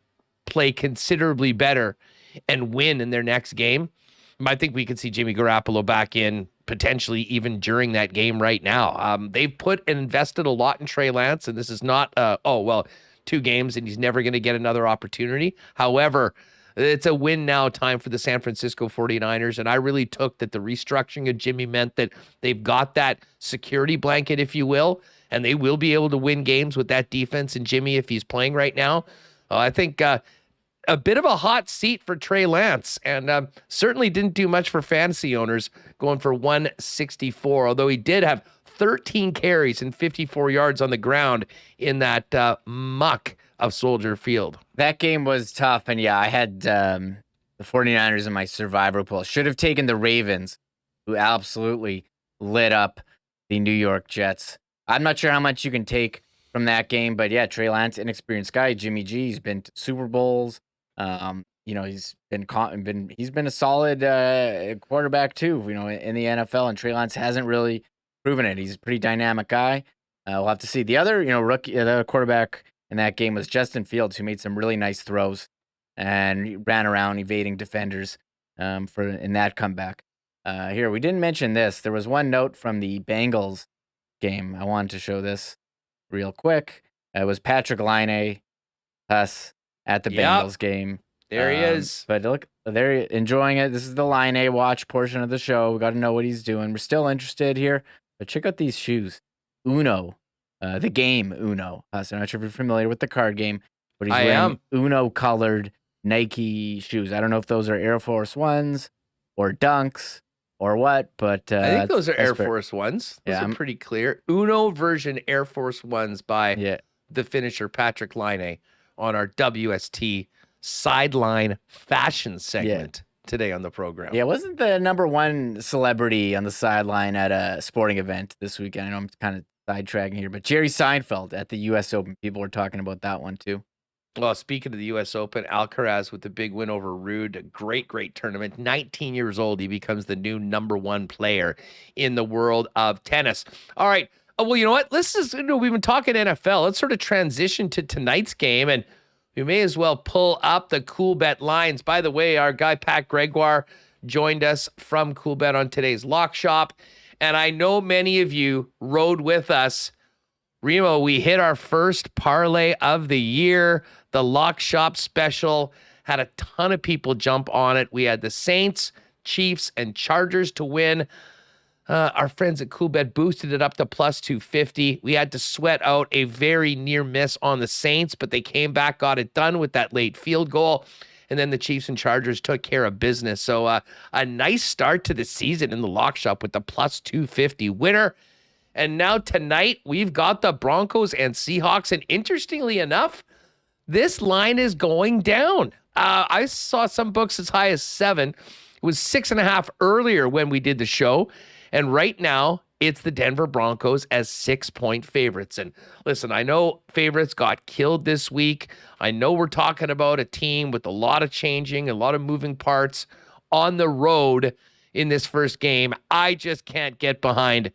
play considerably better and win in their next game, I think we could see Jimmy Garoppolo back in potentially even during that game right now. They've put and invested a lot in Trey Lance, and this is not, 2 games and he's never going to get another opportunity. However, it's a win now time for the San Francisco 49ers, and I really took that the restructuring of Jimmy meant that they've got that security blanket, if you will, and they will be able to win games with that defense and Jimmy if he's playing right now. I think a bit of a hot seat for Trey Lance, and certainly didn't do much for fantasy owners, going for 164, although he did have 13 carries and 54 yards on the ground in that muck of Soldier Field. That game was tough, and I had the 49ers in my survivor pool. Should have taken the Ravens, who absolutely lit up the New York Jets. I'm not sure how much you can take from that game, but yeah, Trey Lance, inexperienced guy. Jimmy G, he's been to Super Bowls. He's been a solid quarterback too, in the NFL, and Trey Lance hasn't really proven it. He's a pretty dynamic guy. We'll have to see. The other, rookie, the other quarterback in that game was Justin Fields, who made some really nice throws and he ran around evading defenders in that comeback. Here, we didn't mention this. There was one note from the Bengals game. I wanted to show this real quick. It was Patrick Laine, us at the Bengals game. There he is. But look, they're enjoying it. This is the Laine watch portion of the show. We got to know what he's doing. We're still interested here, but check out these shoes. Uno, the game Uno. So I'm not sure if you're familiar with the card game, but he's wearing Uno colored Nike shoes. I don't know if those are Air Force Ones or Dunks or what, but I think those are Air Force Ones. Those are pretty clear. Uno version Air Force Ones by the finisher Patrick Laine on our WST sideline fashion segment today on the program. Yeah, wasn't the number 1 celebrity on the sideline at a sporting event this weekend? I know I'm kind of sidetracking here, but Jerry Seinfeld at the U.S. Open. People were talking about that one too. Well, speaking of the U.S. Open, Alcaraz with the big win over Ruud, a great tournament. 19 years old, he becomes the new number 1 player in the world of tennis. All right. Well, you know what? We've been talking NFL. Let's sort of transition to tonight's game, and we may as well pull up the Coolbet lines. By the way, our guy Pat Gregoire joined us from Coolbet on today's Lock Shop, and I know many of you rode with us. Remo, we hit our first parlay of the year, the Lock Shop special. Had a ton of people jump on it. We had the Saints, Chiefs, and Chargers to win. Our friends at Coolbet boosted it up to plus 250. We had to sweat out a very near miss on the Saints, but they came back, got it done with that late field goal. And then the Chiefs and Chargers took care of business. So a nice start to the season in the Lock Shop with the plus 250 winner. And now tonight, we've got the Broncos and Seahawks. And interestingly enough, this line is going down. I saw some books as high as 7. It was 6.5 earlier when we did the show. And right now, it's the Denver Broncos as 6-point favorites. And listen, I know favorites got killed this week. I know we're talking about a team with a lot of changing, a lot of moving parts on the road in this first game. I just can't get behind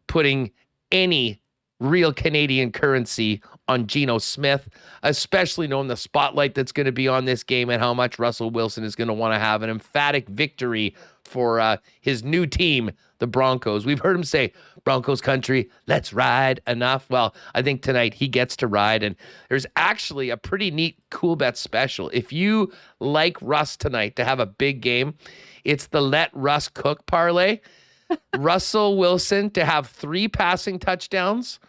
putting any real Canadian currency on Geno Smith, especially knowing the spotlight that's going to be on this game and how much Russell Wilson is going to want to have an emphatic victory for his new team, the Broncos. We've heard him say, Broncos country, let's ride enough. Well, I think tonight he gets to ride, and there's actually a pretty neat Coolbet special. If you like Russ tonight to have a big game, it's the Let Russ Cook parlay. Russell Wilson to have 3 passing touchdowns,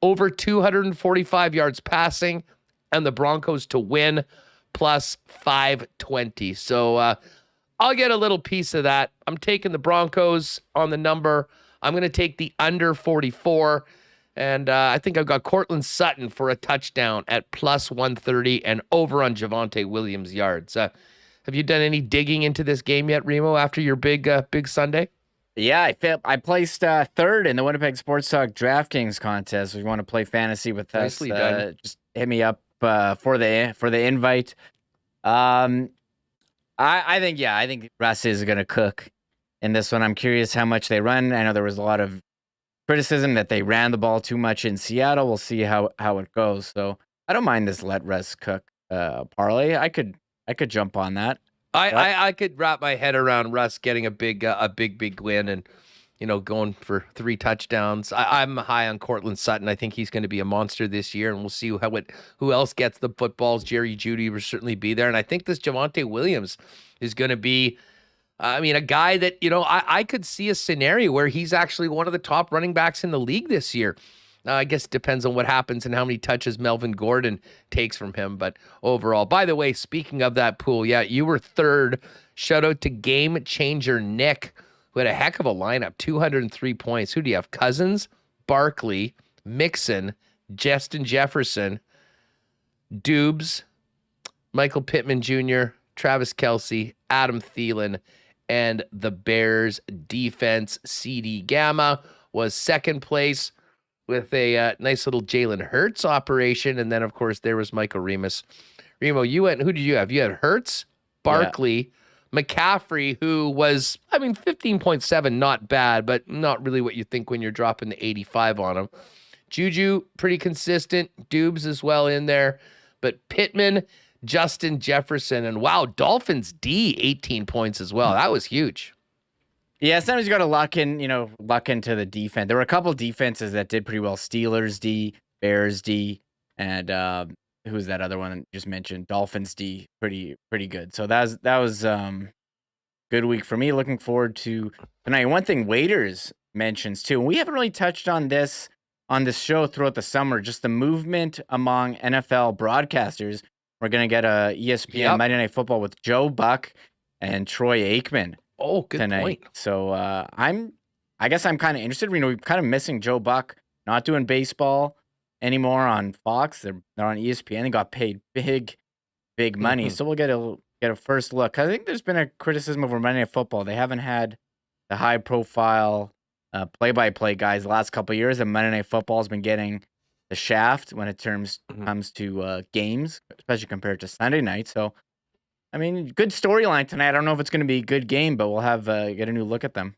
over 245 yards passing, and the Broncos to win plus 520. So I'll get a little piece of that. I'm taking the Broncos on the number. I'm going to take the under 44. And I think I've got Cortland Sutton for a touchdown at plus 130 and over on Javonte Williams yards. Have you done any digging into this game yet, Remo, after your big Sunday? Yeah, I placed third in the Winnipeg Sports Talk DraftKings contest. If you want to play fantasy with us, Nicely done. Just hit me up for the invite. I think Russ is going to cook in this one. I'm curious how much they run. I know there was a lot of criticism that they ran the ball too much in Seattle. We'll see how it goes. So I don't mind this Let Russ Cook parlay. I could jump on that. I could wrap my head around Russ getting a big win and, going for 3 touchdowns. I'm high on Cortland Sutton. I think he's going to be a monster this year, and we'll see who else gets the footballs. Jerry Jeudy will certainly be there, and I think this Javonte Williams is going to be, a guy that, I could see a scenario where he's actually one of the top running backs in the league this year. I guess it depends on what happens and how many touches Melvin Gordon takes from him. But overall, by the way, speaking of that pool, yeah, you were third. Shout out to Game Changer Nick, who had a heck of a lineup, 203 points. Who do you have? Cousins, Barkley, Mixon, Justin Jefferson, Dubes, Michael Pittman Jr., Travis Kelce, Adam Thielen, and the Bears defense. CD Gamma was second place with a nice little Jalen Hurts operation. And then, of course, there was Michael Remis. Remo, who did you have? You had Hurts, Barkley, McCaffrey, who was, 15.7, not bad, but not really what you think when you're dropping the 85 on him. Juju, pretty consistent. Dubes as well in there. But Pittman, Justin Jefferson, and wow, Dolphins D, 18 points as well. That was huge. Yeah, sometimes you got to luck into the defense. There were a couple of defenses that did pretty well. Steelers D, Bears D, and who's that other one you just mentioned? Dolphins D, pretty good. So that was good week for me. Looking forward to tonight. One thing Waiters mentions too, and we haven't really touched on this on this show throughout the summer, just the movement among NFL broadcasters. We're gonna get a ESPN Monday Night Football with Joe Buck and Troy Aikman. Oh, good tonight. point. So I guess I'm kind of interested. We're kind of missing Joe Buck not doing baseball anymore on Fox. They're on ESPN. They got paid big money. So we'll get a first look. I think there's been a criticism over Monday Night Football. They haven't had the high profile play-by-play guys the last couple of years, and Monday Night Football has been getting the shaft when it comes to games, especially compared to Sunday night. So good storyline tonight. I don't know if it's going to be a good game, but we'll have get a new look at them.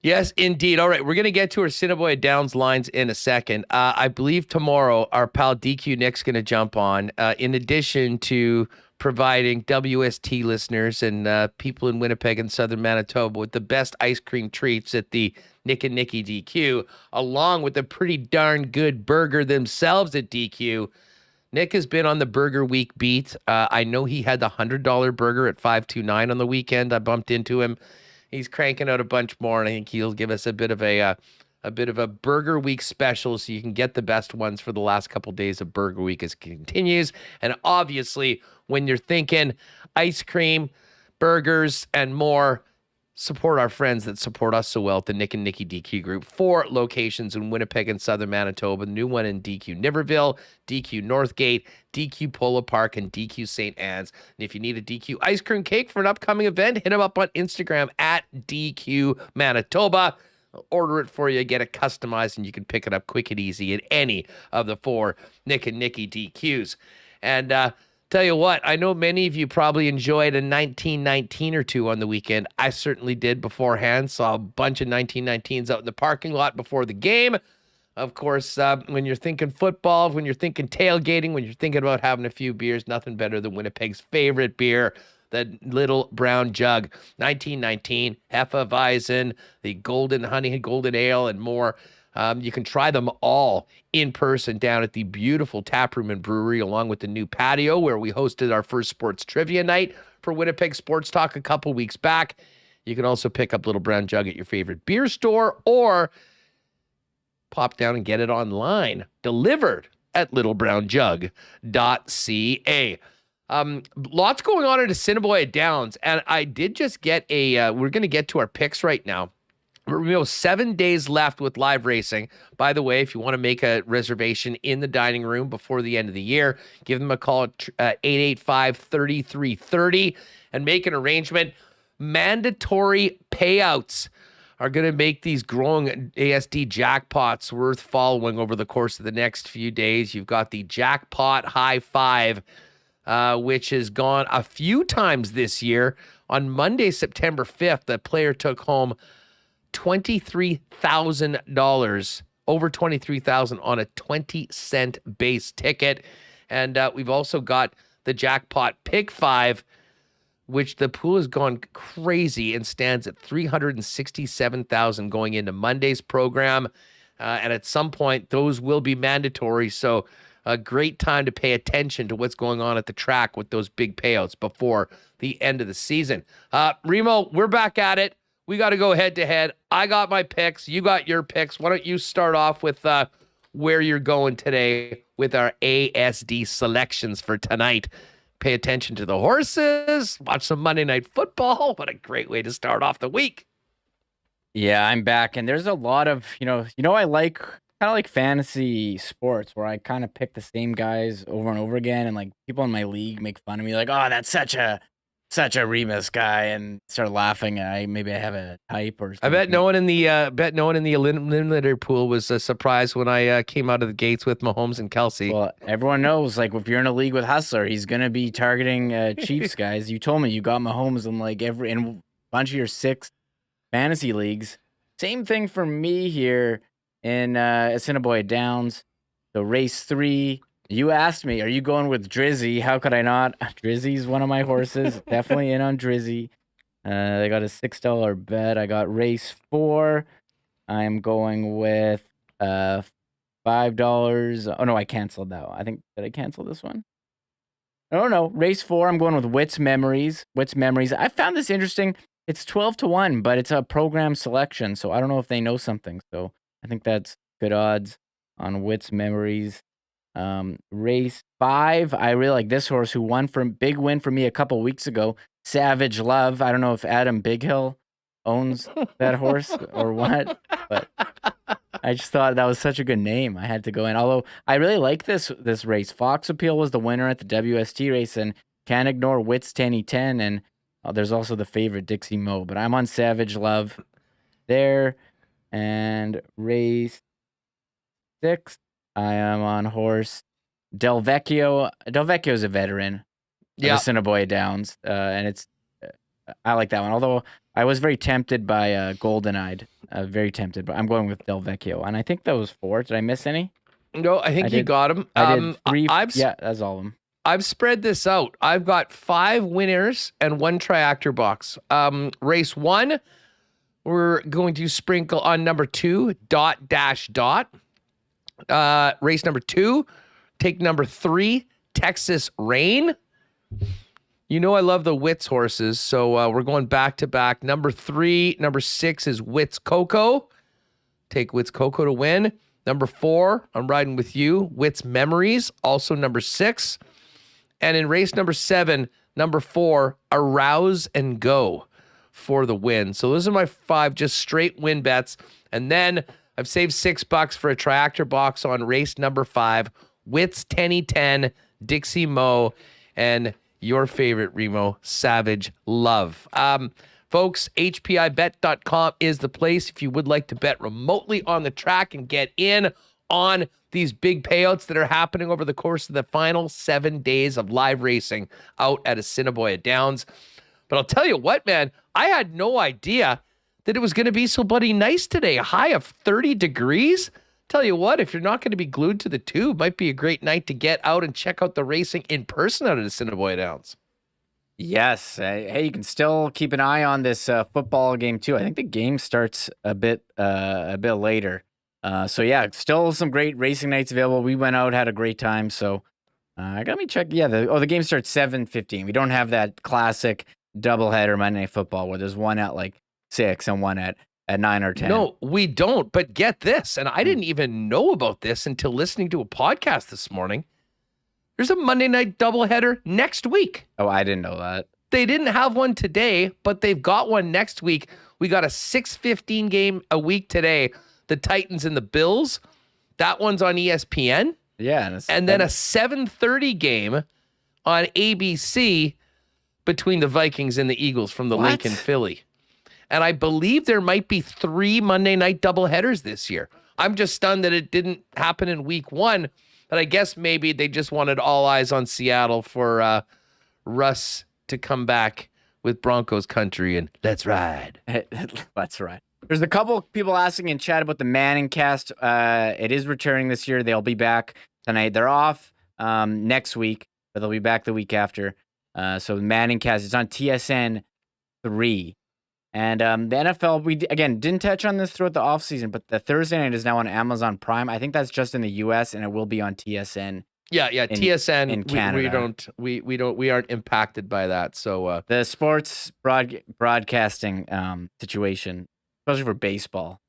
Yes, indeed. All right, we're going to get to our Assiniboia Downs lines in a second. I believe tomorrow our pal DQ Nick's going to jump on, in addition to providing WST listeners and people in Winnipeg and Southern Manitoba with the best ice cream treats at the Nick and Nicky DQ, along with a pretty darn good burger themselves at DQ. Nick has been on the Burger Week beat. I know he had the $100 burger at $5.29 on the weekend. I bumped into him. He's cranking out a bunch more, and I think he'll give us a bit of a Burger Week special, so you can get the best ones for the last couple days of Burger Week as it continues. And obviously, when you're thinking ice cream, burgers, and more, support our friends that support us so well at the Nick and Nicky DQ group. 4 locations in Winnipeg and Southern Manitoba. The new one in DQ Niverville, DQ Northgate, DQ Polo Park, and DQ St. Anne's. And if you need a DQ ice cream cake for an upcoming event, hit them up on Instagram at DQ Manitoba. I'll order it for you, get it customized, and you can pick it up quick and easy at any of the 4 Nick and Nicky DQs. And tell you what, I know many of you probably enjoyed a 1919 or two on the weekend. I certainly did beforehand. Saw a bunch of 1919s out in the parking lot before the game. Of course, when you're thinking football, when you're thinking tailgating, when you're thinking about having a few beers, nothing better than Winnipeg's favorite beer, the Little Brown Jug. 1919, Hefeweizen, the Golden Honey, Golden Ale, and more. You can try them all in person down at the beautiful taproom and brewery, along with the new patio where we hosted our first sports trivia night for Winnipeg Sports Talk a couple weeks back. You can also pick up Little Brown Jug at your favorite beer store or pop down and get it online, delivered at littlebrownjug.ca. Lots going on at Assiniboia Downs, and I did just get we're going to get to our picks right now. We have 7 days left with live racing. By the way, if you want to make a reservation in the dining room before the end of the year, give them a call at 885-3330 and make an arrangement. Mandatory payouts are going to make these growing ASD jackpots worth following over the course of the next few days. You've got the Jackpot High Five, which has gone a few times this year. On Monday, September 5th, the player took home $23,000, over $23,000 on a 20-cent base ticket. And we've also got the Jackpot Pick 5, which the pool has gone crazy and stands at $367,000 going into Monday's program. And at some point, those will be mandatory. So a great time to pay attention to what's going on at the track with those big payouts before the end of the season. Remo, we're back at it. We got to go head to head. I got my picks. You got your picks. Why don't you start off with where you're going today with our ASD selections for tonight? Pay attention to the horses, watch some Monday Night Football. What a great way to start off the week. Yeah, I'm back, and there's a lot of, I like kind of like fantasy sports where I kind of pick the same guys over and over again, and like people in my league make fun of me, like, oh, that's such a Remis guy, and start laughing. Maybe I have a type or something. I bet no one in the eliminator pool was surprised when I came out of the gates with Mahomes and Kelsey. Well, everyone knows, like, if you're in a league with Hustler, he's gonna be targeting Chiefs guys. You told me you got Mahomes in like in a bunch of your 6 fantasy leagues. Same thing for me here in Assiniboia Downs. So race 3. You asked me, are you going with Drizzy? How could I not? Drizzy's one of my horses. Definitely in on Drizzy. I got a $6 bet. I got race 4. I'm going with $5. Oh, no, I canceled that one. Did I cancel this one? Oh, no. Race 4, I'm going with Wits Memories. I found this interesting. It's 12-1, but it's a program selection, so I don't know if they know something. So I think that's good odds on Wits Memories. Race 5, I really like this horse who won from big win for me a couple weeks ago. Savage Love. I don't know if Adam Bighill owns that horse or what, but I just thought that was such a good name. I had to go in. Although I really like this race. Fox Appeal was the winner at the WST race, and can't ignore Wits 10-10, and there's also the favorite Dixie Mo. But I'm on Savage Love there, and race 6. I am on horse Del Vecchio. Del Vecchio is a veteran of Assiniboia Downs, and I like that one. Although I was very tempted by Golden Eyed, very tempted, but I'm going with Del Vecchio, and I think that was 4. Did I miss any? No, I think you got them. I did 3. That's all of them. I've spread this out. I've got 5 winners and 1 triactor box. Race 1, we're going to sprinkle on number 2, Dot Dash Dot. Race number 2, take number 3, Texas Rain. You know I love the Wits horses, so we're going back to back. Number 3, number 6 is Wits Coco. Take Wits Coco to win. Number 4, I'm riding with you, Wits Memories, also number 6. And in race number 7, number 4, Arouse and Go for the win. So those are my 5 just straight win bets. And then I've saved $6 for a triactor box on race number 5, Wits 10-10, Dixie Mo, and your favorite Remo, Savage Love. Folks, HPIBet.com is the place if you would like to bet remotely on the track and get in on these big payouts that are happening over the course of the final 7 days of live racing out at Assiniboia Downs. But I'll tell you what, man, I had no idea that it was going to be so bloody nice today. A high of 30 degrees. Tell you what, if you're not going to be glued to the tube, might be a great night to get out and check out the racing in person out at Assiniboia Downs. Yes. Hey, you can still keep an eye on this football game too. I think the game starts a bit later. So yeah, still some great racing nights available. We went out, had a great time. So I got me check. Yeah, the game starts 7:15. We don't have that classic doubleheader Monday Night Football where there's one at like 6 and one at 9 or 10. No, we don't. But get this, and I didn't even know about this until listening to a podcast this morning. There's a Monday night doubleheader next week. Oh, I didn't know that. They didn't have one today, but they've got one next week. We got a 6:15 game a week today. The Titans and the Bills. That one's on ESPN. Yeah. And then a 7:30 game on ABC between the Vikings and the Eagles from the Lincoln Philly. And I believe there might be 3 Monday night doubleheaders this year. I'm just stunned that it didn't happen in week 1. But I guess maybe they just wanted all eyes on Seattle for Russ to come back with Broncos country and let's ride. Let's ride. There's a couple people asking in chat about the Manning cast. It is returning this year. They'll be back tonight. They're off next week, but they'll be back the week after. So the Manning cast is on TSN 3. And the NFL, we again didn't touch on this throughout the offseason, but the Thursday night is now on Amazon Prime. I think that's just in the US, and it will be on TSN. Yeah, TSN in Canada. We aren't impacted by that. So the sports broadcasting situation, especially for baseball,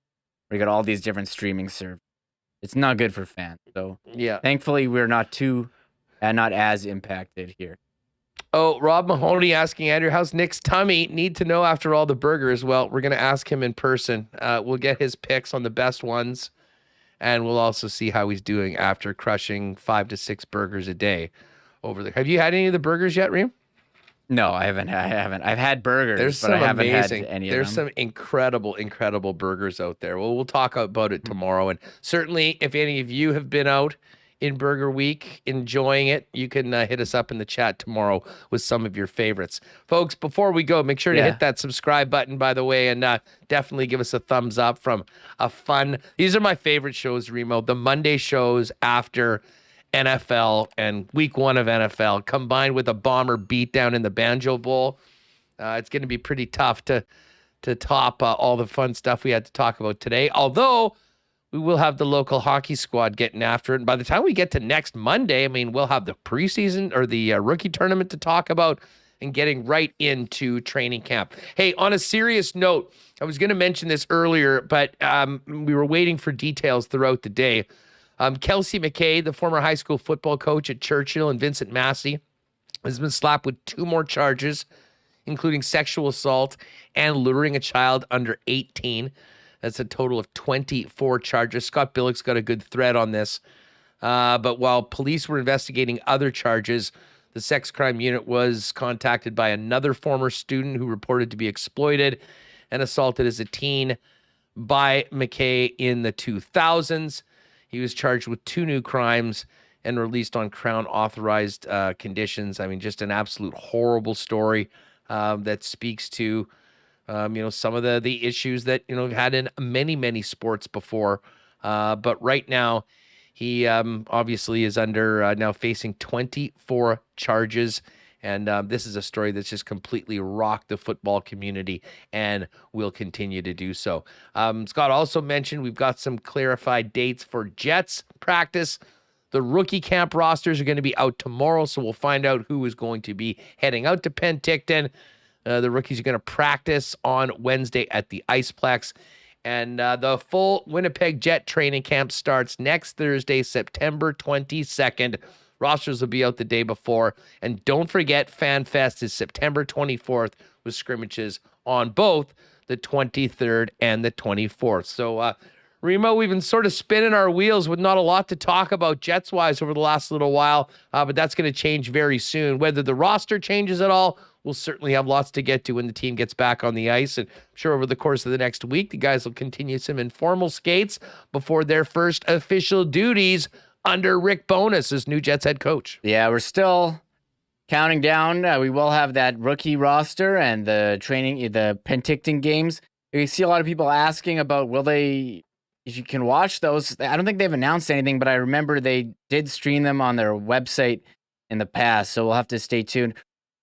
where you got all these different streaming services, it's not good for fans. So yeah, thankfully we're not as impacted here. Oh, Rob Mahoney asking Andrew, how's Nick's tummy? Need to know after all the burgers. Well, we're going to ask him in person. We'll get his picks on the best ones, and we'll also see how he's doing after crushing 5 to 6 burgers a day over there. Have you had any of the burgers yet, Reem? No, I haven't. I've had burgers, but I haven't had any of them. There's some incredible burgers out there. Well, we'll talk about it tomorrow. And certainly, if any of you have been out in Burger Week, enjoying it, you can hit us up in the chat tomorrow with some of your favorites. Folks, before we go, make sure to hit that subscribe button, by the way, and definitely give us a thumbs up from a fun... These are my favorite shows, Remo. The Monday shows after NFL and week 1 of NFL, combined with a Bomber beatdown in the Banjo Bowl. It's going to be pretty tough to top all the fun stuff we had to talk about today, although we will have the local hockey squad getting after it. And by the time we get to next Monday, I mean, we'll have the preseason or the rookie tournament to talk about and getting right into training camp. Hey, on a serious note, I was going to mention this earlier, but we were waiting for details throughout the day. Kelsey McKay, the former high school football coach at Churchill, and Vincent Massey has been slapped with 2 more charges, including sexual assault and luring a child under 18. That's a total of 24 charges. Scott Billick's got a good thread on this. But while police were investigating other charges, the sex crime unit was contacted by another former student who reported to be exploited and assaulted as a teen by McKay in the 2000s. He was charged with 2 new crimes and released on Crown-authorized conditions. I mean, just an absolute horrible story that speaks to some of the issues that, we've had in many sports before. But right now, he obviously is under now facing 24 charges. And this is a story that's just completely rocked the football community and will continue to do so. Scott also mentioned we've got some clarified dates for Jets practice. The rookie camp rosters are going to be out tomorrow, so we'll find out who is going to be heading out to Penticton. The rookies are going to practice on Wednesday at the Iceplex. And the full Winnipeg Jet training camp starts next Thursday, September 22nd. Rosters will be out the day before. And don't forget, FanFest is September 24th with scrimmages on both the 23rd and the 24th. So, Remo, we've been sort of spinning our wheels with not a lot to talk about Jets-wise over the last little while, but that's going to change very soon. Whether the roster changes at all, we'll certainly have lots to get to when the team gets back on the ice. And I'm sure over the course of the next week, the guys will continue some informal skates before their first official duties under Rick Bowness as new Jets head coach. Yeah, we're still counting down. We will have that rookie roster and the Penticton games. We see a lot of people asking about will they if you can watch those, I don't think they've announced anything, but I remember they did stream them on their website in the past. So we'll have to stay tuned.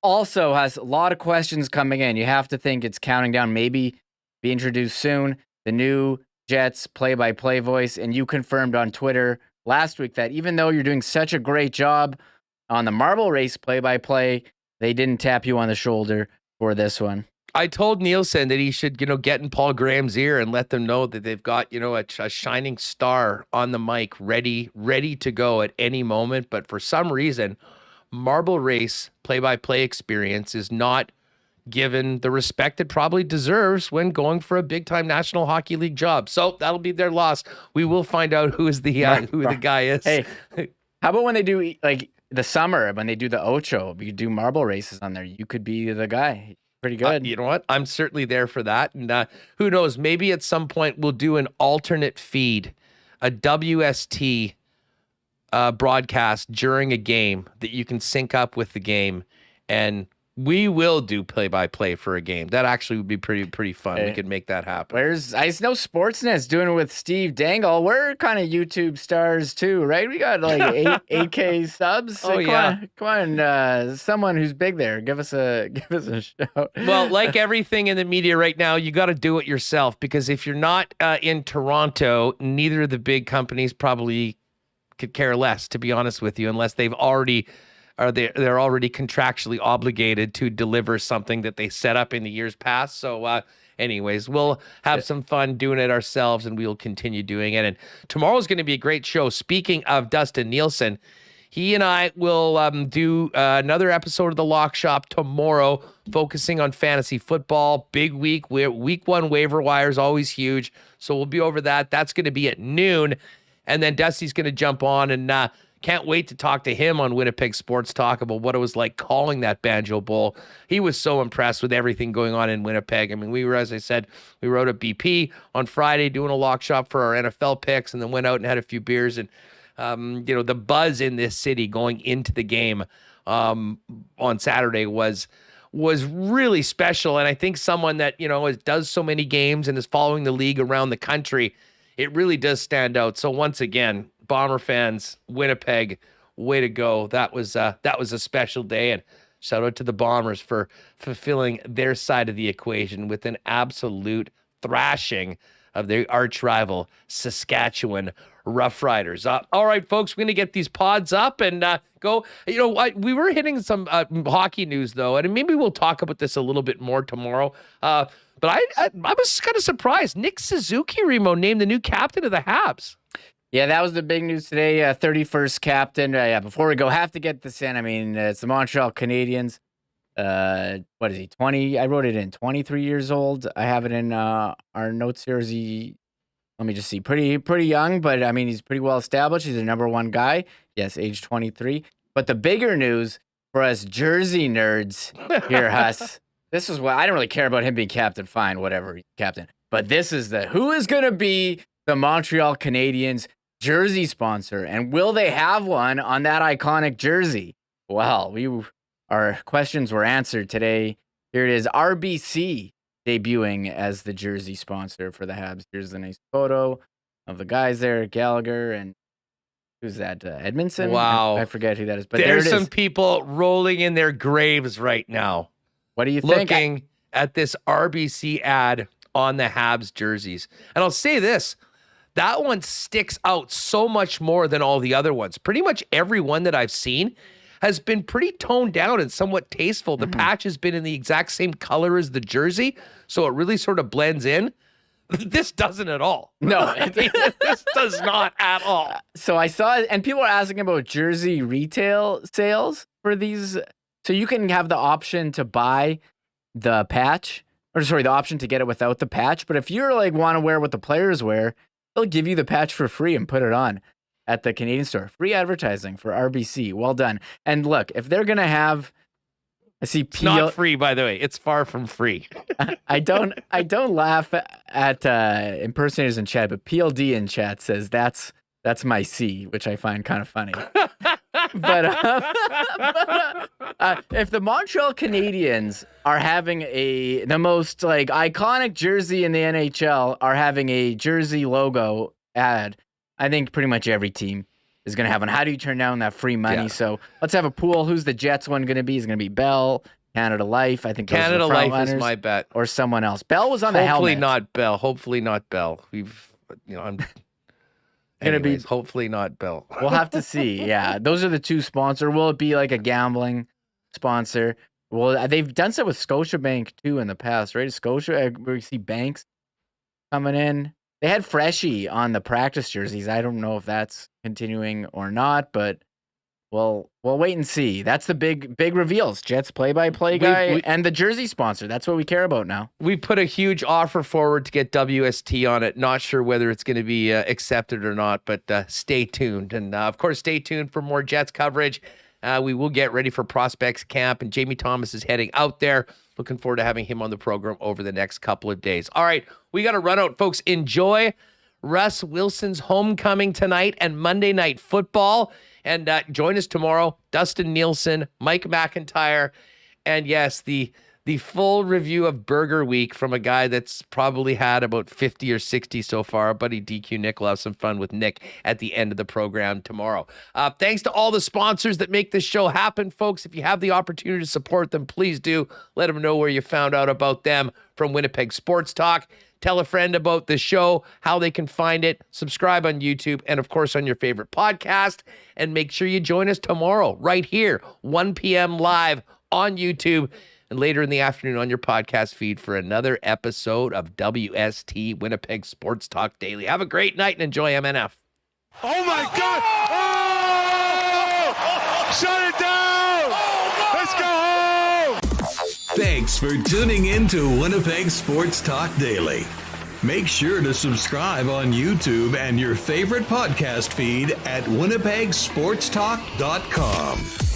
Also has a lot of questions coming in. You have to think it's counting down, maybe be introduced soon. The new Jets play-by-play voice. And you confirmed on Twitter last week that even though you're doing such a great job on the marble race play-by-play, they didn't tap you on the shoulder for this one. I told Nielsen that he should, get in Paul Graham's ear and let them know that they've got, a shining star on the mic ready to go at any moment. But for some reason, marble race play-by-play experience is not given the respect it probably deserves when going for a big-time National Hockey League job. So that'll be their loss. We will find out who the guy is. Hey, how about when they do like the summer, when they do the Ocho, you do marble races on there, you could be the guy. Pretty good. You know what? I'm certainly there for that. And who knows? Maybe at some point we'll do an alternate feed, a WST broadcast during a game that you can sync up with the game, and we will do play-by-play for a game. That actually would be pretty fun. Hey, we could make that happen. I know Sportsnet's doing it with Steve Dangle. We're kind of YouTube stars too, right? We got like 8K subs. Oh, come on, someone who's big there, give us a shout. Well, like everything in the media right now, you got to do it yourself, because if you're not in Toronto, neither of the big companies probably could care less, to be honest with you, unless they're already contractually obligated to deliver something that they set up in the years past. So anyways, we'll have some fun doing it ourselves, and we'll continue doing it. And tomorrow's going to be a great show. Speaking of Dustin Nielsen, he and I will do another episode of The Lock Shop tomorrow, focusing on fantasy football. Big week. Week 1 waiver wire is always huge, so we'll be over that. That's going to be at noon. And then Dusty's going to jump on, and can't wait to talk to him on Winnipeg Sports Talk about what it was like calling that Banjo Bowl. He was so impressed with everything going on in Winnipeg. I mean, we were, as I said, we rode a BP on Friday doing a lock shop for our NFL picks, and then went out and had a few beers. And, the buzz in this city going into the game on Saturday was really special. And I think someone that, does so many games and is following the league around the country, it really does stand out. So once again, Bomber fans, Winnipeg, way to go. That was a special day, and shout out to the Bombers for fulfilling their side of the equation with an absolute thrashing of their arch rival Saskatchewan Roughriders. All right, folks, we're going to get these pods up and go. We were hitting some hockey news, though, and maybe we'll talk about this a little bit more tomorrow. But I was kind of surprised. Nick Suzuki, Remo, named the new captain of the Habs. Yeah, that was the big news today. 31st captain. Before we go, have to get this in. I mean, it's the Montreal Canadiens. What is he, 20? I wrote it in, 23 years old. I have it in our notes here. Is he, let me just see, pretty young, but I mean, he's pretty well established. He's a number 1 guy. Yes, age 23. But the bigger news for us jersey nerds here, Huss, this is what I don't really care about him being captain. Fine, whatever, he's captain. But this is who is going to be the Montreal Canadiens jersey sponsor, and will they have one on that iconic jersey? Well, our questions were answered today. Here it is, RBC debuting as the jersey sponsor for the Habs. Here's the nice photo of the guys there, Gallagher, and who's that, Edmondson? Wow. I forget who that is. But there's some people rolling in their graves right now. What do you think? Looking at this RBC ad on the Habs jerseys. And I'll say this, that one sticks out so much more than all the other ones. Pretty much every one that I've seen has been pretty toned down and somewhat tasteful. The patch has been in the exact same color as the jersey, so it really sort of blends in. This doesn't at all. No, this does not at all. So I saw it, and people are asking about jersey retail sales for these. So you can have the option to buy the patch, the option to get it without the patch. But if you're like want to wear what the players wear, they'll give you the patch for free and put it on at the Canadian store. Free advertising for RBC. Well done. And look, if they're gonna have, I see it's not free, by the way. It's far from free. I don't laugh at impersonators in chat, but PLD in chat says that's my C, which I find kind of funny. If the Montreal Canadiens are having the most like iconic jersey in the NHL are having a jersey logo ad, I think pretty much every team is going to have one. How do you turn down that free money? Yeah. So let's have a pool. Who's the Jets one going to be? Is it going to be Bell, Canada Life? I think those Canada are the front Life is runners, my bet. or someone else. Bell was on the Hopefully helmet. not Bell. Hopefully not Bell. I'm Gonna be- hopefully not Bell. We'll have to see. Yeah, those are the two sponsors. Will it be like a gambling sponsor? Well, they've done so with Scotiabank too in the past, right? Scotia, we see banks coming in. They had Freshie on the practice jerseys. I don't know if that's continuing or not, but we'll wait and see. That's the big reveals. Jets play-by-play guy and the jersey sponsor. That's what we care about now. We put a huge offer forward to get WST on it. Not sure whether it's going to be accepted or not, but stay tuned. And of course, stay tuned for more Jets coverage. We will get ready for prospects camp, and Jamie Thomas is heading out there. Looking forward to having him on the program over the next couple of days. All right, we got to run out, folks. Enjoy Russ Wilson's homecoming tonight and Monday Night Football. And join us tomorrow, Dustin Nielsen, Mike McIntyre, and yes, the full review of Burger Week from a guy that's probably had about 50 or 60 so far. Our buddy DQ Nick will have some fun with Nick at the end of the program tomorrow. Thanks to all the sponsors that make this show happen, folks. If you have the opportunity to support them, please do. Let them know where you found out about them from Winnipeg Sports Talk. Tell a friend about the show, how they can find it, subscribe on YouTube, and of course on your favorite podcast. And make sure you join us tomorrow right here, 1 p.m. live on YouTube and later in the afternoon on your podcast feed for another episode of WST Winnipeg Sports Talk Daily. Have a great night and enjoy MNF. Oh my God! Oh! Shut it down! Let's go home! Thanks for tuning in to Winnipeg Sports Talk Daily. Make sure to subscribe on YouTube and your favorite podcast feed at winnipegsportstalk.com.